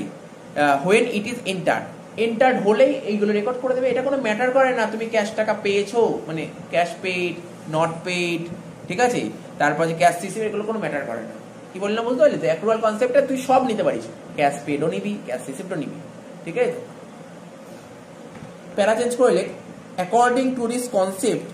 when it is entered হলেই এইগুলো রেকর্ড করে দেবে। এটা কোনো ম্যাটার করে না তুমি ক্যাশ টাকা পেয়েছো, মানে ক্যাশ পেড, নট পেড, ঠিক আছে, তারপর যে ক্যাশ রিসিভ, এগুলো কোনো ম্যাটার করে না। কি বললাম বুঝতে পারলি তো? অ্যাক্রুয়াল কনসেপ্টে তুই সব নিতে পারিস, ক্যাশ পেডও নিবি, ক্যাশ রিসিভও নিবি, ঠিক আছে। প্যারা চেঞ্জ করে লেখ according to this concept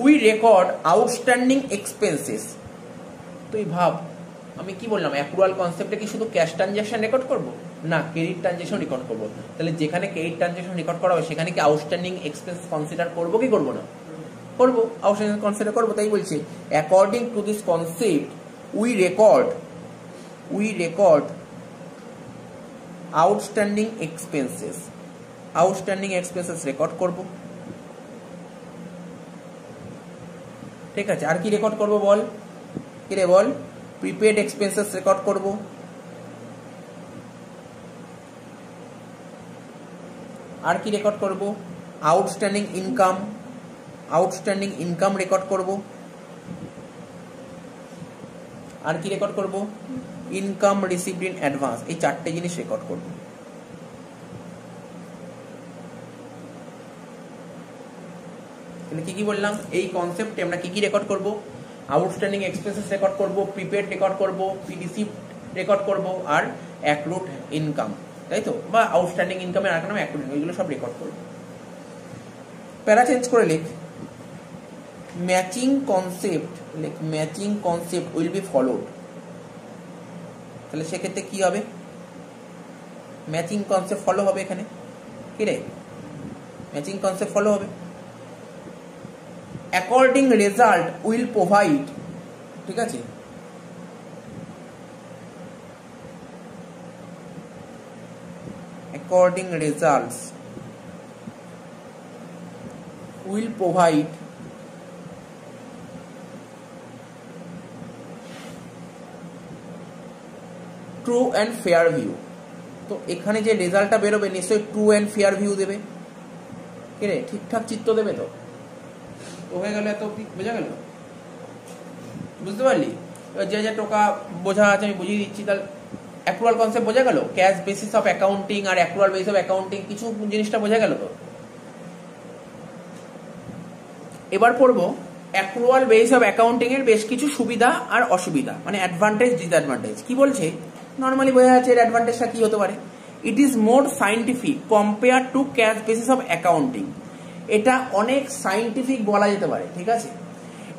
we record outstanding expenses তুই ভাব, আমি কি বললাম, অ্যাক্রুয়াল কনসেপ্টে কি শুধু ক্যাশ ট্রানজ্যাকশন রেকর্ড করব? না, ক্রেডিট ট্রানজ্যাকশন রেকর্ড করব। তাহলে যেখানে ক্রেডিট ট্রানজ্যাকশন রেকর্ড করা হবে সেখানে কি আউটস্ট্যান্ডিং এক্সপেন্স কনসিডার করব কি করব না? করব, আউটস্ট্যান্ডিং কনসিডার করব। তাই বলছি according to this concept we record outstanding expenses record করব। ঠিক আছে, আর কি রেকর্ড করব বল? কি রে বল? প্রিপেড এক্সপেন্সেস রেকর্ড করব, আর কি রেকর্ড করব? আউটস্ট্যান্ডিং ইনকাম রেকর্ড করব, আর কি রেকর্ড করব? Income received in advance. এই চারটে জিনিস রেকর্ড করব। কি কি বললাম? এই কনসেপ্টে আমরা কি কি রেকর্ড করব? আউটস্ট্যান্ডিং এক্সপেন্সেস রেকর্ড করব, প্রিপেড রেকর্ড করব, পিডিসি রেকর্ড করব, আর অ্যাক্রুড ইনকাম, তাই তো? বা আউটস্ট্যান্ডিং ইনকামের আর নাম অ্যাক্রুড ইনকাম, এগুলো সব রেকর্ড করব। প্যারা চেঞ্জ করে লিখ, matching concept will be followed. তাহলে সেক্ষেত্রে কি হবে? ম্যাচিং কনসেপ্ট ফলো হবে এখানে। কি রে? ম্যাচিং কনসেপ্ট ফলো হবে। অ্যাকর্ডিং রেজাল্ট উইল প্রোভাইড, ঠিক আছে? According results will provide true and fair view. তো এখানে যে রেজাল্টটা বেরোবে নিশ্চয়ই ট্রু অ্যান্ড ফেয়ার ভিউ দেবে। কি রে, ঠিকঠাক চিত্র দেবে তো? হয়ে গেল, এত বোঝা গেল? বুঝতে পারলি? যে যে টোকা বোঝা আছে আমি বুঝিয়ে দিচ্ছি। তাহলে অ্যাক্রুয়াল কনসেপ্ট বোঝা গেল, ক্যাশ বেসিস অফ অ্যাকাউন্টিং আর অ্যাক্রুয়াল বেসিস অফ অ্যাকাউন্টিং, কিছু জিনিসটা বোঝা গেল তো? এবার পড়বো অ্যাক্রুয়াল বেসিস অফ অ্যাকাউন্টিং এর বেশ কিছু সুবিধা আর অসুবিধা, মানে অ্যাডভান্টেজ ডিসঅ্যাডভান্টেজ। কি বলছে? নর্মালি বোঝা যাচ্ছে এর অ্যাডভান্টেজটা কি হতে পারে। It is more scientific compare to cash basis of accounting. এটা অনেক সাইন্টিফিক বলা যেতে পারে, ঠিক আছে?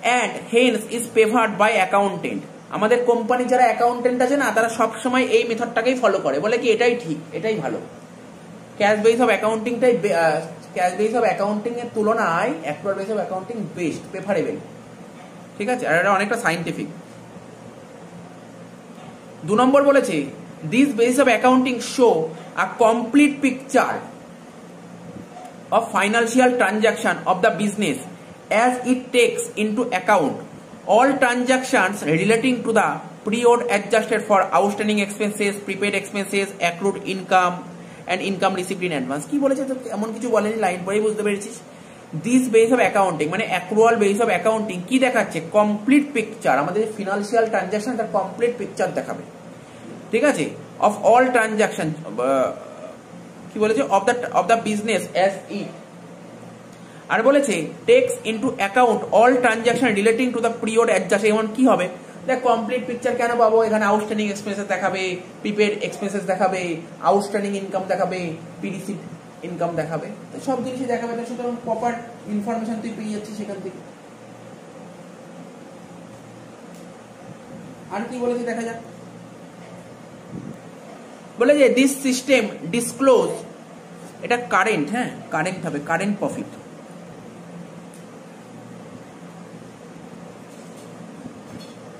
And hence is favoured by accountant. আমাদের কোম্পানি যারা অ্যাকাউন্টেন্ট আছে না, তারা সবসময় এই মেথডটাকেই ফলো করে, বলে কি এটাই ঠিক, এটাই ভালো। ক্যাশ বেসিস অফ অ্যাকাউন্টিংটাই, ক্যাশ বেসিস অফ অ্যাকাউন্টিং এর তুলনায় accrual basis of accounting best, preferable, ঠিক আছে? আর এটা অনেকটা সাইন্টিফিক। 2 নম্বর বলেছে this basis of accounting show a complete picture of financial transaction of the business as it takes into account all transactions relating to the period adjusted for outstanding expenses, prepaid expenses, accrued income and income received in advance. কি বলেছে? তো এমন কিছু বলেনি, লাইন পরেই বুঝতে পেরেছিস। দিস বেস অফ অ্যাকাউন্টিং মানে অ্যাক্রুয়াল বেস অফ অ্যাকাউন্টিং কি দেখাচ্ছে? কমপ্লিট পিকচার, আমাদের ফিনান্সিয়াল ট্রানজাকশন তার কমপ্লিট পিকচার দেখাবে, ঠিক আছে? অফ অল ট্রানজাকশন, কি বলেছে? Of the business as it. আর বলেছে takes into account all transaction relating to the period adjust. এমন কি হবে? দেখ, কমপ্লিট পিকচার কেন পাবো? এখানে আউটস্ট্যান্ডিং এক্সপেন্সেস দেখাবে, প্রিপেড এক্সপেন্সেস দেখাবে, আউটস্ট্যান্ডিং ইনকাম দেখাবে, পিডিসি ইনকাম দেখাবে, তো সব জিনিসই দেখাবে। তো সুতরাং প্রপার ইনফরমেশন তুই পেয়ে যাচ্ছিস সেখান থেকে। আর কি বলেছে দেখা যাক। বলে যে দিস সিস্টেম ডিসক্লোজ, এটা কারেন্ট, হ্যাঁ কারেন্ট হবে, current profit.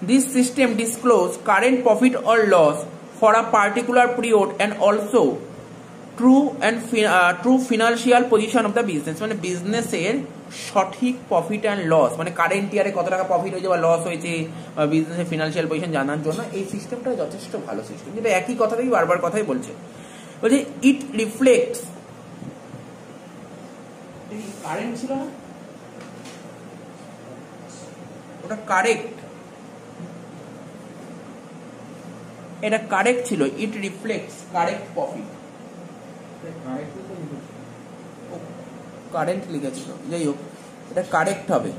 This system disclose current profit or loss for a particular period and also true financial position of the business, মানে বিজনেসের সঠিক প্রফিট অ্যান্ড লস, মানে কারেন্ট ইয়ারে কত টাকা প্রফিট হয়েছে বা লস হয়েছে, বিজনেসের ফিনান্সিয়াল পজিশন জানার জন্য এই সিস্টেমটা যথেষ্ট ভালো সিস্টেম। কিন্তু একই কথাটাই বারবার কথাই বলছে ইট রিফ্লেক্টস, কারেন্ট ছিল না ওটা কারেক্ট, এটা কারেক্ট ছিল। ইট রিফ্লেক্টস কারেক্ট প্রফিট, কারেন্ট লিখেছিল, যাই হোক এটা কারেক্ট হবে।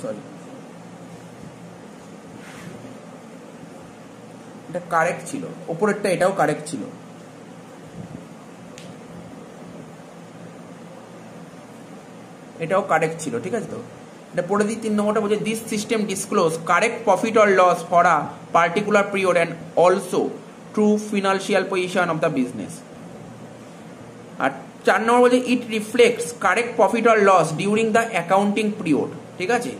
সরি, এটা কারেক্ট ছিল, উপরেরটা এটাও কারেক্ট ছিল। এটাও কারেক্ট ছিল, ঠিক আছে। তো এটা পড়ে দিই 3 নম্বরটা বলছে this system disclose correct profit or loss for a particular period and also true financial position of the business. আর 4 নম্বর বলছে it reflects correct profit or loss during the accounting period, ঠিক আছে।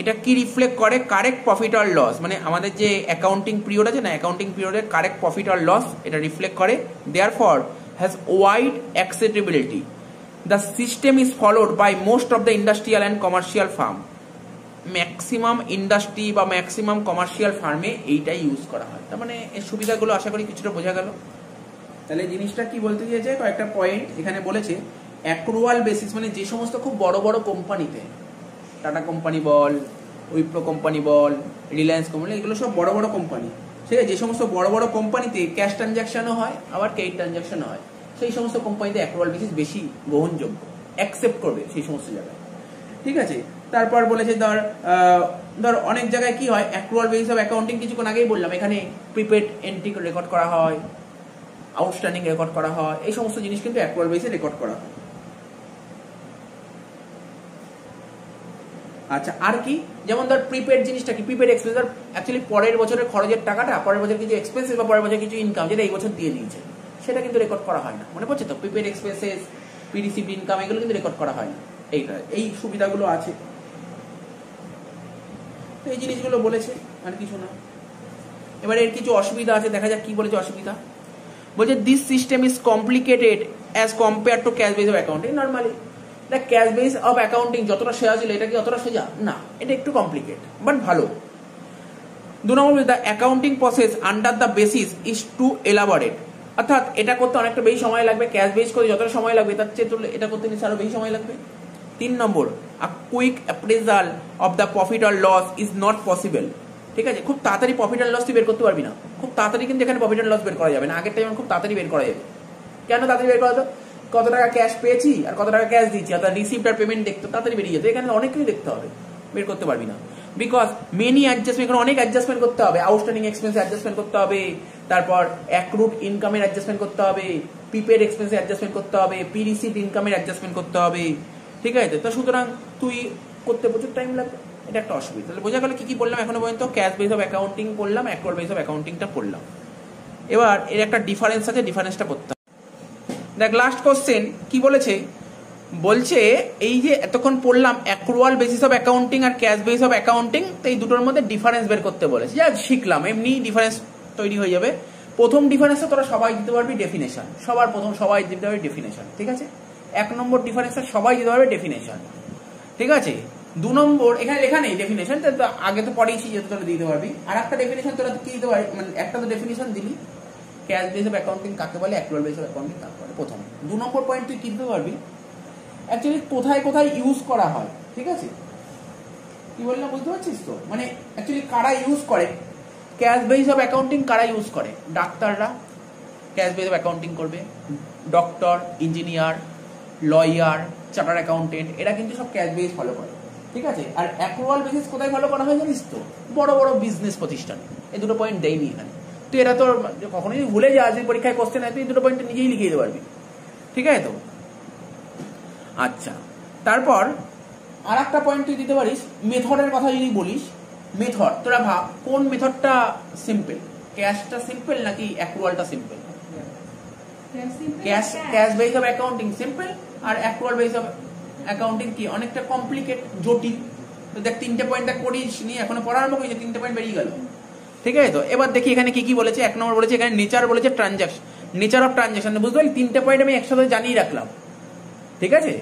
এটা কি রিফ্লেক্ট করে? কারেক্ট প্রফিট অর লস, মানে আমাদের যে অ্যাকাউন্টিং পিরিয়ড আছে না, অ্যাকাউন্টিং পিরিয়ডের কারেক্ট প্রফিট অর লস এটা রিফ্লেক্ট করে। Therefore has wide acceptability. The system is followed by most of the industrial and commercial firm. Maximum industry বা ম্যাক্সিমাম কমার্শিয়াল ফার্মে এইটাই ইউজ করা হয়। তার মানে এর সুবিধাগুলো আশা করি কিছুটা বোঝা গেল। তাহলে জিনিসটা কি বলতে চেয়েছে, কয়েকটা পয়েন্ট এখানে বলেছে। অ্যাক্রুয়াল বেসিস মানে যে সমস্ত খুব বড় বড় কোম্পানিতে, টাটা কোম্পানি বল, উইপ্রো কোম্পানি বল, রিলায়েন্স কোম্পানি, এগুলো সব বড় বড় কোম্পানি, ঠিক আছে। যে সমস্ত বড় বড় কোম্পানিতে ক্যাশ ট্রানজাকশনও হয় আবার ক্রেডিট ট্রানজাকশনও হয়, সেই সমস্ত কোম্পানিতে অ্যাক্রুয়াল বেসিস বেশি গ্রহণযোগ্য, অ্যাকসেপ্ট করবে সেই সমস্ত জায়গায়, ঠিক আছে। তারপর বলেছে ধর অনেক জায়গায় কি হয়, অ্যাক্রুয়াল বেসিস অফ অ্যাকাউন্টিং কিছুক্ষণ আগেই বললাম, এখানে প্রিপেড এন্ট্রি রেকর্ড করা হয়, আউটস্ট্যান্ডিং রেকর্ড করা হয়, এই সমস্ত জিনিস কিন্তু অ্যাক্রুয়াল বেসিসে রেকর্ড করা হয়। আচ্ছা, আর কি, যেমন ধর প্রিপেড জিনিসটা কি, প্রিপেড এক্সপেন্স, ধর অ্যাকচুয়ালি পরের বছরের খরচের টাকাটা, পরের বছর কিছু এক্সপেন্সেস বা পরের বছর কিছু ইনকাম যেটা এই বছর দিয়ে দিয়েছে, সেটা কিন্তু রেকর্ড করা হয় না, মনে পড়ছে তো। প্রিপেড এক্সপেন্সেস, প্রি-রিসিভড ইনকাম, এগুলো কিন্তু রেকর্ড করা হয় না। এই সুবিধাগুলো আছে, তো এই জিনিসগুলো বলেছে, আর কিছু না। এবারে এর কিছু অসুবিধা আছে, দেখা যাক কি বলেছে অসুবিধা। বলছে this system is complicated as compare to cash base of accounting. Normally the cash base of accounting যতটা সোজা ছিল, এটা কি অতটা সোজা না, এটা একটু কমপ্লিকেট বাট ভালো। 2 নম্বর, the accounting process under the basis is too elaborate. অর্থাৎ এটা করতে অনেকটা বেশি সময় লাগবে, ক্যাশ বেস করতে যতটা সময় লাগবে তার চেয়ে এটা করতে নিশ্চয় আরো বেশি সময় লাগবে। 3 নম্বর, a quick appraisal of the profit or loss is not possible. ঠিক আছে, খুব তাড়াতাড়ি প্রফিট অ্যান্ড লস তুই বের করতে পারবি না, খুব তাড়াতাড়ি কিন্তু এখানে প্রফিট অ্যান্ড লস বের করা যাবে না। আগের টাইম খুব তাড়াতাড়ি বের করা যাবে। কেন তাড়াতাড়ি বের করা যেত? কত টাকা ক্যাশ পেয়েছি আর কত টাকা ক্যাশ দিচ্ছি, অর্থাৎ রিসিপ্ট আর পেমেন্ট দেখতে তাড়াতাড়ি বেরিয়ে যেত। এখানে অনেক কিছু দেখতে হবে, বের করতে পারবি না। বিকজ মেনি অ্যাডজাস্টমেন্ট, এখানে অনেক অ্যাডজাস্টমেন্ট করতে হবে। আউটস্ট্যান্ডিং এক্সপেন্স অ্যাডজাস্টমেন্ট করতে হবে, তারপর অ্যাক্রুড ইনকামের অ্যাডজাস্টমেন্ট করতে হবে, প্রিপেড এক্সপেন্সের অ্যাডজাস্টমেন্ট করতে হবে, প্রি রিসিভড ইনকামের অ্যাডজাস্টমেন্ট করতে হবে, ঠিক আছে। তো সুতরাং তুই করতে প্রচুর টাইম লাগবে, এটা একটা অসুবিধা। তাহলে বোঝা গেল কি কি বললাম এখনো পর্যন্ত। ক্যাশ বেস অফ অ্যাকাউন্টিং পড়লাম, অ্যাক্রুয়াল বেস অফ অ্যাকাউন্টিংটা পড়লাম। এবার এর একটা ডিফারেন্স আছে, ডিফারেন্সটা করতে হবে। দেখ লাস্ট কোশ্চেন কি বলেছে, বলছে এই যে এতক্ষণ পড়লাম অ্যাক্রুয়াল বেসিস অফ অ্যাকাউন্টিং আর ক্যাশ বেস অফ অ্যাকাউন্টিং, তো এই দুটোর মধ্যে ডিফারেন্স বের করতে বলেছে। যা শিখলাম এমনি ডিফারেন্স তৈরি হয়ে যাবে। প্রথম ডিফারেন্সটা তোরা সবাই দিতে পারবি ডেফিনেশন, সবার প্রথম সবাই দিতে পারবি ডেফিনেশন, ঠিক আছে। 1 নম্বর ডিফারেন্সটা সবাই দিতে পারবে ডেফিনেশন, ঠিক আছে। 2 নম্বর এখানে লেখা নেই ডেফিনেশন, তো আগে তো পড়েছি যেহেতু তোরা দিতে পারবি। আর একটা ডেফিনেশন তোরা কি দিতে পারবি, মানে একটা তো ডেফিনেশন দিলি, ক্যাশ বেস অফ অ্যাকাউন্টিং কাকে বলে, অ্যাক্রুয়াল বেস অফ অ্যাকাউন্টিং কাকে বলে, প্রথম। 2 নম্বর পয়েন্ট তুই কি দিতে পারবি, অ্যাকচুয়ালি কোথায় কোথায় ইউজ করা হয়, ঠিক আছে। কি বললাম বুঝতে পারছিস তো, মানে অ্যাকচুয়ালি কারা ইউজ করে ক্যাশ বেস অফ অ্যাকাউন্টিং, কারা ইউজ করে? ডাক্তাররা ক্যাশ বেস অফ অ্যাকাউন্টিং করবে, doctor, engineer, lawyer, charter accountant, এরা কিন্তু সব ক্যাশ বেস ফলো করে, ঠিক আছে। আর অ্যাক্রুয়াল বেসিস কোথায় ফলো করা হয় জানিস তো? বড় বড় বিজনেস প্রতিষ্ঠান। এই দুটো পয়েন্ট দেয়নি এখানে, তুই এরা তোর কখনো যদি ভুলে যাস, যদি পরীক্ষায় কোশ্চেন হয় তুই দুটো পয়েন্ট নিজেই লিখে দিতে পারবি, ঠিক আছে তো। আচ্ছা, তারপর আর একটা পয়েন্ট তুই দিতে পারিস, মেথডের কথা যদি বলিস, মেথড তোরা ভাব কোন মেথডটা সিম্পল, ক্যাশটা সিম্পল নাকি অ্যাক্রুয়ালটা simple? Cash base of accounting simple, আর অ্যাক্রুয়াল বেস অফ অ্যাকাউন্টিং কি অনেকটা কমপ্লিকেট, জটিল। তো দেখ 3টে পয়েন্ট করিস নি, এখনো পড়া আরম্ভ করেছে, 3টে পয়েন্ট বেরিয়ে গেল, ঠিক আছে তো। এবার দেখি এখানে কি কি বলেছে। 1 নম্বর বলেছে এখানে নেচার, বলেছে ট্রানজাকশন, নেচার অফ ট্রানজাকশন, বুঝতে পারলি? 3টে পয়েন্ট আমি একসাথে জানিয়ে রাখলাম, ঠিক আছে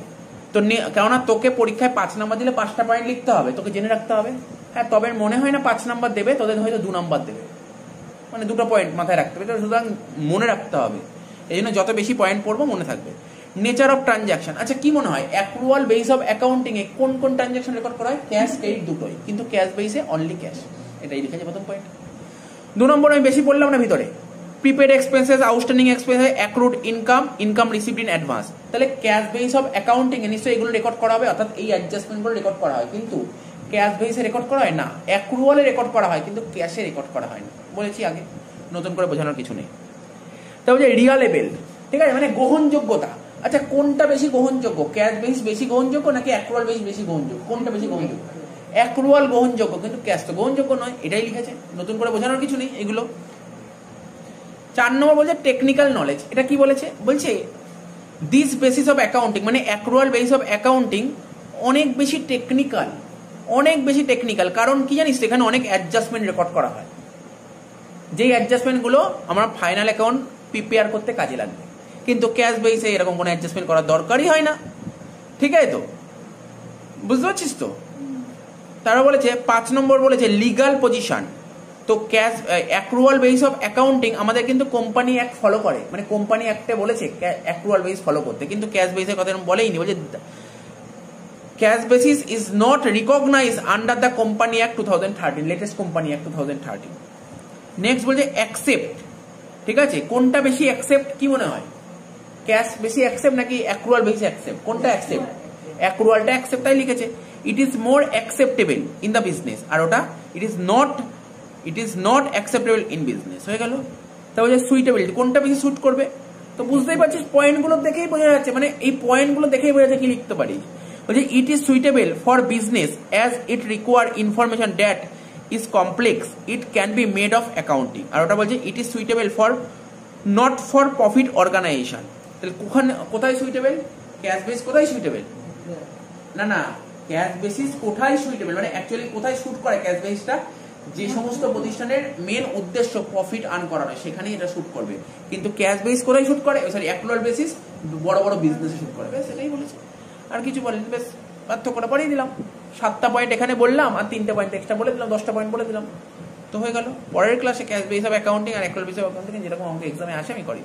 তো। কেননা তোকে পরীক্ষায় 5 নাম্বার দিলে 5টা পয়েন্ট লিখতে হবে, তোকে জেনে রাখতে হবে। হ্যাঁ, তবে মনে হয় না 5 নাম্বার দেবে, তোদের হয়তো 2 নাম্বার দেবে, মানে 2টো পয়েন্ট মাথায় রাখতে হবে, সুতরাং মনে রাখতে হবে। এই জন্য যত বেশি পয়েন্ট পড়বো মনে থাকবে। নেচার অফ ট্রানজাকশন, আচ্ছা কি মনে হয় অ্যাক্রুয়াল বেস অফ অ্যাকাউন্টিং এ কোন কোন ট্রানজাকশন রেকর্ড করা হয়? ক্যাশ, ক্রেডিট দুটোই, কিন্তু ক্যাশ বেসে অনলি ক্যাশ, এটাই লিখেছে প্রথম পয়েন্ট। 2 নম্বর আমি বেশি পড়লাম না ভিতরে, prepaid expenses, outstanding expenses, accrued income, income received in advance. তাহলে ক্যাশ বেস অফ অ্যাকাউন্টিং এ নিশ্চয়ই এগুলো রেকর্ড করা হবে, অর্থাৎ এই অ্যাডজাস্টমেন্টগুলো রেকর্ড করা হয়, কিন্তু ক্যাশ বেসে রেকর্ড করা হয় না। অ্যাক্রুয়ালে রেকর্ড করা হয় কিন্তু ক্যাশে রেকর্ড করা হয় না, বলেছি আগে, নতুন করে বোঝানোর কিছু নেই। তারপর যে রিয়ালেবেল, ঠিক আছে, মানে গ্রহণযোগ্যতা। আচ্ছা কোনটা বেশি গ্রহণযোগ্য, ক্যাশ বেস বেশি গ্রহণযোগ্য নাকি অ্যাক্রুয়াল বেস বেশি গ্রহণযোগ্য? কোনটা বেশি গ্রহণযোগ্য? অ্যাক্রুয়াল গ্রহণযোগ্য, কিন্তু ক্যাশ তো গ্রহণযোগ্য নয়, এটাই লিখেছে, নতুন করে বোঝানোর কিছু নেই এগুলো। 4 নম্বর বলছে টেকনিক্যাল নলেজ। এটা কি বলেছে? বলছে দিস বেসিস অফ অ্যাকাউন্টিং, মানে অ্যাক্রুয়াল বেস অফ অ্যাকাউন্টিং অনেক বেশি টেকনিক্যাল, অনেক বেশি টেকনিক্যাল। কারণ কি জানিস, এখানে অনেক অ্যাডজাস্টমেন্ট রেকর্ড করা হয়, যেই অ্যাডজাস্টমেন্টগুলো আমার ফাইনাল অ্যাকাউন্ট প্রিপেয়ার করতে কাজে লাগবে। কিন্তু ক্যাশ বেসে এরকম কোনো অ্যাডজাস্টমেন্ট করার দরকারই হয় না, ঠিক আছে? তো বুঝতে পারছিস তো? তারা বলেছে 5 নম্বর বলেছে লিগাল পজিশন। তো cash accrual base of accounting আমাদের কিন্তু কোম্পানি অ্যাক্ট ফলো করে, মানে কোম্পানি অ্যাক্টে বলেছে অ্যাক্রুয়াল বেস ফলো করতে, কিন্তু ক্যাশ বেসের কথা বলেইনি। বলছে cash basis is not recognise under the company act 2013, latest company act 2013। Next বলছে অ্যাকসেপ্ট, ঠিক আছে? কোনটা বেশি অ্যাকসেপ্ট কি মনে হয়, ক্যাশ বেশি অ্যাকসেপ্ট নাকি অ্যাক্রুয়াল বেশি অ্যাকসেপ্ট? কোনটা অ্যাকসেপ্ট? অ্যাক্রুয়ালটা অ্যাকসেপ্ট, তাই লিখেছে। It is more acceptable in the business, আর ওটা it is not acceptable in business. হয়ে গেল। তা বলছে সুইটেবিলিটি, কোনটা বেশি স্যুট করবে? তো বুঝতেই পারছিস পয়েন্টগুলো দেখেই বোঝা যাচ্ছে, মানে এই পয়েন্টগুলো দেখেই বোঝা যাচ্ছে কি লিখতে পারি। বলছে it is suitable for business as it require information that is complex, it can be made of accounting. আর ওটা বলছে it is suitable for not for profit organization. তাহলে কোথায় সুইটেবল? ক্যাশ বেস কোথায় সুইটেবল? না না, ক্যাশ বেসিস কোথায় সুইটেবল, মানে অ্যাকচুয়ালি কোথায় শুট করে ক্যাশ বেসটা? যে সমস্ত প্রতিষ্ঠানের মেন উদ্দেশ্য প্রফিট আর্ন করানো, সেখানেই এটা শুট করবে। কিন্তু ক্যাশ বেস কোথায় শুট করে? সরি, অ্যাক্রুয়াল বেসিস বড় বড় বিজনেসে শুট করে। সেটাই বলেছে, আর কিছু বলেনি। বেশ, পার্থক্যটা পড়িয়ে দিলাম। 7টা পয়েন্ট এখানে বললাম, আর 3টে পয়েন্ট এক্সট্রা বলে দিলাম, 10টা পয়েন্ট বলে দিলাম, তো হয়ে গেল। পরের ক্লাসে ক্যাশ বেস অফ অ্যাকাউন্টিং আর অ্যাক্রুয়াল বেস অফ অ্যাকাউন্টিং যেরকম অঙ্ক এক্সামে আসে আমি করি।